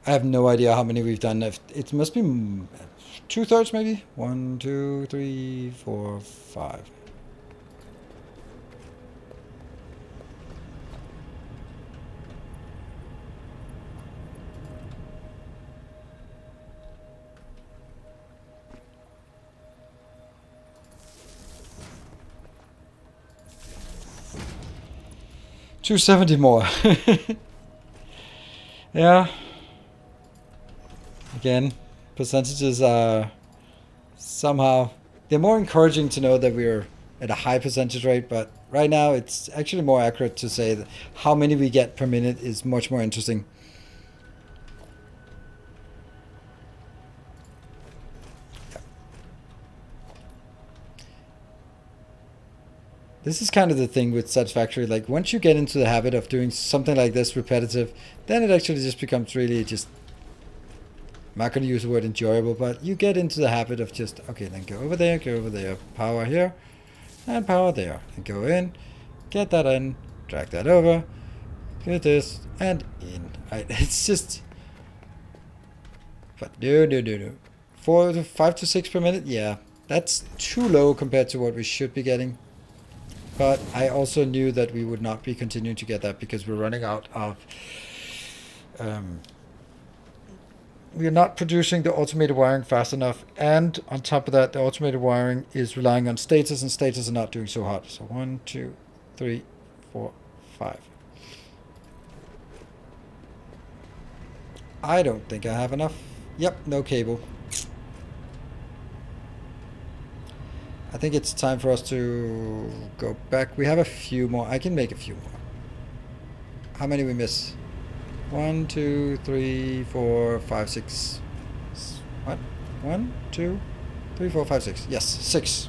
I have no idea how many we've done. It must be 2/3 maybe. 1, 2, 3, 4, 5. $270 more. Yeah. Again, percentages are somehow, they're more encouraging to know that we're at a high percentage rate, but right now it's actually more accurate to say that how many we get per minute is much more interesting. This is kind of the thing with Satisfactory, like once you get into the habit of doing something like this repetitive, then it actually just becomes really just, I'm not going to use the word enjoyable, but you get into the habit of just, okay, then go over there, power here, and power there, and go in, get that in, drag that over, get this, and in. Right, it's just, but no. 4 to 5 to 6 per minute, yeah, that's too low compared to what we should be getting. But I also knew that we would not be continuing to get that because we're running out of... we are not producing the automated wiring fast enough. And on top of that, the automated wiring is relying on status, and status are not doing so hot. So 1, 2, 3, 4, 5. I don't think I have enough. Yep, no cable. I think it's time for us to go back. We have a few more. I can make a few more. How many we miss? 1, 2, 3, 4, 5, 6. What? 1, 2, 3, 4, 5, 6. Yes, 6.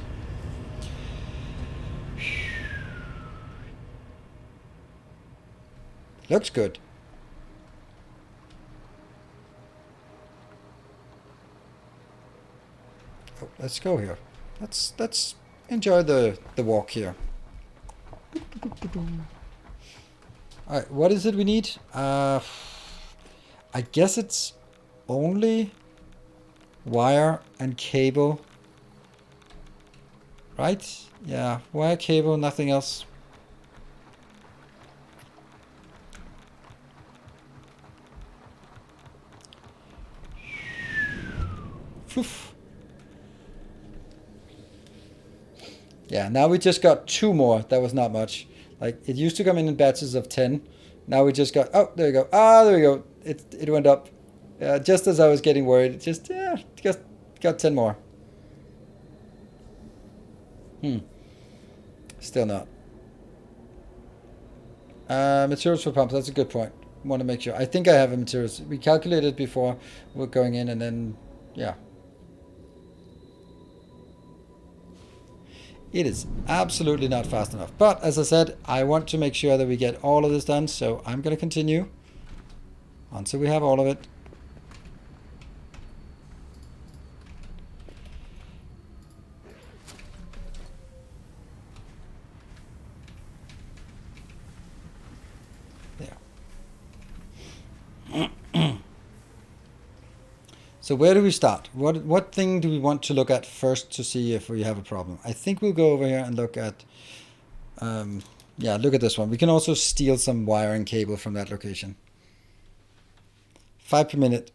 Looks good. Oh, let's go here. Let's enjoy the walk here. Alright, what is it we need? I guess it's only wire and cable. Right? Yeah, wire, cable, nothing else. Poof. Yeah, now we just got 2 more. That was not much. Like, it used to come in batches of 10. Now we just got... Oh, there we go. Ah, there we go. It went up. Just as I was getting worried. It just got 10 more. Still not. Materials for pumps. That's a good point. Want to make sure. I think I have a materials. We calculated before we're going in and then... Yeah. It is absolutely not fast enough. But as I said, I want to make sure that we get all of this done. So I'm going to continue until we have all of it. There. So where do we start? What thing do we want to look at first to see if we have a problem? I think we'll go over here and look at... yeah, look at this one. We can also steal some wire and cable from that location. 5 per minute.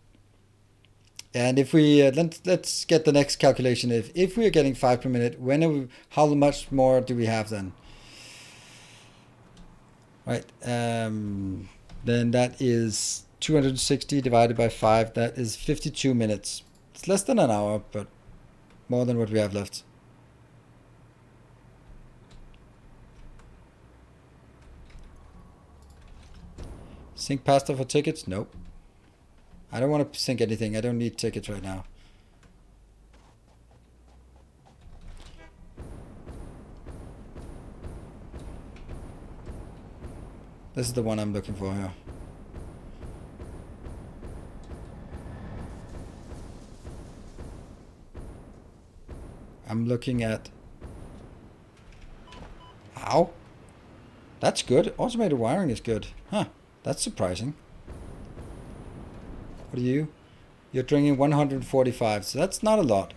And if we... let's get the next calculation. If we are getting 5 per minute, how much more do we have then? Right. Then that is... 260 divided by 5, that is 52 minutes. It's less than an hour, but more than what we have left. Sync pasta for tickets? Nope. I don't want to sync anything. I don't need tickets right now. This is the one I'm looking for here. I'm looking at... How? That's good. Automated wiring is good. Huh. That's surprising. What are you? You're drinking 145, so that's not a lot.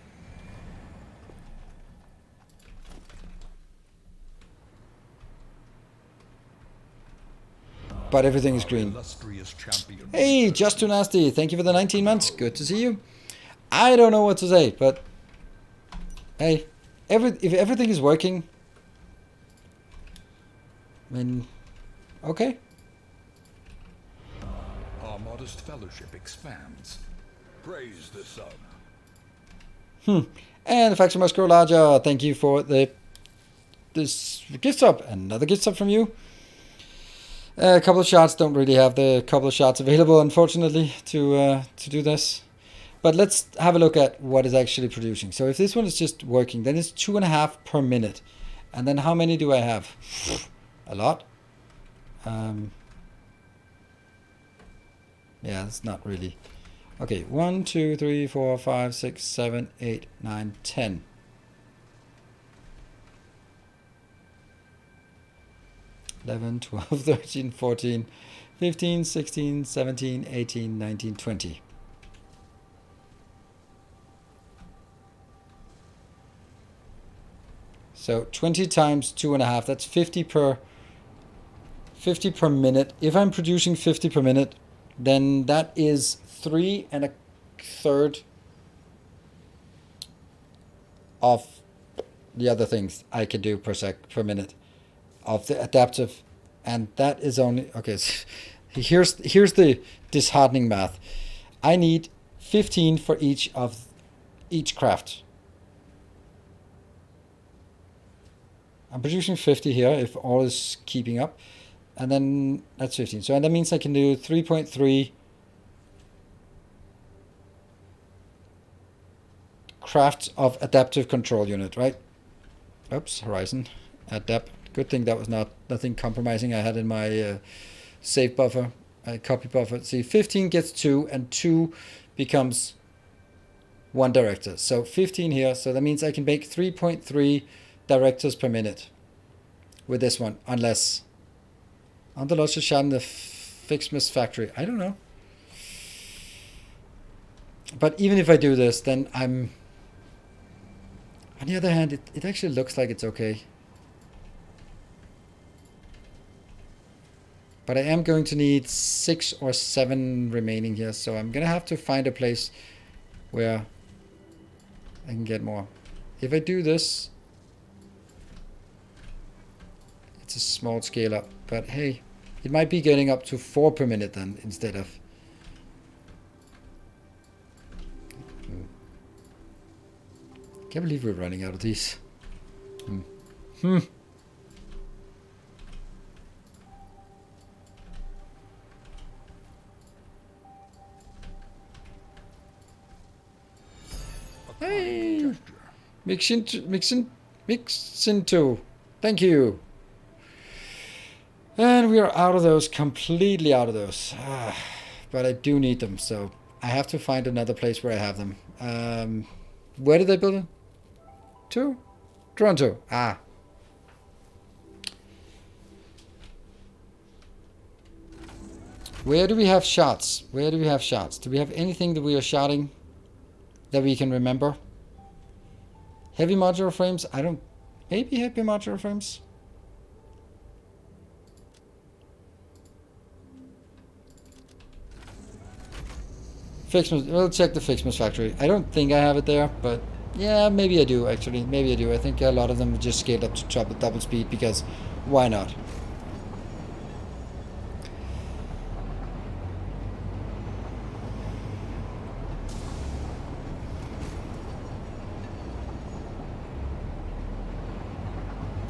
But everything is green. Hey, Just Too Nasty. Thank you for the 19 months. Good to see you. I don't know what to say, but... Hey, if everything is working, I mean, okay. Our modest fellowship expands. Praise the sun. And the faction must grow larger. Thank you for this gift sub. Another gift sub from you. A couple of shots. Don't really have the couple of shots available, unfortunately, to do this. But let's have a look at what is actually producing. So if this one is just working, then it's 2.5 per minute. And then how many do I have? A lot. Yeah, it's not really. Okay, 1, 2, 3, 4, 5, 6, 7, 8, 9, 10. Eleven, 12, 13, 14, 15, 16, 17, 18, 19, 20. So 20 times 2.5, that's 50 per minute. If I'm producing 50 per minute, then that is 3 1/3 of the other things I can do per minute of the adaptive And that is only... Okay, so here's the disheartening math. I need 15 for each craft. I'm producing 50 here if all is keeping up. And then that's 15. So that means I can do 3.3 crafts of adaptive control unit, right? Oops, Horizon. Adapt. Good thing that was nothing compromising I had in my save buffer, copy buffer. See, 15 gets 2, and 2 becomes 1 director. So 15 here. So that means I can make 3.3 directors per minute with this one, unless... Underlodge shot in the Fixmas factory. I don't know. But even if I do this, then I'm... On the other hand, it actually looks like it's okay. But I am going to need 6 or 7 remaining here, so I'm going to have to find a place where I can get more. If I do this, it's a small scale up, but hey, it might be getting up to 4 per minute then instead of... Can't believe we're running out of these. Hey, mix into. Thank you. And we are out of those, completely out of those. But I do need them, so I have to find another place where I have them. Where did they build them? Toronto. Where do we have shots? Where do we have shots? Do we have anything that we are shotting that we can remember? Heavy modular frames? I don't... Maybe heavy modular frames? Fixmas... We'll check the Fixmas factory. I don't think I have it there, but... Yeah, maybe I do, actually. Maybe I do. I think a lot of them just scaled up to double speed, because why not?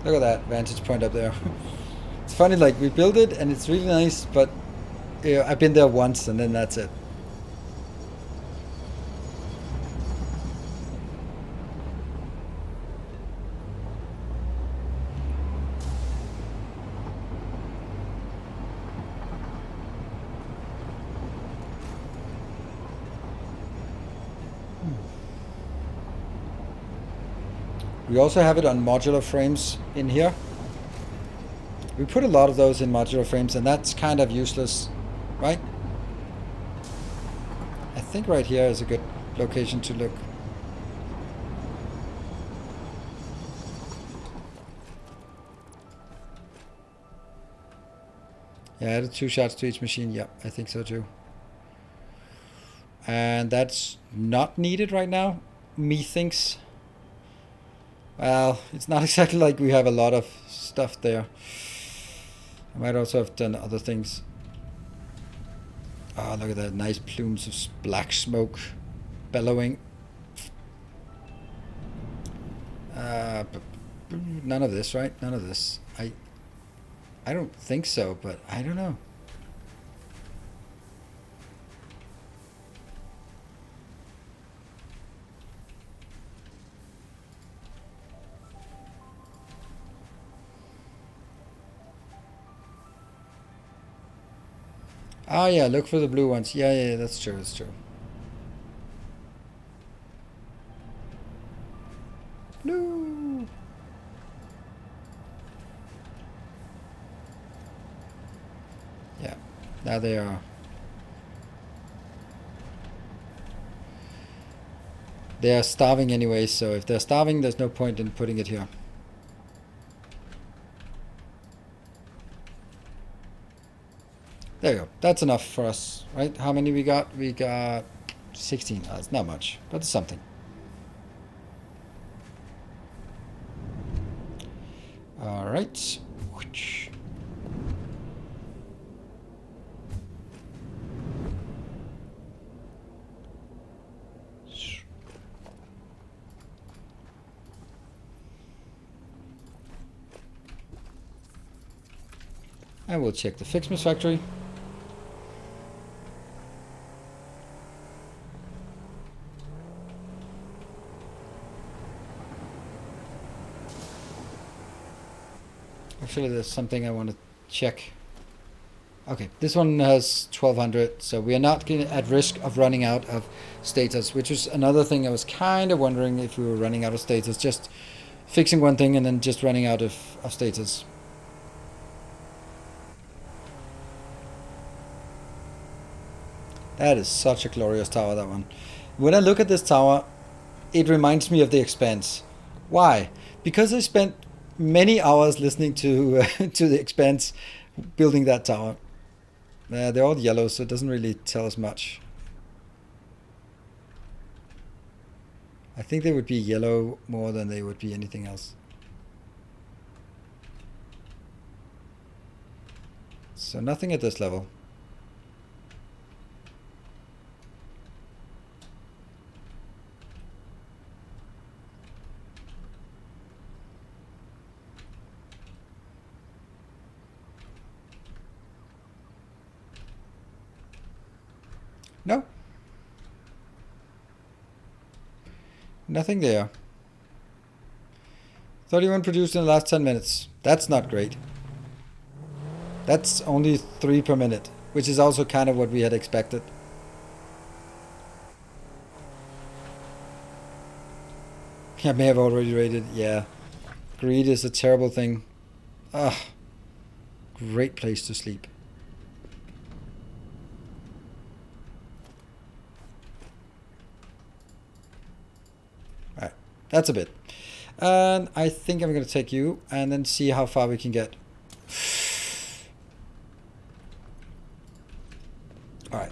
Look at that vantage point up there. It's funny, like, we built it and it's really nice, but I've been there once and then that's it. We also have it on modular frames in here. We put a lot of those in modular frames, and that's kind of useless, right? I think right here is a good location to look. Yeah, I added 2 shots to each machine. Yeah, I think so too. And that's not needed right now, methinks. Well, it's not exactly like we have a lot of stuff there. I might also have done other things. Oh, look at that. Nice plumes of black smoke bellowing. None of this, right? None of this. I don't think so, but I don't know. Oh yeah, look for the blue ones. Yeah, that's true, that's true. Blue. Yeah, now they are. They are starving anyway, so if they're starving, there's no point in putting it here. There you go. That's enough for us, right? How many we got? We got 16. It's not much, but it's something. All right. And we'll check the Fixmas factory. Actually, there's something I want to check. Okay, this one has 1200, so we are not at risk of running out of status, which is another thing I was kind of wondering if we were running out of status, just fixing one thing and then just running out of status. That is such a glorious tower, that one. When I look at this tower, it reminds me of The Expanse. Why? Because I spent many hours listening to to The Expanse building that tower. They're all yellow, so it doesn't really tell us much. I think they would be yellow more than they would be anything else. So nothing at this level. No. Nothing there. 31 produced in the last 10 minutes. That's not great. That's only 3 per minute, which is also kind of what we had expected. I may have already rated. Yeah. Greed is a terrible thing. Ah. Great place to sleep. Alright. That's a bit. And I think I'm going to take you and then see how far we can get. Alright.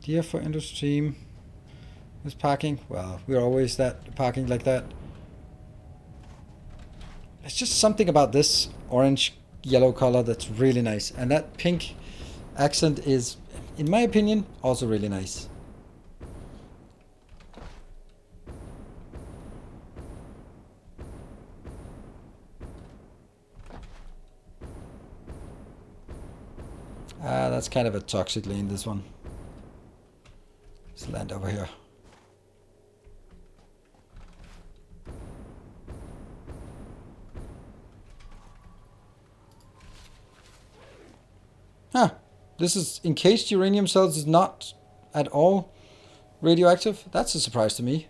Dear for Industream. This parking. Well, we're always that parking like that. There's just something about this orange yellow color that's really nice, and that pink accent is, in my opinion, also really nice. That's kind of a toxic lane, this one. Let's land over here. Huh. This is encased uranium cells is not at all radioactive. That's a surprise to me.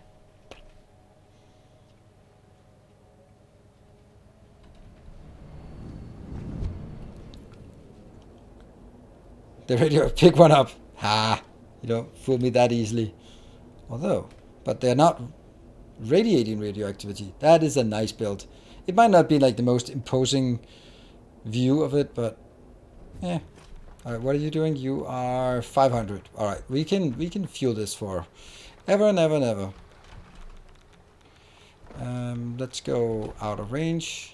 The radio, pick one up. Ha! You don't fool me that easily. Although, but they're not radiating radioactivity. That is a nice build. It might not be like the most imposing view of it, but yeah. All right, what are you doing? You are 500. All right, we can fuel this for ever and ever and ever. Let's go out of range.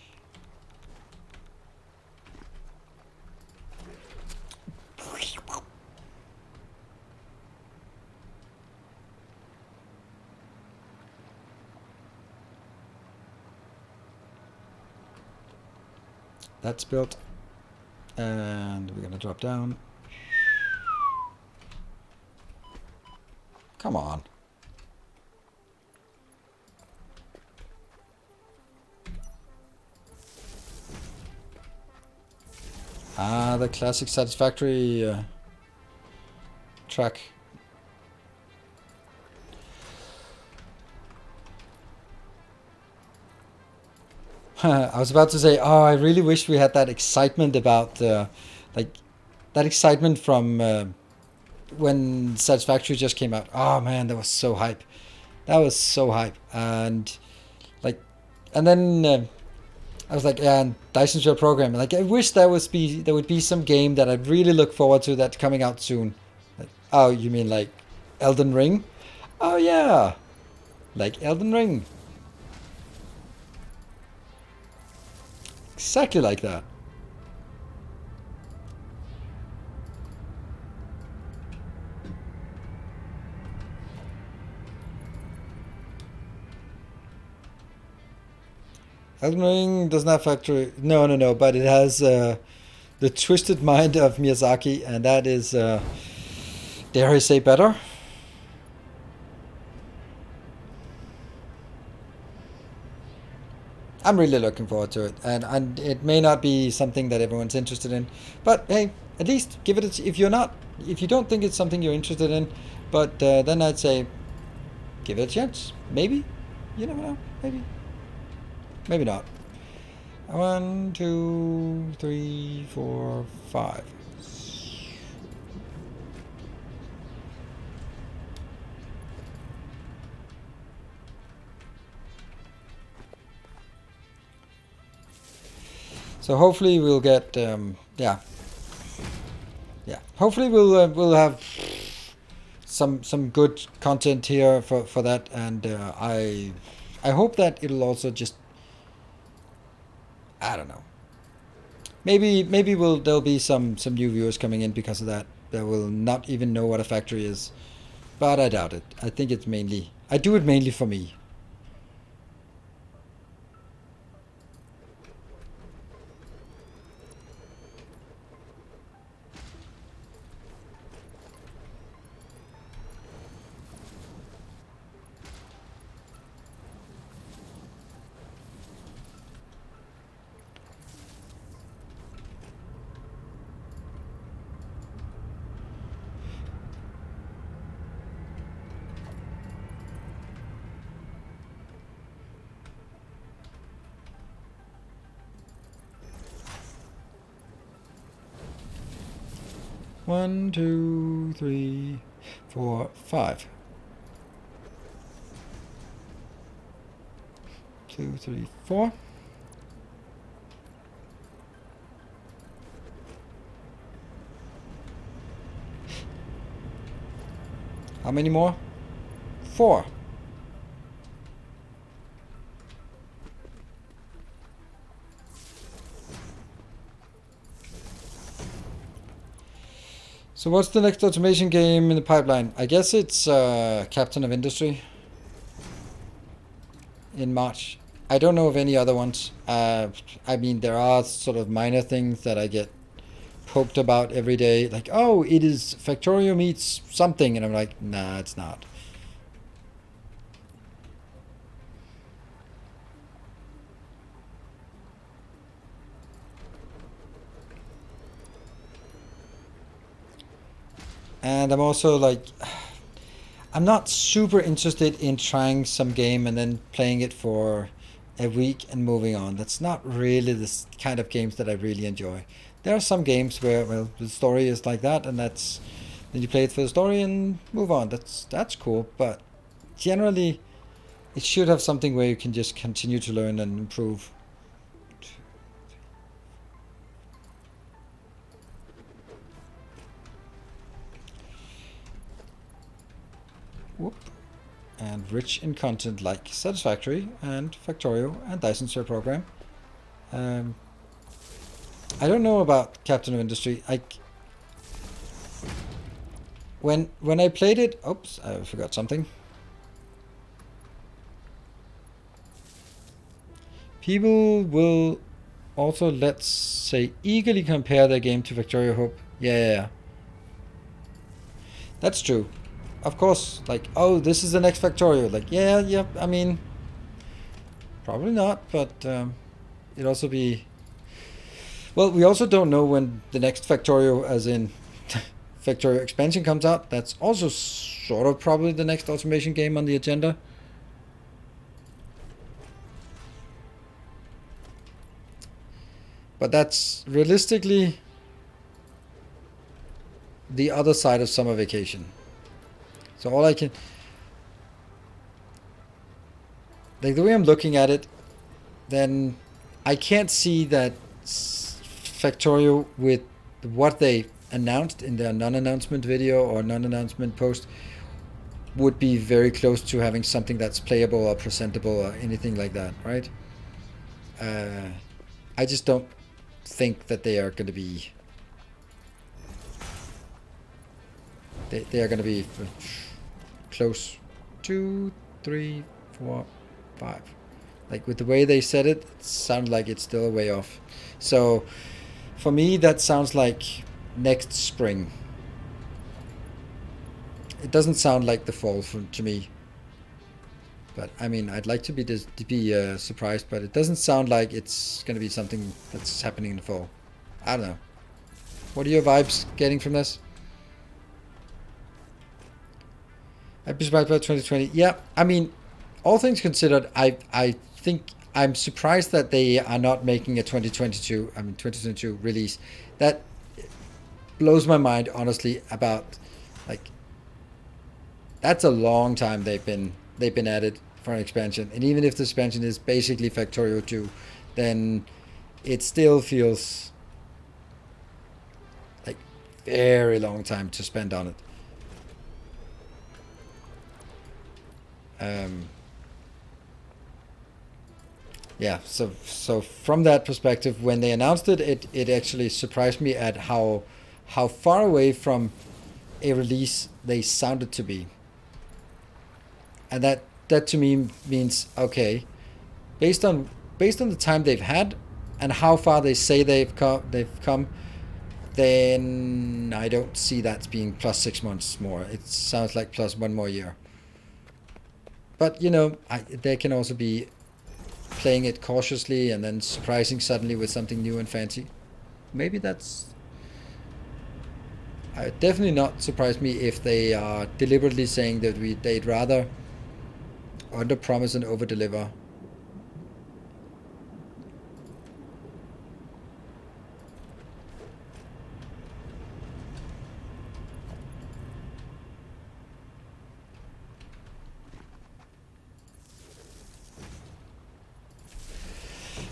That's built. And we're gonna drop down. Come on. Ah, the classic Satisfactory track. I was about to say, oh, I really wish we had that excitement about, like, that excitement from when Satisfactory just came out. Oh man, that was so hype. That was so hype. And like, and then I was like, yeah, and Dyson's Shell program. Like, I wish there would be some game that I really look forward to that's coming out soon. Oh, you mean like Elden Ring? Oh yeah, like Elden Ring. Exactly like that. Elden Ring does not factor. No, no, no. But it has the twisted mind of Miyazaki, and that is, dare I say, better. I'm really looking forward to it, and it may not be something that everyone's interested in, but hey, at least give it. If you're not, if you don't think it's something you're interested in, but then I'd say give it a chance. Maybe, you never know. Maybe, maybe not. One, two, three, four, five. So hopefully we'll get yeah. Hopefully we'll have some good content here for that, and I hope that it'll also just, I don't know. Maybe there'll be some new viewers coming in because of that will not even know what a factory is, but I doubt it. I think it's mainly, I do it mainly for me. One, two, three, four, five. 2, 3, 4. How many more? 4. So what's the next automation game in the pipeline? I guess it's Captain of Industry in March. I don't know of any other ones. I mean, there are sort of minor things that I get poked about every day. Like, oh, it is Factorio meets something. And I'm like, nah, it's not. And I'm also like, I'm not super interested in trying some game and then playing it for a week and moving on. That's not really the kind of games that I really enjoy. There are some games where, well, the story is like that, and that's, then you play it for the story and move on. That's cool, but generally, it should have something where you can just continue to learn and improve. Whoop. And rich in content like Satisfactory and Factorio and Dyson Sphere Program. I don't know about Captain of Industry. When I played it, oops, I forgot something. People will also, let's say, eagerly compare their game to Factorio Hope. Yeah. That's true. Of course, like, oh, this is the next Factorio. Like, yeah, I mean, probably not, but it'd also be... Well, we also don't know when the next Factorio, as in Factorio expansion, comes out. That's also sort of probably the next automation game on the agenda. But that's realistically the other side of summer vacation. So all I can... Like, the way I'm looking at it, then I can't see that Factorio with what they announced in their non-announcement video or non-announcement post would be very close to having something that's playable or presentable or anything like that, right? I just don't think that they are going to be. They are going to be close. 2, 3, 4, 5. Like with the way they said it, it sounds like it's still a way off. So for me, that sounds like next spring. It doesn't sound like the fall to me. But I mean, I'd like to be surprised, but it doesn't sound like it's going to be something that's happening in the fall. I don't know. What are your vibes getting from this? I'd be surprised by 2020. Yeah, I mean, all things considered, I think I'm surprised that they are not making a 2022 release. That blows my mind, honestly, about like that's a long time they've been at it for an expansion. And even if the expansion is basically Factorio 2, then it still feels like very long time to spend on it. Yeah, so from that perspective, when they announced it, it actually surprised me at how far away from a release they sounded to be. And that to me means, okay, based on the time they've had and how far they say they've come, then I don't see that being plus 6 months more. It sounds like plus 1 more year. But you know, they can also be playing it cautiously and then surprising suddenly with something new and fancy. Maybe that's. Definitely not surprise me if they are deliberately saying that they'd rather under promise and over deliver.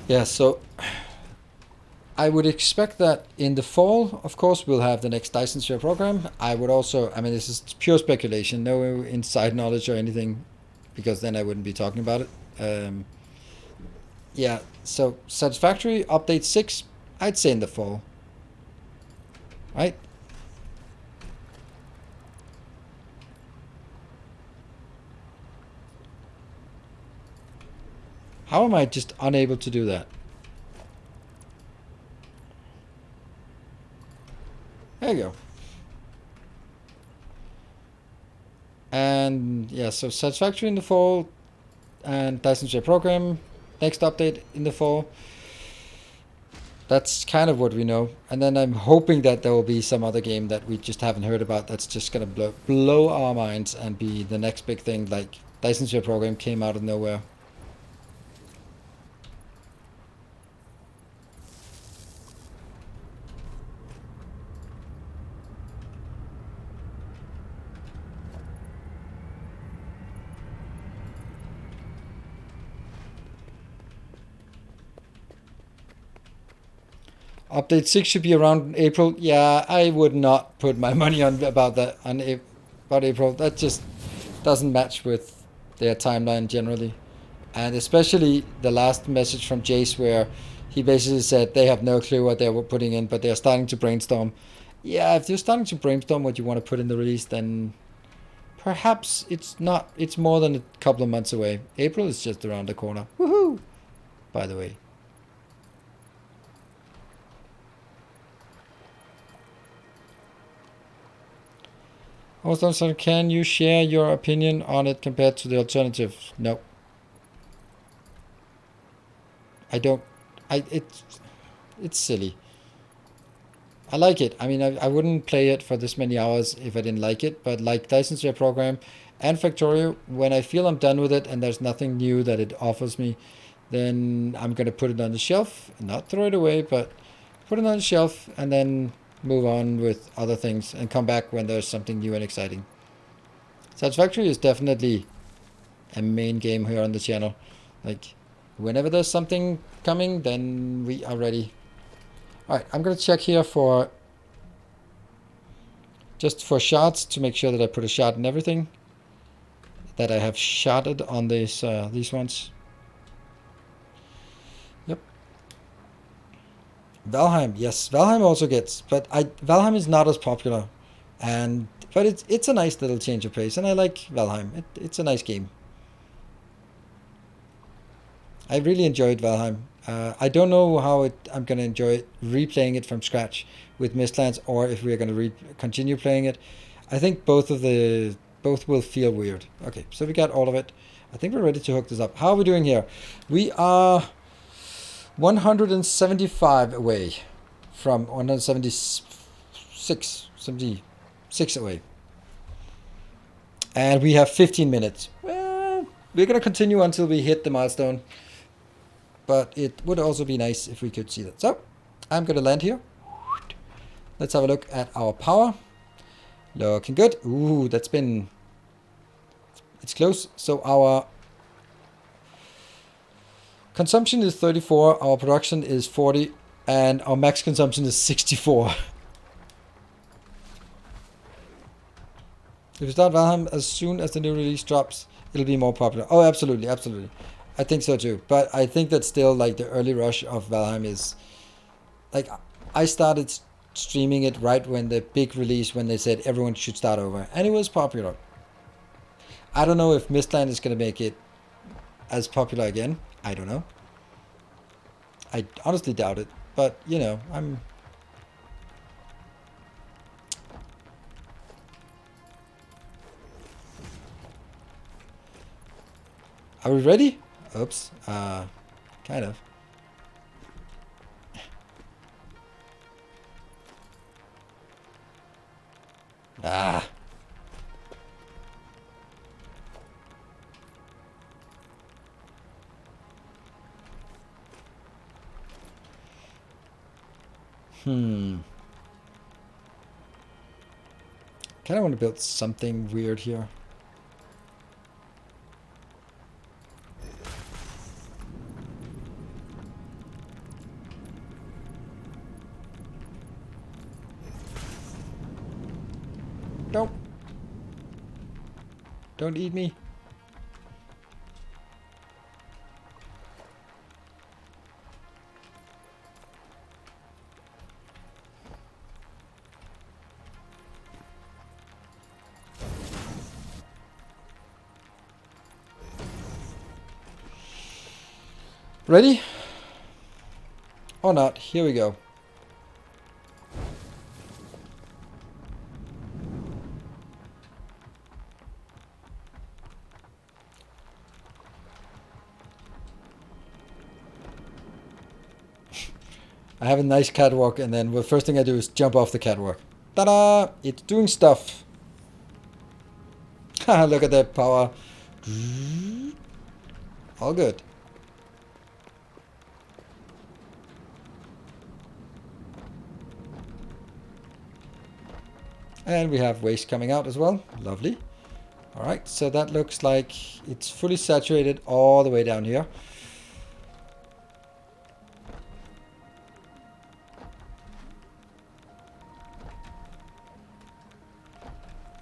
Yeah, so I would expect that in the fall, of course, we'll have the next Dyson Sphere program. I would also, I mean, this is pure speculation, no inside knowledge or anything, because then I wouldn't be talking about it. Yeah, so Satisfactory update 6, I'd say in the fall. Right? How am I just unable to do that? There you go. And yeah, so Satisfactory in the fall and Dyson Sphere program, next update in the fall. That's kind of what we know. And then I'm hoping that there will be some other game that we just haven't heard about that's just going to blow our minds and be the next big thing, like Dyson Sphere program came out of nowhere. Update 6 should be around April. Yeah, I would not put my money on about April. That just doesn't match with their timeline generally. And especially the last message from Jace where he basically said they have no clue what they were putting in, but they're starting to brainstorm. Yeah, if you're starting to brainstorm what you want to put in the release, then perhaps it's more than a couple of months away. April is just around the corner. Woohoo! By the way. Also, can you share your opinion on it compared to the alternatives? No. I don't. It's silly. I like it. I mean, I wouldn't play it for this many hours if I didn't like it. But like Dyson Sphere program and Factorio, when I feel I'm done with it and there's nothing new that it offers me, then I'm going to put it on the shelf. Not throw it away, but put it on the shelf and then move on with other things and come back when there's something new and exciting. Satisfactory is definitely a main game here on the channel. Like, whenever there's something coming, then we are ready. Alright, I'm going to check here for Just for shots, to make sure that I put a shot in everything. That I have shotted on these ones. Yep. Valheim, yes. Valheim also gets, but Valheim is not as popular. But it's a nice little change of pace, and I like Valheim. It's a nice game. I really enjoyed Valheim. I don't know how I'm going to enjoy it, replaying it from scratch with Mistlands, or if we're going to continue playing it. I think both will feel weird. Okay, so we got all of it. I think we're ready to hook this up. How are we doing here? We are 175 away from 76 away. And we have 15 minutes. Well, we're going to continue until we hit the milestone. But it would also be nice if we could see that. So, I'm going to land here. Let's have a look at our power. Looking good. Ooh, it's close. So our consumption is 34, our production is 40, and our max consumption is 64. If we start Valheim as soon as the new release drops, it'll be more popular. Oh, absolutely, absolutely. I think so too. But I think that still, like, the early rush of Valheim is... Like, I started streaming it right when the big release, when they said everyone should start over. And it was popular. I don't know if Mistland is going to make it as popular again. I don't know. I honestly doubt it. But, you know, Are we ready? Oops. Kind of. Ah. Kind of want to build something weird here. Don't. Don't eat me. Ready? Or not. Here we go. I have a nice catwalk, and then the first thing I do is jump off the catwalk. Ta-da! It's doing stuff. Look at that power. All good. And we have waste coming out as well. Lovely. Alright, so that looks like it's fully saturated all the way down here.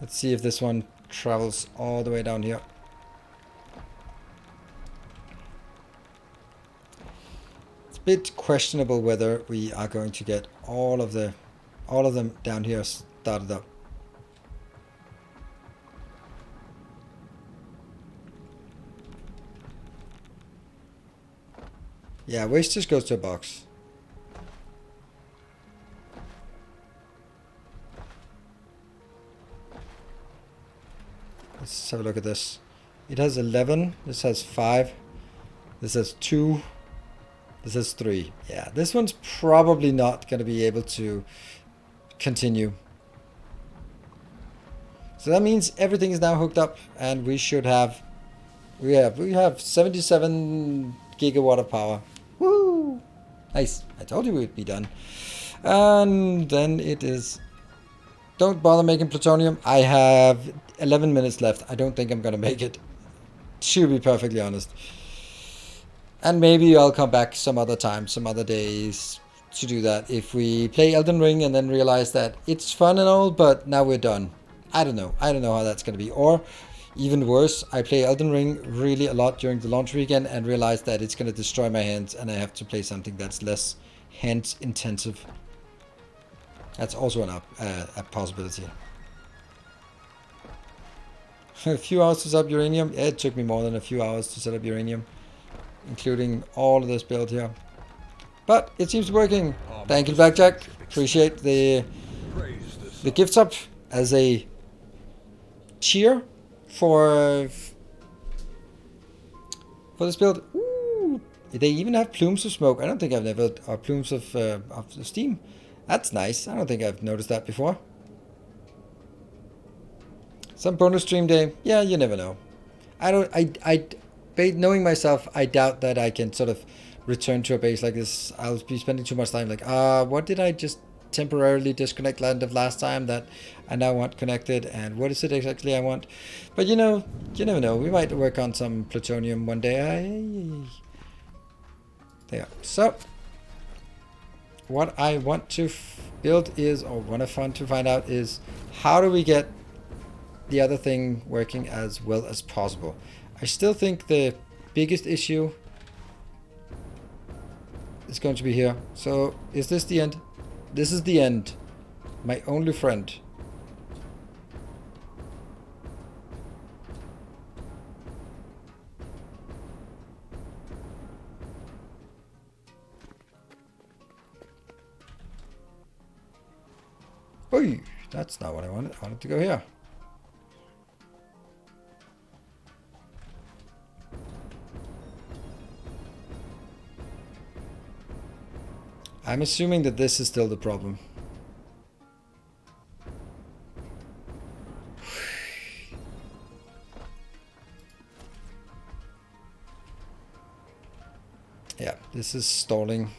Let's see if this one travels all the way down here. It's a bit questionable whether we are going to get all of them down here started up. Yeah, waste just goes to a box. Let's have a look at this. It has 11. This has 5. This has 2. This has 3. Yeah, this one's probably not going to be able to continue. So that means everything is now hooked up, and we should have... We have 77 gigawatt of power. Woo! Nice. I told you we'd be done. And then it is... Don't bother making plutonium. I have 11 minutes left. I don't think I'm going to make it. To be perfectly honest. And maybe I'll come back some other time, some other days. to do that if we play Elden Ring and then realize that it's fun and all, but now we're done. I don't know. I don't know how that's going to be. Or even worse, I play Elden Ring really a lot during the launch weekend and realize that it's going to destroy my hands and I have to play something that's less hands intensive. That's also a possibility. A few hours to set up uranium. Yeah, it took me more than a few hours to set up uranium, including all of this build here. But it seems working. Thank you, Blackjack. Appreciate the gift sub as a cheer for this build. Ooh, they even have plumes of smoke. I don't think I've never plumes of steam. That's nice. I don't think I've noticed that before. Some bonus stream day. Yeah, you never know. Knowing myself, I doubt that I can sort of return to a base like this. I'll be spending too much time like, what did I just temporarily disconnect land of last time that I now want connected, and what is it exactly I want? But you know, you never know. We might work on some plutonium one day. There. So, what I want to build is, or what I want to find out is, how do we get the other thing working as well as possible? I still think the biggest issue is going to be here. So, is this the end? This is the end. My only friend. Oi, that's not what I wanted. I wanted to go here. I'm assuming that this is still the problem. Yeah, this is stalling.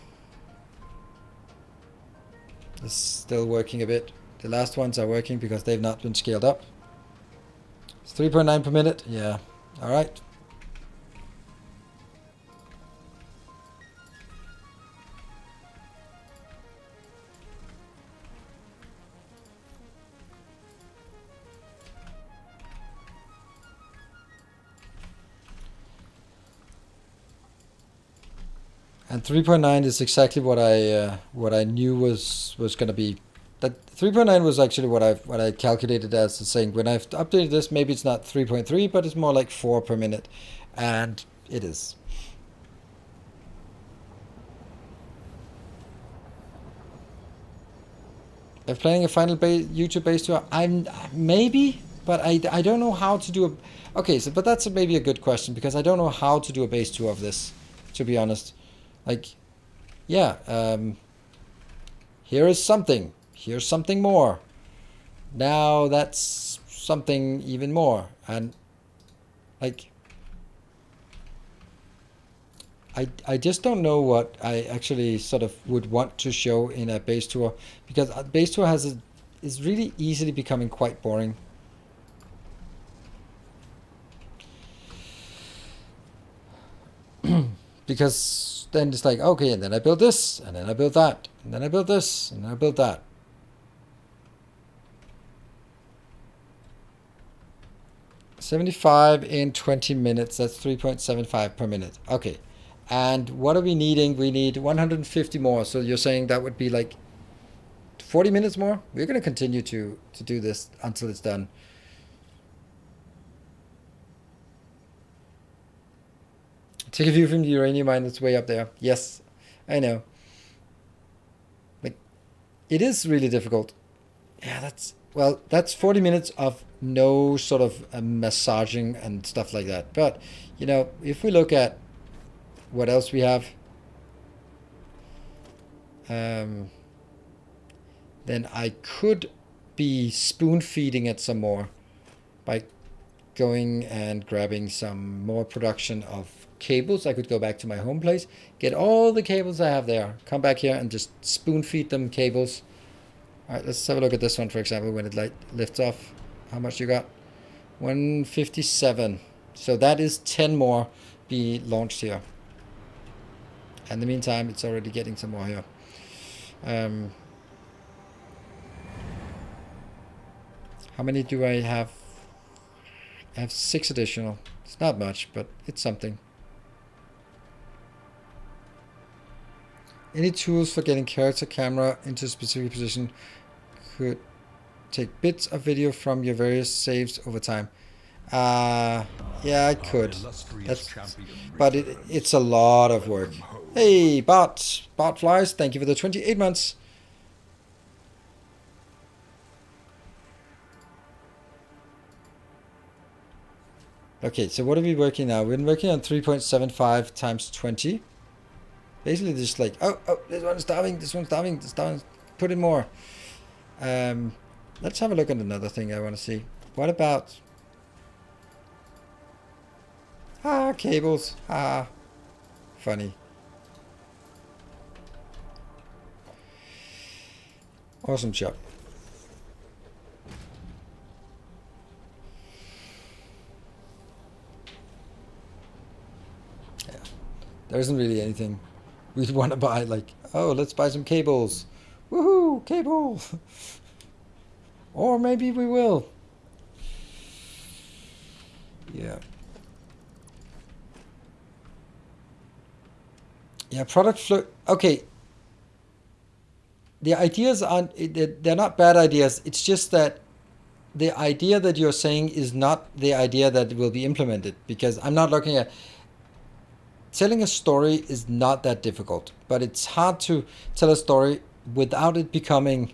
This is still working a bit. The last ones are working because they've not been scaled up. It's 3.9 per minute. Yeah, all right. And 3.9 is exactly what I knew was going to be. That 3.9 was actually what I calculated as saying when I've updated this, maybe it's not 3.3, but it's more like 4 per minute, and it is. I'm planning a final YouTube base tour. I'm maybe, but I don't know how to do a. Okay, so but that's maybe a good question because I don't know how to do a base tour of this, to be honest. Like, yeah, here is something. Here's something more. Now that's something even more. And, like, I just don't know what I actually sort of would want to show in a base tour. Because a base tour is really easily becoming quite boring. Because then it's like, okay, and then I built this, and then I built that, and then I built this, and then I built that. $75 in 20 minutes. That's 3.75 per minute. Okay. And what are we needing? We need 150 more. So you're saying that would be like 40 minutes more? We're going to continue to do this until it's done. Take a view from the uranium mine that's way up there. Yes, I know. Like, it is really difficult. Yeah, that's 40 minutes of no sort of massaging and stuff like that. But, you know, if we look at what else we have, then I could be spoon feeding it some more by going and grabbing some more production of cables. I could go back to my home place, get all the cables I have there, come back here and just spoon feed them cables. All right, let's have a look at this one, for example, when it lifts off. How much you got? 157. So that is 10 more be launched here. In the meantime, it's already getting some more here. How many do I have? I have 6 additional. It's not much, but it's something. Any tools for getting character camera into a specific position could take bits of video from your various saves over time. Yeah, I could. But it's a lot of work. Hey, Bot Flies, thank you for the 28 months. Okay, so what are we working now? We're working on 3.75 times 20. Basically, just like, oh, this one's starving, this one's starving, this one's put in more. Let's have a look at another thing I want to see. What about... cables. Funny. Awesome job. Yeah. There isn't really anything we'd want to buy, like, oh, let's buy some cables. Woohoo, cable. Or maybe we will. Yeah. Yeah, product flow. Okay. The ideas aren't, they're not bad ideas. It's just that the idea that you're saying is not the idea that will be implemented, because I'm not looking at... Telling a story is not that difficult, but it's hard to tell a story without it becoming...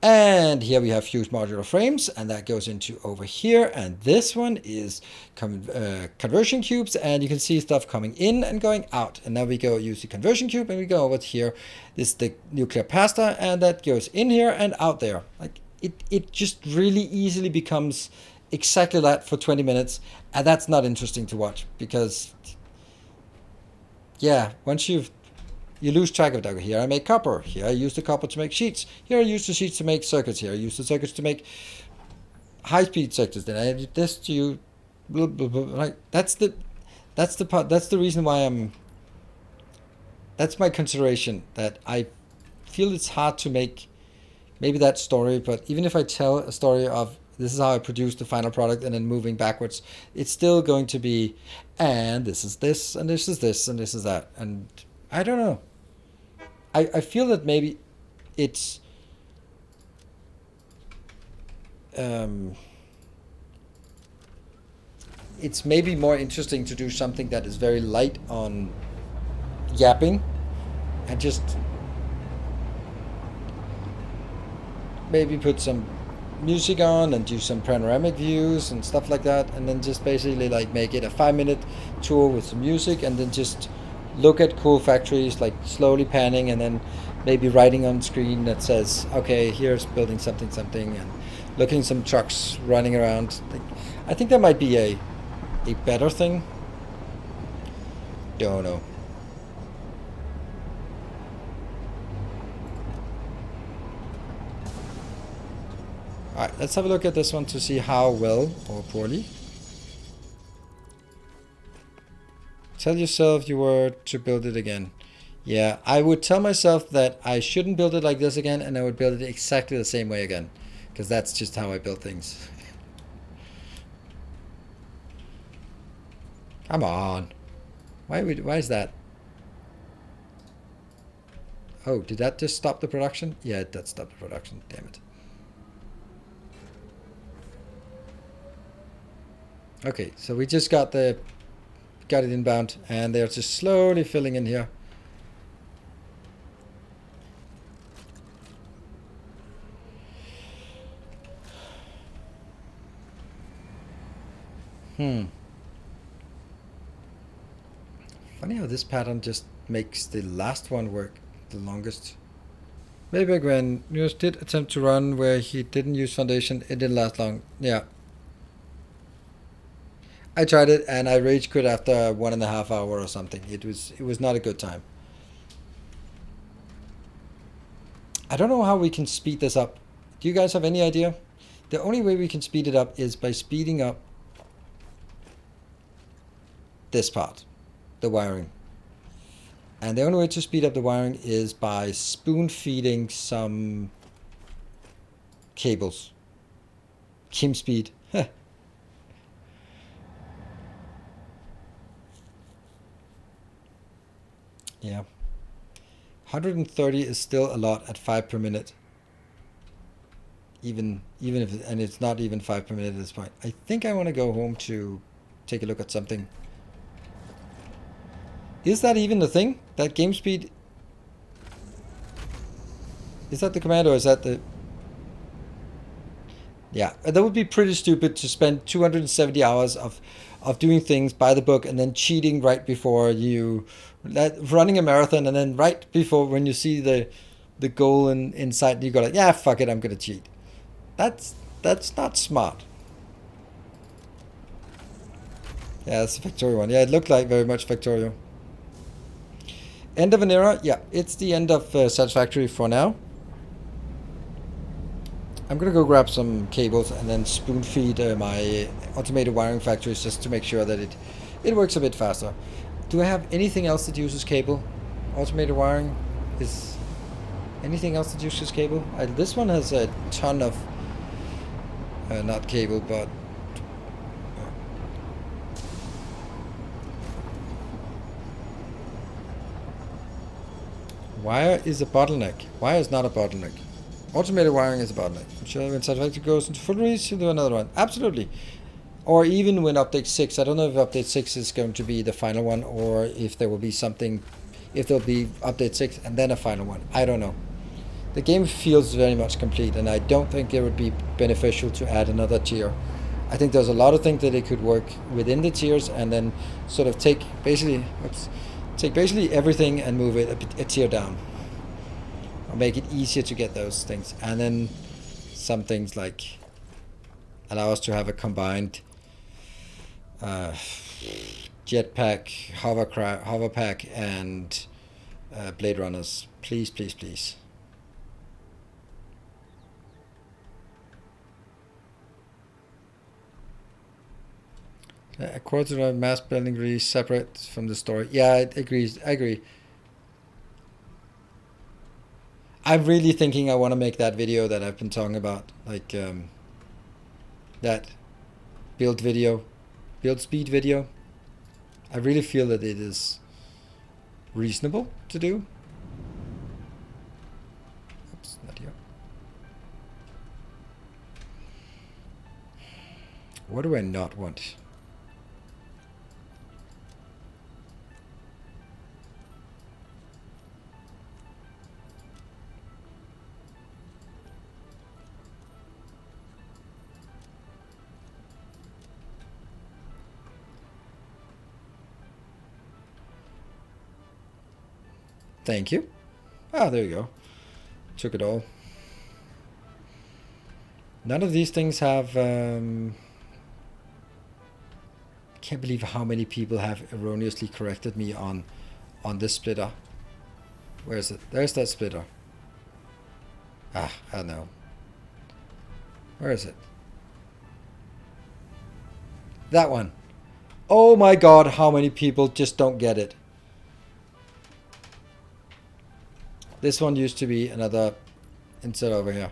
And here we have fused modular frames, and that goes into over here, and this one is conversion cubes, and you can see stuff coming in and going out. And now we go use the conversion cube, and we go over here. This is the nuclear pasta, and that goes in here and out there. Like it just really easily becomes exactly that for 20 minutes, and that's not interesting to watch, because yeah, once you lose track of that. Here I make copper. Here I use the copper to make sheets. Here I use the sheets to make circuits. Here I use the circuits to make high-speed sectors. Then I add this to you. Blah, blah, blah. Like that's the part. That's the reason why I'm... That's my consideration. That I feel it's hard to make maybe that story. But even if I tell a story of this is how I produced the final product and then moving backwards, it's still going to be, and this is this, and this is this, and this is that, and I don't know. I feel that maybe it's maybe more interesting to do something that is very light on yapping and just maybe put some music on and do some panoramic views and stuff like that, and then just basically like make it a 5-minute tour with some music, and then just look at cool factories, like slowly panning, and then maybe writing on screen that says, okay, here's building something, and looking some trucks running around. I think that might be a better thing. Don't know. Alright, let's have a look at this one to see how well or poorly. Tell yourself you were to build it again. Yeah, I would tell myself that I shouldn't build it like this again, and I would build it exactly the same way again, because that's just how I build things. Come on. Why is that? Oh, did that just stop the production? Yeah, it did stop the production. Damn it. Okay, so we just got it inbound, and they're just slowly filling in here. Funny how this pattern just makes the last one work the longest. Maybe when News did attempt to run where he didn't use foundation, it didn't last long. Yeah. I tried it and I rage quit after 1.5 hours or something. It was not a good time. I don't know how we can speed this up. Do you guys have any idea? The only way we can speed it up is by speeding up this part, the wiring. And the only way to speed up the wiring is by spoon feeding some cables. Kim speed. Yeah. 130 is still a lot at 5 per minute. Even if, and it's not even 5 per minute at this point. I think I want to go home to take a look at something. Is that even the thing? That game speed? Is that the command or is that the... Yeah, that would be pretty stupid to spend 270 hours of doing things by the book and then cheating right before you... running a marathon and then right before when you see the goal in sight, you go like, yeah, fuck it, I'm gonna cheat. That's not smart. Yeah, that's the Factorio one. Yeah, it looked like very much Factorio. End of an era? Yeah, it's the end of Satisfactory for now. I'm gonna go grab some cables and then spoon feed my automated wiring factories just to make sure that it works a bit faster. Do I have anything else that uses cable? Automated wiring is anything else that uses cable? This one has a ton of not cable, but wire is a bottleneck. Wire is not a bottleneck. Automated wiring is a bottleneck. I'm sure when Satisfactory goes into full release, you'll do another one. Absolutely. Or even when update 6. I don't know if update 6 is going to be the final one or if there will be something, if there'll be update 6 and then a final one. I don't know. The game feels very much complete and I don't think it would be beneficial to add another tier. I think there's a lot of things that it could work within the tiers and then sort of take basically everything and move it a tier down. Or make it easier to get those things. And then some things like allow us to have a combined jetpack, hoverpack, and Blade Runners. Please, please, please. A quarter of mass building really separate from the story. Yeah, I agree. I'm really thinking I want to make that video that I've been talking about, like that build speed video. I really feel that it is reasonable to do. Oops, not here. What do I not want? Thank you. Ah, there you go. Took it all. None of these things have... can't believe how many people have erroneously corrected me on this splitter. Where is it? There's that splitter. Ah, I don't know. Where is it? That one. Oh my god, how many people just don't get it. This one used to be another insert over here.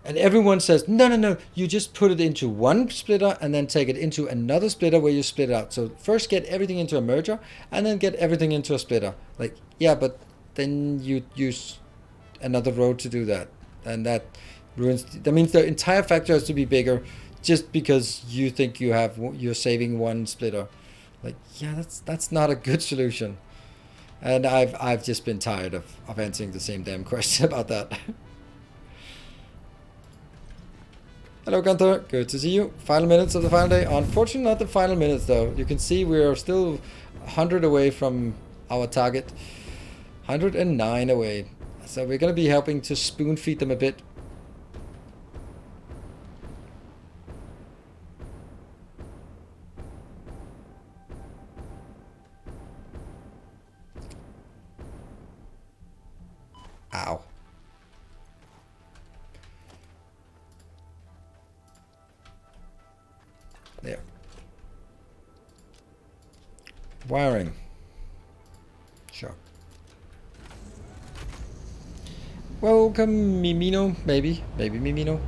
And everyone says, no, you just put it into one splitter and then take it into another splitter where you split it out. So first get everything into a merger and then get everything into a splitter. Like, yeah, but then you use another road to do that. And that ruins, that means the entire factor has to be bigger just because you think you're saving one splitter. Like, yeah, that's not a good solution. And I've just been tired of answering the same damn question about that. Hello, Gunther. Good to see you. Final minutes of the final day. Unfortunately, not the final minutes, though. You can see we are still 100 away from our target. 109 away. So we're going to be helping to spoon feed them a bit. Ow. There. Wiring. Sure. welcome Mimino, maybe Mimino.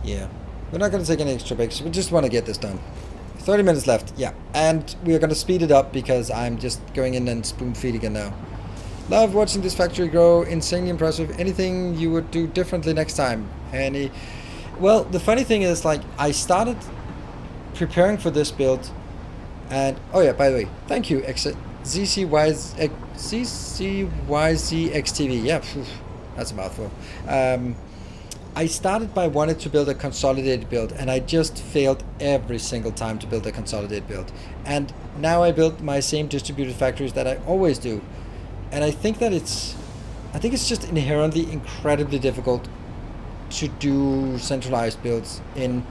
Yeah, we're not going to take any extra breaks. We just want to get this done. 30 minutes left, yeah. And we're going to speed it up because I'm just going in and spoon feeding it now. Love watching this factory grow. Insanely impressive. Anything you would do differently next time? Well, the funny thing is, like, I started preparing for this build. And, oh yeah, by the way, thank you, ZCYZXTV. Yeah, phew, that's a mouthful. I started by wanting to build a consolidated build, and I just failed every single time to build a consolidated build. And now I build my same distributed factories that I always do. And I think it's just inherently incredibly difficult to do centralized builds in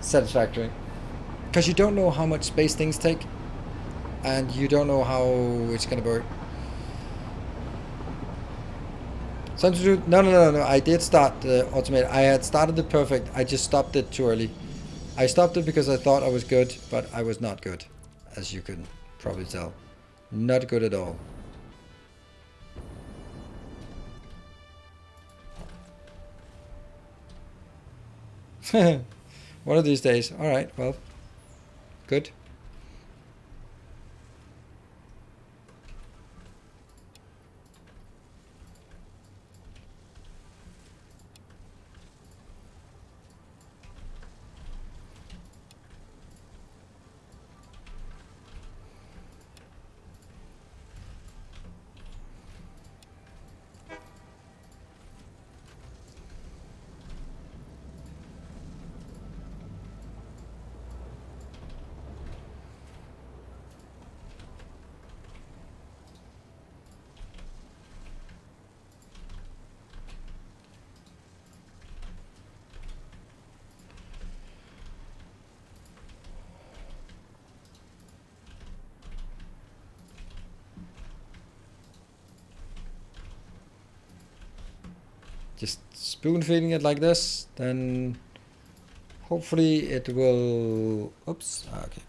Satisfactory. Because you don't know how much space things take, and you don't know how it's going to work. Something to do? No. I did start the automate. I had started it perfect. I just stopped it too early. I stopped it because I thought I was good, but I was not good, as you can probably tell. Not good at all. One of these days. All right, well, good. Just spoon feeding it like this, then hopefully it will. Oops. Okay.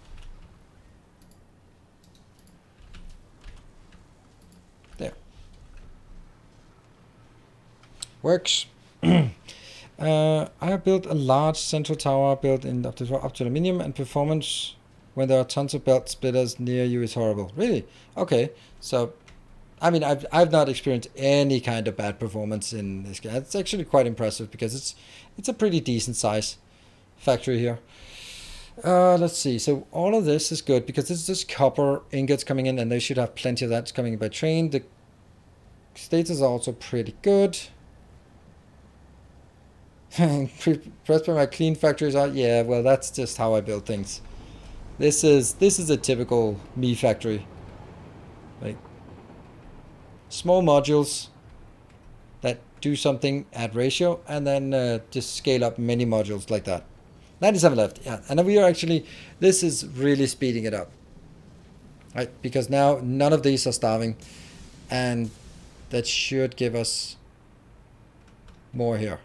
There. Works. I have built a large central tower built in up to aluminium, and performance when there are tons of belt splitters near you is horrible. Really? Okay. So, I mean, I've not experienced any kind of bad performance in this game. It's actually quite impressive because it's a pretty decent size factory here. Let's see. So all of this is good because it's just copper ingots coming in, and they should have plenty of that coming in by train. The status are also pretty good. Press by my clean factories out. Yeah, well, that's just how I build things. This is a typical me factory. Like small modules that do something at ratio, and then just scale up many modules like that. 97 left, yeah. And we are actually, this is really speeding it up. Right, because now none of these are starving, and that should give us more here.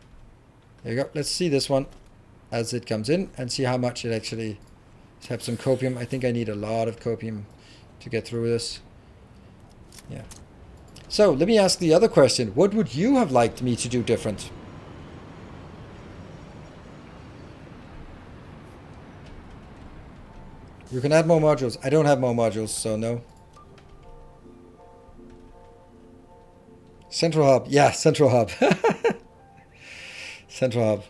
There you go. Let's see this one as it comes in and see how much it actually have some copium. I think I need a lot of copium to get through this. Yeah. So let me ask the other question. What would you have liked me to do different? You can add more modules. I don't have more modules, so no. Central hub. Yeah, central hub. Central hub.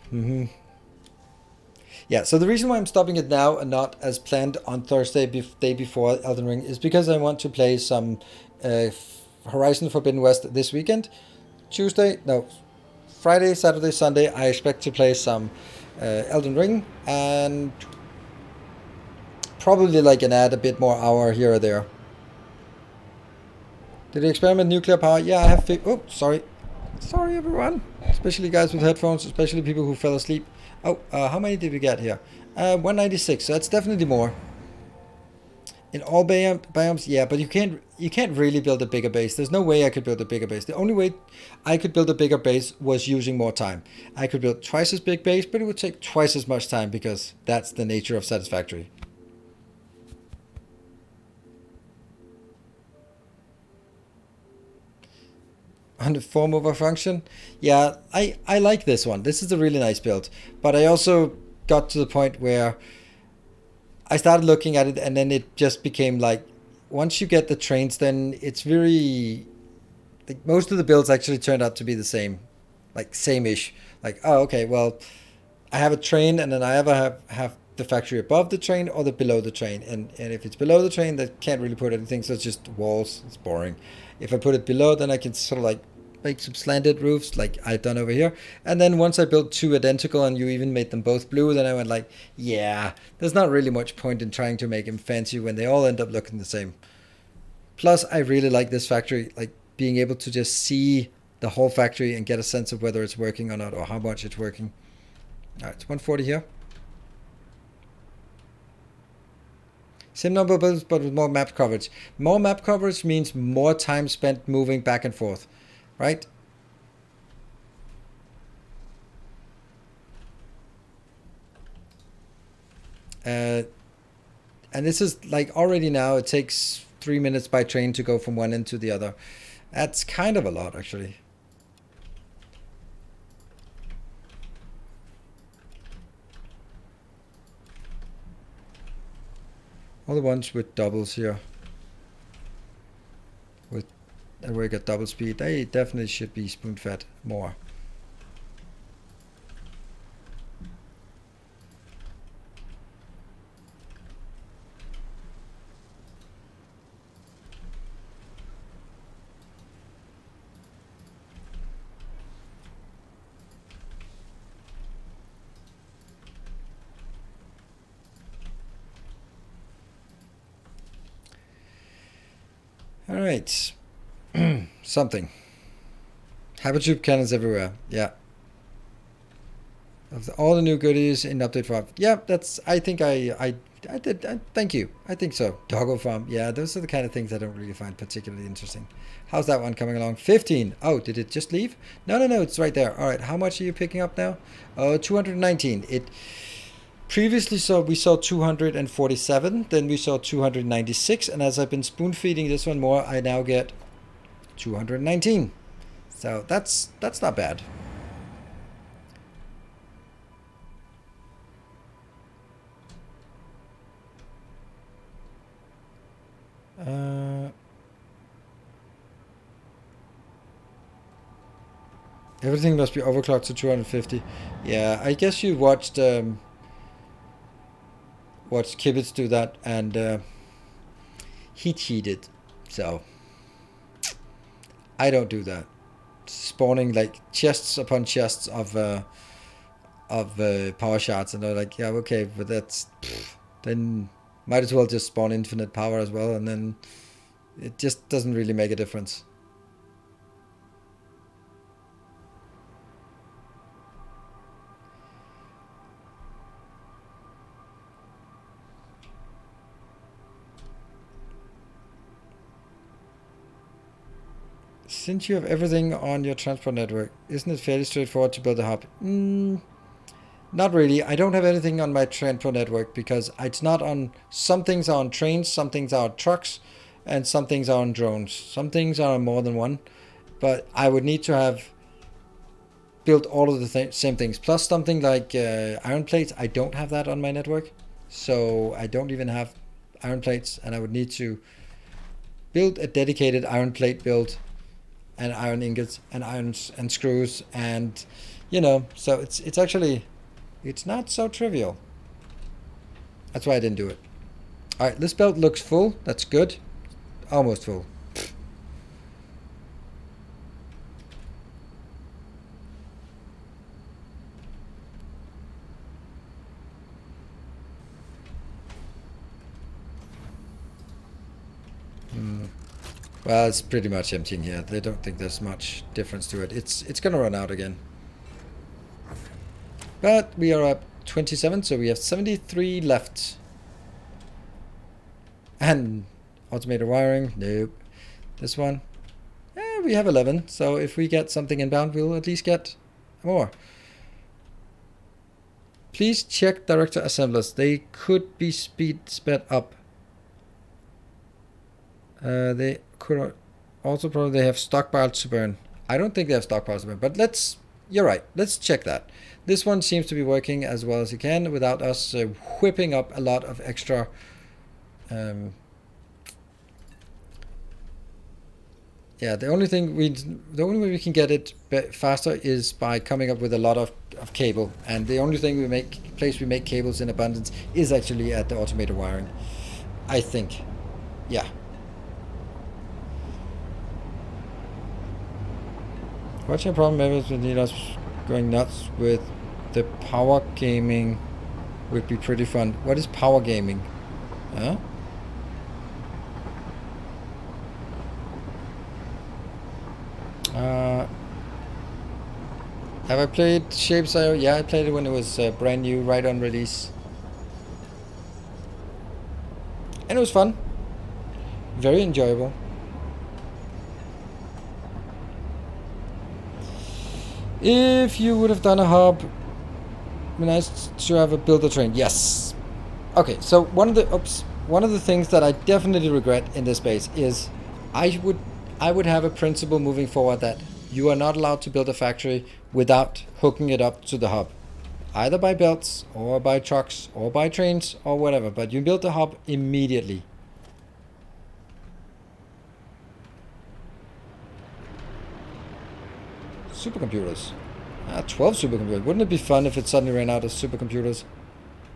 Yeah, so the reason why I'm stopping it now and not as planned on Thursday, day before Elden Ring, is because I want to play some Horizon Forbidden West this weekend. Friday, Saturday, Sunday, I expect to play some Elden Ring, and probably like an add a bit more hour here or there. Did you experiment nuclear power? Yeah, I have. Oh, sorry. Sorry, everyone. Especially guys with headphones, especially people who fell asleep. Oh, how many did we get here? 196, so that's definitely more. In all biomes, yeah, but you can't really build a bigger base. There's no way I could build a bigger base. The only way I could build a bigger base was using more time. I could build twice as big base, but it would take twice as much time because that's the nature of Satisfactory. On the form over function. Yeah, I like this one. This is a really nice build. But I also got to the point where I started looking at it, and then it just became like, once you get the trains, then it's very, like, most of the builds actually turned out to be the same, like same-ish. Like, oh, okay, well, I have a train, and then I either have the factory above the train or the below the train. And if it's below the train, that can't really put anything, so it's just walls. It's boring. If I put it below, then I can sort of like make some slanted roofs like I've done over here. And then once I built two identical and you even made them both blue, then I went like, yeah, there's not really much point in trying to make them fancy when they all end up looking the same. Plus, I really like this factory, like being able to just see the whole factory and get a sense of whether it's working or not, or how much it's working. All right, it's 140 here. Same number of builds, but with more map coverage. More map coverage means more time spent moving back and forth, right? And this is like already now it takes 3 minutes by train to go from one end to the other. That's kind of a lot, actually. All the ones with doubles here, with where you get double speed, they definitely should be spoon-fed more. All right, something. Hypertube cannons everywhere. Yeah. Of all the new goodies in update 5. Yeah, that's. I think I did. Thank you. I think so. Doggo farm. Yeah, those are the kind of things I don't really find particularly interesting. How's that one coming along? 15. Oh, did it just leave? No, it's right there. All right. How much are you picking up now? 219. It previously we saw 247. Then we saw 296. And as I've been spoon feeding this one more, I now get 219. So that's not bad. Everything must be overclocked to 250. Yeah, I guess you watched Kibitz do that, and he cheated. So I don't do that. Spawning like chests upon chests of power shards, and they're like, yeah, okay, but that's then might as well just spawn infinite power as well, and then it just doesn't really make a difference. Since you have everything on your transport network, isn't it fairly straightforward to build a hub? Not really. I don't have anything on my transport network because it's not on. Some things are on trains, some things are on trucks, and some things are on drones. Some things are on more than one, but I would need to have built all of the same things. Plus something like iron plates. I don't have that on my network, so I don't even have iron plates, and I would need to build a dedicated iron plate build, and iron ingots, and irons and screws, and so it's actually. It's not so trivial. That's why I didn't do it. All right, this belt looks full. That's good. Almost full. Well, it's pretty much emptying here. They don't think there's much difference to it. It's gonna run out again. But we are up 27, so we have 73 left. And automated wiring, nope. This one, we have 11. So if we get something inbound, we'll at least get more. Please check director assemblers. They could be sped up. They could also probably have stockpiled to burn. I don't think they have stockpiles of it, but you're right, let's check that. This one seems to be working as well as it can without us whipping up a lot of extra yeah, the only way we can get it faster is by coming up with a lot of cable, and the only thing place we make cables in abundance is actually at the automated wiring, I think. Yeah. What's your problem? Maybe we need us going nuts with the power gaming would be pretty fun. What is power gaming? Huh? Have I played Shapes IO? Yeah, I played it when it was brand new, right on release. And it was fun. Very enjoyable. If you would have done a hub, it'd be nice to have a builder train. Yes. Okay, so one of the things that I definitely regret in this space is I would have a principle moving forward that you are not allowed to build a factory without hooking it up to the hub. Either by belts, or by trucks, or by trains, or whatever. But you build the hub immediately. Supercomputers. 12 supercomputers. Wouldn't it be fun if it suddenly ran out of supercomputers?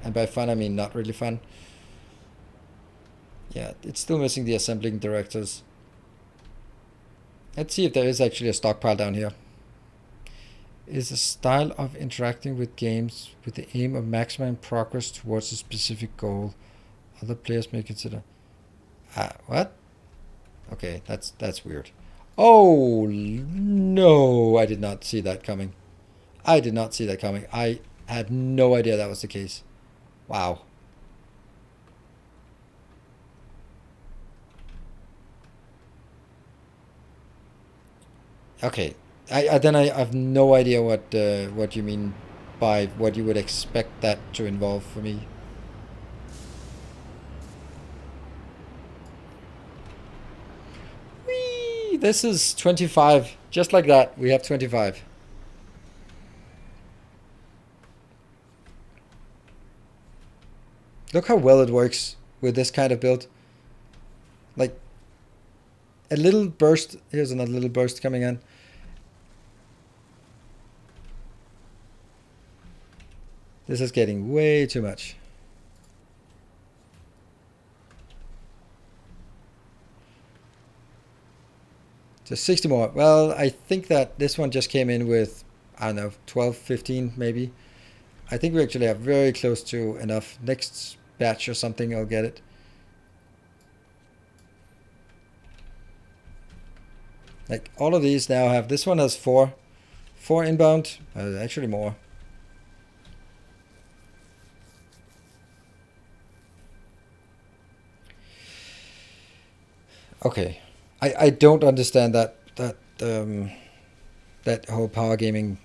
And by fun, I mean not really fun. Yeah, it's still missing the assembling directors. Let's see if there is actually a stockpile down here. Is a style of interacting with games with the aim of maximizing progress towards a specific goal. Other players may consider. What? Okay, that's weird. Oh no, I did not see that coming. I did not see that coming. I had no idea that was the case. Wow. Okay, I have no idea what you mean by what you would expect that to involve for me. Whee! This is 25, just like that. We have 25. Look how well it works with this kind of build. Like a little burst. Here's another little burst coming in. This is getting way too much. Just 60 more. Well, I think that this one just came in with, I don't know, 12, 15 maybe. I think we actually have very close to enough. Next batch or something, I'll get it. Like all of these now have, this one has four inbound, actually more. Okay, I don't understand that whole power gaming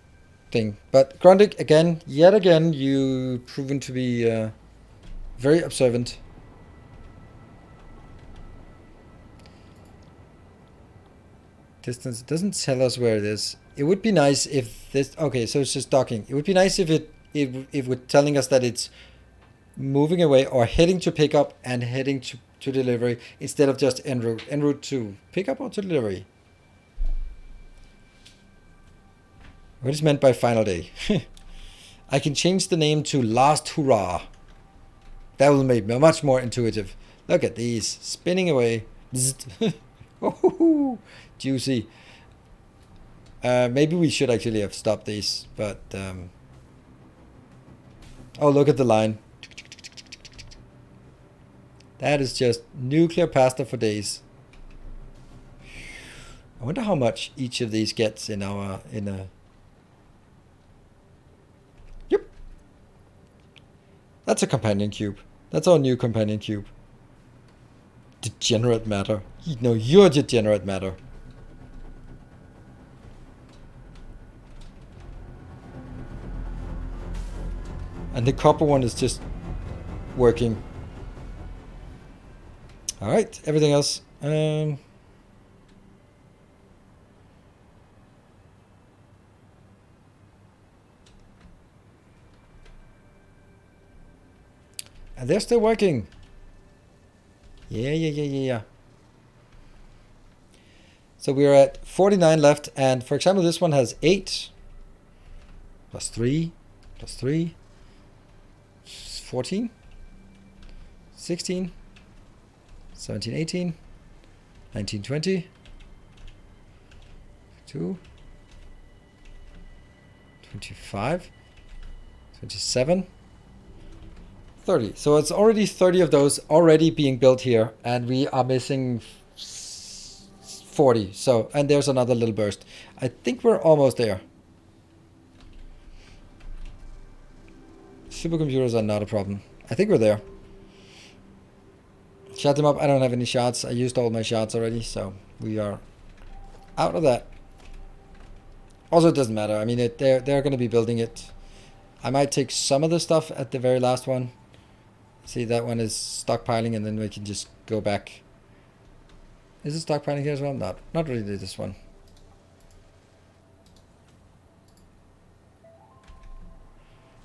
thing. But Grundig, yet again, you've proven to be very observant. Distance doesn't tell us where it is. It would be nice if this. Okay, so it's just docking. It would be nice if it were telling us that it's moving away or heading to pickup and heading to delivery instead of just en route to pickup or to delivery. What is meant by final day? I can change the name to Last Hurrah. That will make me much more intuitive. Look at these spinning away. Oh, juicy. Maybe we should actually have stopped these, but oh, look at the line. That is just nuclear pasta for days. I wonder how much each of these gets in a. Yep. That's a companion cube. That's our new companion cube. Degenerate matter. No, you're degenerate matter. And the copper one is just working. All right, everything else. And they're still working. Yeah. So we're at 49 left, and for example, this one has 8 plus 3 plus 3, 14, 16, 17, 18, 19, 20, 22, 25, 27, 30. So it's already 30 of those already being built here, and we are missing 40. So, and there's another little burst. I think we're almost there. Supercomputers are not a problem. I think we're there. Shut them up. I don't have any shots. I used all my shots already, so we are out of that. Also, it doesn't matter. I mean, they're going to be building it. I might take some of the stuff at the very last one. See, that one is stockpiling, and then we can just go back. Is it stockpiling here as well? Not really this one.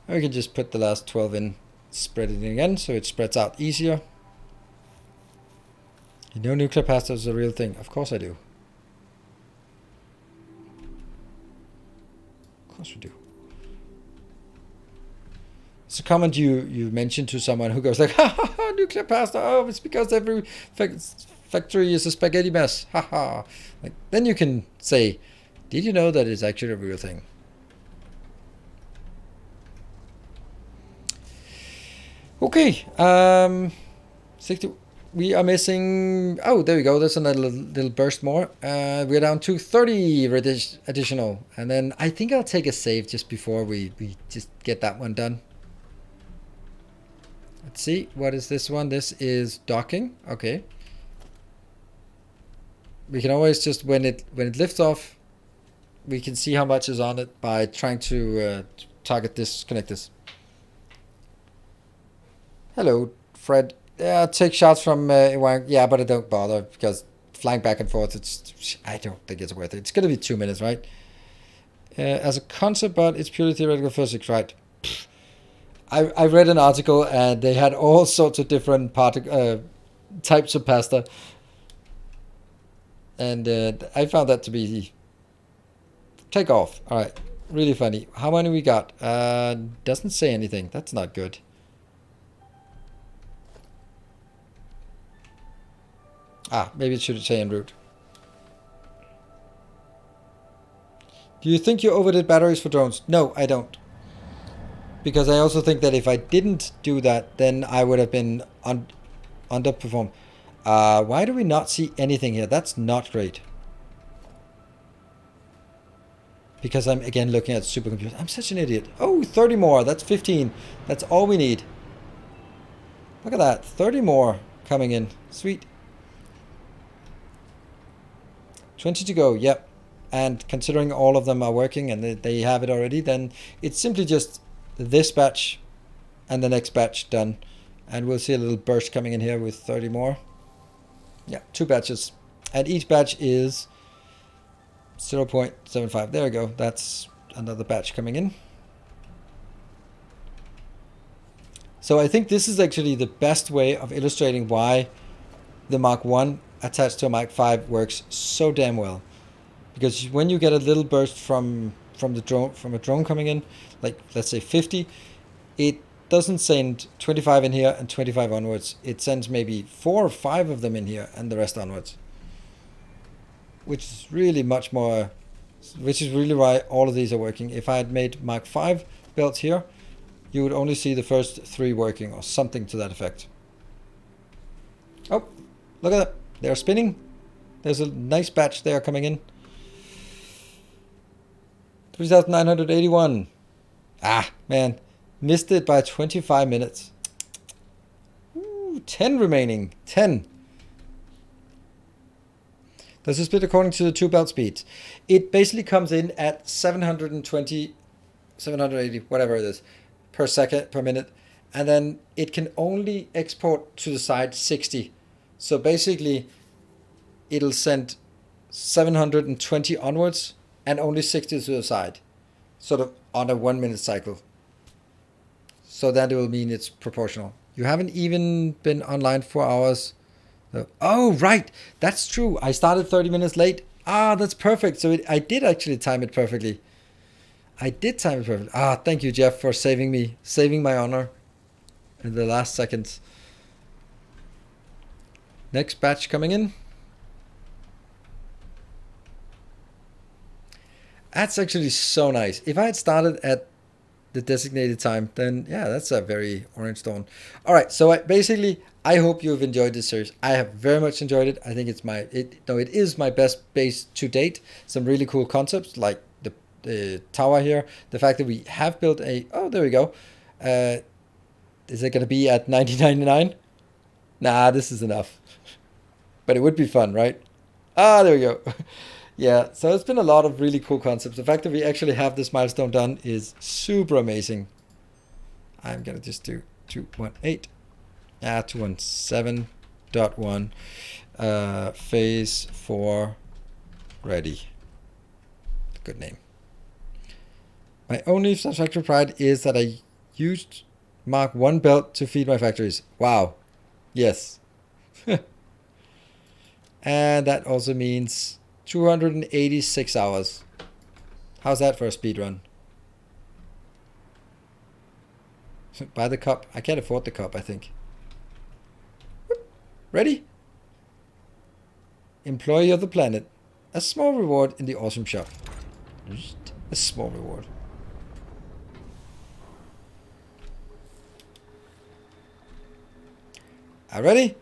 We can just put the last 12 in, spread it in again, so it spreads out easier. You know nuclear pasta is a real thing. Of course I do. Of course we do. It's a comment you mentioned to someone who goes like, ha ha ha, nuclear pasta. Oh, it's because every factory is a spaghetti mess. Ha ha. Like, then you can say, did you know that it's actually a real thing? Okay. 60. We are missing. Oh, there we go. There's another little burst more. We're down to 30 additional, and then I think I'll take a save just before we just get that one done. Let's see, what is this one? This is docking. Okay. We can always just when it lifts off, we can see how much is on it by trying to target this, connect this. Hello, Fred. Yeah, take shots from yeah, but I don't bother because flying back and forth, I don't think it's worth it. It's gonna be 2 minutes, right? As a concept, but it's purely theoretical physics, right? I read an article and they had all sorts of different types of pasta, and I found that to be take off. All right, really funny. How many we got? Doesn't say anything. That's not good. Maybe it should say en route. Do you think you overdid batteries for drones? No, I don't. Because I also think that if I didn't do that, then I would have been underperformed. Why do we not see anything here? That's not great. Because I'm again looking at supercomputers. I'm such an idiot. Oh, 30 more. That's 15. That's all we need. Look at that. 30 more coming in. Sweet. 20 to go. Yep. And considering all of them are working and they have it already, then it's simply just this batch and the next batch done. And we'll see a little burst coming in here with 30 more. Yeah, 2 batches. And each batch is 0.75. There we go. That's another batch coming in. So I think this is actually the best way of illustrating why the Mark 1 attached to a Mark 5 works so damn well. Because when you get a little burst from a drone coming in, like let's say 50, it doesn't send 25 in here and 25 onwards. It sends maybe 4 or 5 of them in here and the rest onwards. Which is really much more, which is really why all of these are working. If I had made Mark 5 belts here, you would only see the first 3 working or something to that effect. Oh, look at that. They're spinning. There's a nice batch there coming in. 3,981. Man. Missed it by 25 minutes. Ooh, 10 remaining. 10. Does it split according to the 2 belt speeds? It basically comes in at 720, 780, whatever it is, per second, per minute. And then it can only export to the side 60. So basically, it'll send 720 onwards and only 60 to the side. Sort of on a 1 minute cycle. So that will mean it's proportional. You haven't even been online 4 hours. Oh, right. That's true. I started 30 minutes late. Ah, that's perfect. So I did actually time it perfectly. I did time it perfectly. Ah, thank you, Jeff, for saving me. Saving my honor in the last seconds. Next batch coming in. That's actually so nice. If I had started at the designated time, then yeah, that's a very orange stone. All right, so I hope you've enjoyed this series. I have very much enjoyed it. I think it is my best base to date. Some really cool concepts like the tower here. The fact that we have built there we go. Is it going to be at 1999? Nah, this is enough. But it would be fun, right? Ah, there we go. Yeah, so it's been a lot of really cool concepts. The fact that we actually have this milestone done is super amazing. I'm going to just do 218. 217.1. Phase 4 ready. Good name. My only Satisfactory pride is that I used Mark 1 belt to feed my factories. Wow. Yes. And that also means 286 hours. How's that for a speed run? Buy the cup. I can't afford the cup, I think. Ready? Employee of the planet. A small reward in the awesome shop. A small reward. Are ready?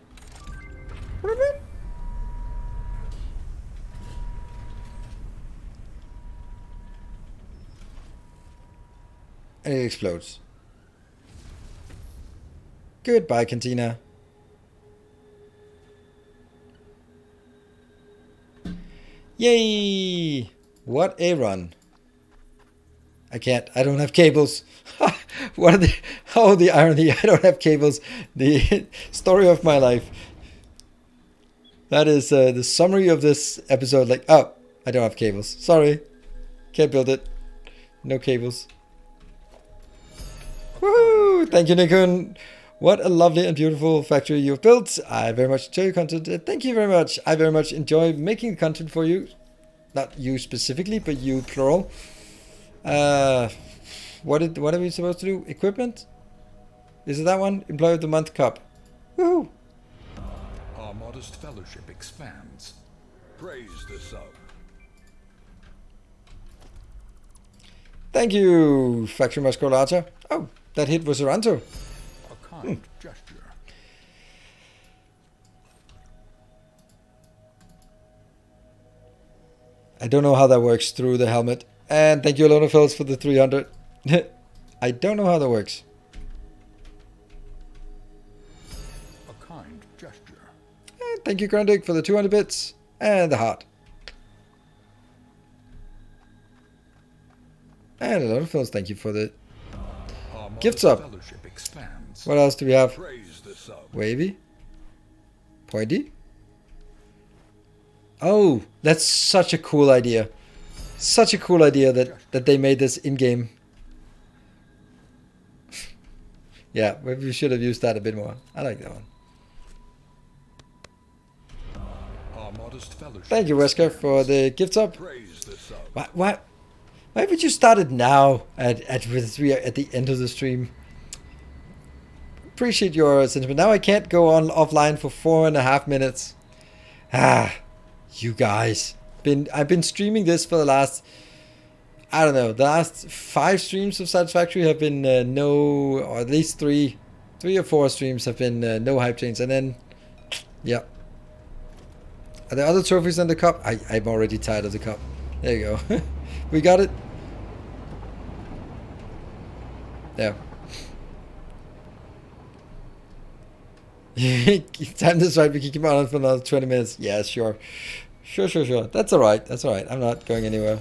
And it explodes. Goodbye, Cantina. Yay! What a run. I can't. I don't have cables. What are the... Oh, the irony. I don't have cables. The story of my life. That is the summary of this episode. Like, oh, I don't have cables. Sorry. Can't build it. No cables. Woohoo! Thank you, Nikon. What a lovely and beautiful factory you've built. I very much enjoy your content. Thank you very much. I very much enjoy making content for you. Not you specifically, but you plural. What are we supposed to do? Equipment? Is it that one? Employee of the Month Cup. Woohoo! Our modest fellowship expands. Praise the sub. Thank you, Factory Musculator. Oh, that hit was Aranto. A kind gesture. I don't know how that works through the helmet. And thank you, Alona Phils, for the 300. I don't know how that works. A kind gesture. And thank you, Grundig, for the 200 bits and the heart. And Alona Phils, thank you for the gifts up. What else do we have? Wavy. Pointy. Oh, that's such a cool idea. Such a cool idea that they made this in-game. Yeah, maybe we should have used that a bit more. I like that one. Thank you, Wesker, for the gifts up. Why would you start it now at the end of the stream? Appreciate your sentiment. Now I can't go on offline for 4.5 minutes. You guys. I've been streaming this for the last, I don't know, the last 5 streams of Satisfactory have been no, or at least 3 or 4 streams have been no hype chains. And then, yeah. Are there other trophies in the cup? I'm already tired of the cup. There you go. We got it. Yeah. Time this right, we can keep on for another 20 minutes. Yeah, sure. Sure. That's alright. I'm not going anywhere.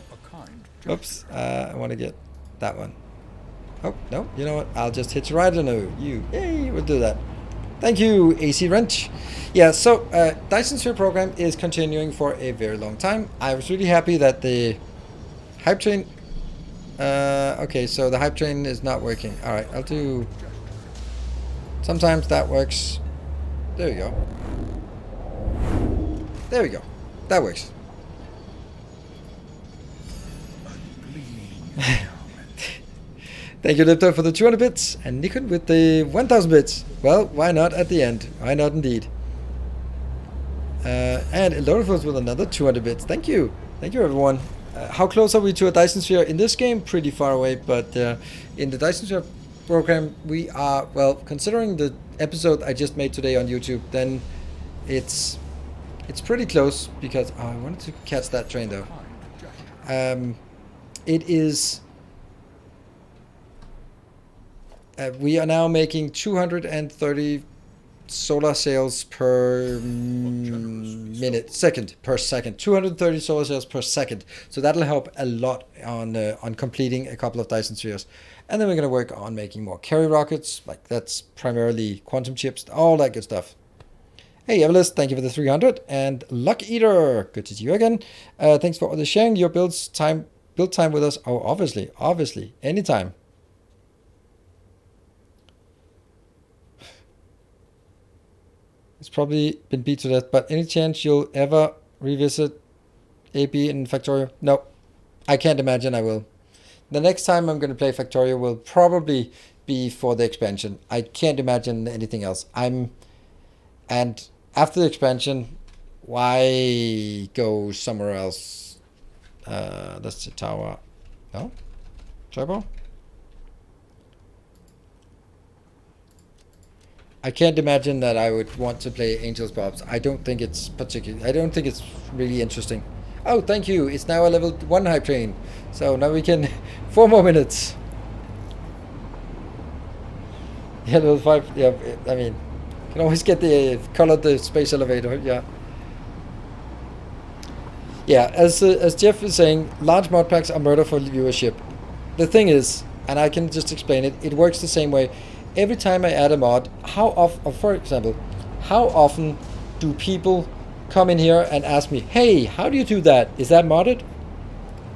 Oops. I want to get that one. Oh, no. You know what? I'll just hit you right on you. Yay, we'll do that. Thank you, AC Wrench. Yeah, so Dyson Sphere program is continuing for a very long time. I was really happy that the hype train... okay, so the hype train is not working. Alright, I'll do... Sometimes that works. There we go. There we go. That works. Thank you, Lipto, for the 200 bits, and Nikon with the 1000 bits. Well, why not at the end? Why not indeed? And Elorifos with another 200 bits. Thank you. Thank you, everyone. How close are we to a Dyson Sphere? In this game, pretty far away, but in the Dyson Sphere program, we are, well, considering the episode I just made today on YouTube, then it's pretty close, because I wanted to catch that train, though. It is... we are now making 230 solar cells per second. 230 solar cells per second. So that'll help a lot on completing a couple of Dyson Spheres. And then we're going to work on making more carry rockets. Like, that's primarily quantum chips, all that good stuff. Hey, Everlist, thank you for the 300. And Luck Eater, good to see you again. Thanks for all the sharing your build time with us. Oh, obviously, anytime. It's probably been beat to death, but any chance you'll ever revisit AB in Factorio? No, I can't imagine I will. The next time I'm going to play Factorio will probably be for the expansion. I can't imagine anything else. And after the expansion, why go somewhere else? That's the tower. No? Turbo? I can't imagine that I would want to play Angel's Bobs. I don't think it's really interesting. Oh, thank you. It's now a level 1 hype train. So now we can 4 more minutes. Yeah, level 5. Yeah, I mean, you can always get the colored space elevator. Yeah. Yeah, as Jeff is saying, large mod packs are murder for viewership. The thing is, and I can just explain it, it works the same way. Every time I add a mod, for example, how often do people come in here and ask me, hey, how do you do that? Is that modded?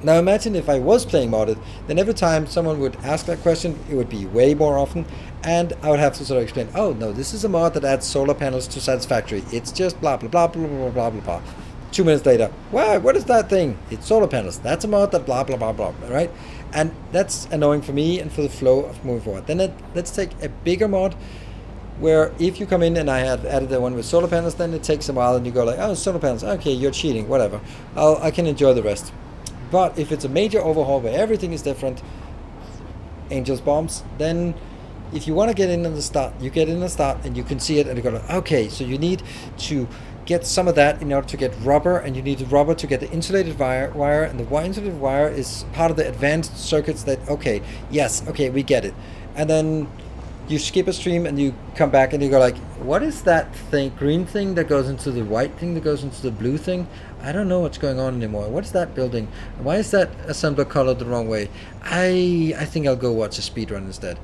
Now imagine if I was playing modded, then every time someone would ask that question, it would be way more often, and I would have to sort of explain, oh no, this is a mod that adds solar panels to Satisfactory. It's just blah, blah, blah, blah, blah, blah, blah, blah. 2 minutes later, what is that thing? It's solar panels. That's a mod that blah, blah, blah, blah, right? And that's annoying for me and for the flow of moving forward. Then let's take a bigger mod where if you come in and I have added the one with solar panels, then it takes a while and you go like, oh, solar panels, okay, you're cheating, whatever. I can enjoy the rest. But if it's a major overhaul where everything is different, Angel's Bombs, then if you want to get in on the start, you get in on the start and you can see it and you go like, okay, so you need to get some of that in order to get rubber, and you need the rubber to get the insulated wire, and the insulated wire is part of the advanced circuits that, okay, yes, okay, we get it. And then you skip a stream and you come back and you go like, what is that thing, green thing that goes into the white thing that goes into the blue thing? I don't know what's going on anymore. What is that building? Why is that assembler colored the wrong way? I think I'll go watch a speedrun instead.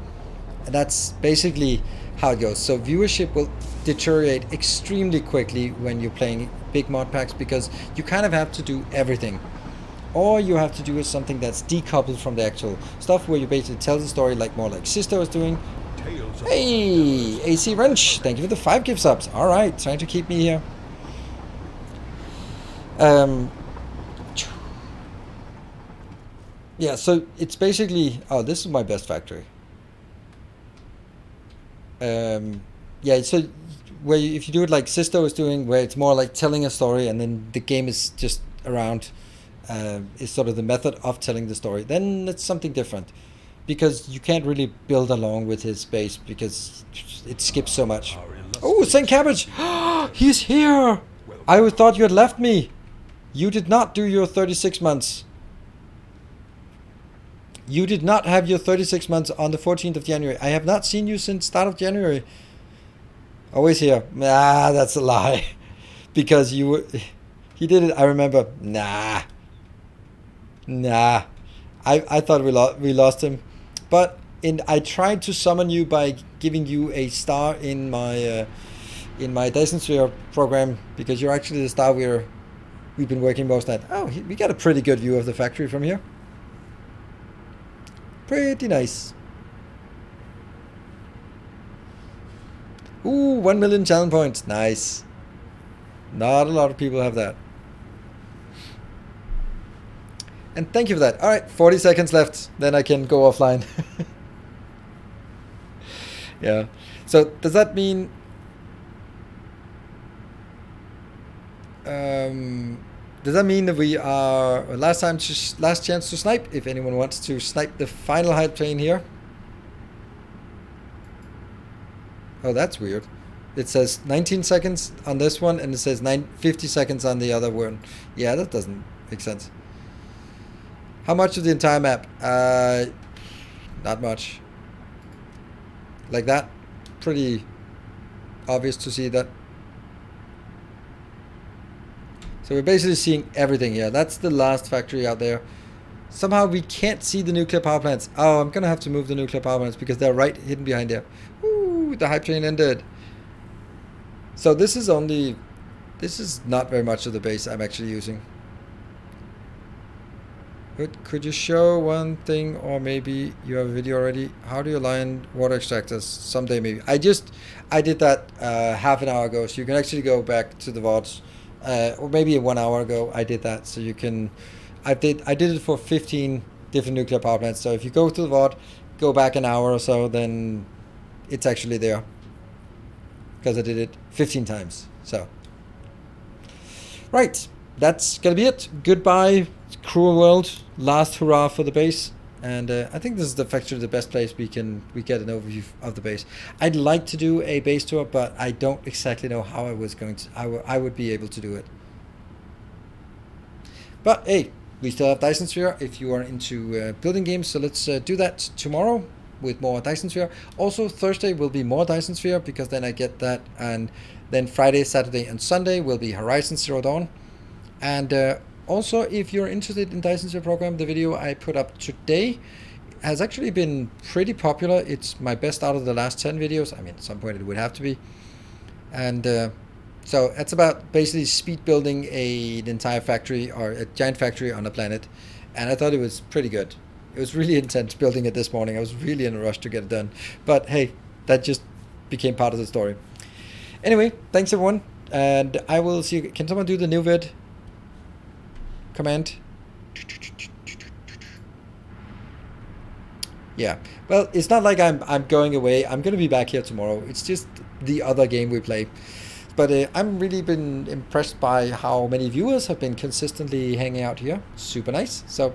And that's basically how it goes. So viewership will deteriorate extremely quickly when you're playing big mod packs, because you kind of have to do everything. Or you have to do something that's decoupled from the actual stuff, where you basically tell the story like more like Sisto is doing. Hey, AC Wrench, thank you for the 5 gift subs. Alright, trying to keep me here. Yeah, so it's basically, oh, this is my best factory. Yeah, so where if you do it like Sisto is doing, where it's more like telling a story and then the game is just around, is sort of the method of telling the story, then it's something different, because you can't really build along with his base because it skips so much. Oh, St. Cabbage! He's here! I thought you had left me. You did not do your 36 months. You did not have your 36 months on the 14th of January. I have not seen you since start of January. Always here. Ah, that's a lie. Because he did it, I remember. Nah. I thought we lost him. But I tried to summon you by giving you a star in my Dyson Sphere program, because you're actually the star we've been working most at. Oh, we got a pretty good view of the factory from here. Pretty nice. Ooh, 1 million challenge points. Nice. Not a lot of people have that. And thank you for that. All right, 40 seconds left. Then I can go offline. Yeah. So does that mean... does that mean that we are last chance to snipe? If anyone wants to snipe the final hype train here. Oh, that's weird. It says 19 seconds on this one, and it says 50 seconds on the other one. Yeah, that doesn't make sense. How much of the entire map? Not much. Like that? Pretty obvious to see that. So we're basically seeing everything here. That's the last factory out there. Somehow we can't see the nuclear power plants. Oh, I'm gonna have to move the nuclear power plants because they're right hidden behind there. Ooh, the hype train ended. So this is not very much of the base I'm actually using. Could you show one thing, or maybe you have a video already? How do you align water extractors? Someday maybe. I did that half an hour ago, so you can actually go back to the VODs. Or maybe 1 hour ago I did that, so you can... I did it for 15 different nuclear power plants, so if you go to the VOD, go back an hour or so, then it's actually there. Because I did it 15 times, so... Right, that's gonna be it. Goodbye, cruel world. Last hurrah for the base. And I think this is the best place we get an overview of the base. I'd like to do a base tour, but I don't exactly know how I would be able to do it. But hey, we still have Dyson Sphere if you are into building games, so let's do that tomorrow with more Dyson Sphere. Also, Thursday will be more Dyson Sphere because then I get that, and then Friday, Saturday, and Sunday will be Horizon Zero Dawn. And also, if you're interested in Dyson Sphere Program, the video I put up today has actually been pretty popular. It's my best out of the last 10 videos. I mean, at some point it would have to be. And so it's about basically speed building an entire factory or a giant factory on a planet. And I thought it was pretty good. It was really intense building it this morning. I was really in a rush to get it done. But hey, that just became part of the story. Anyway, thanks everyone. And I will see you. Can someone do the new vid command? Yeah, well, it's not like I'm going away. I'm gonna be back here tomorrow. It's just the other game we play. But I'm really been impressed by how many viewers have been consistently hanging out here. Super nice. So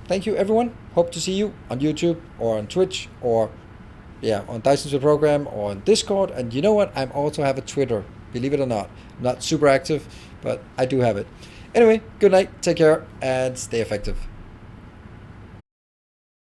thank you everyone. Hope to see you on YouTube or on Twitch or on Dyson Sphere Program or on Discord. And you know what? I also have a Twitter, believe it or not. I'm not super active, but I do have it. Anyway, good night, take care, and stay effective.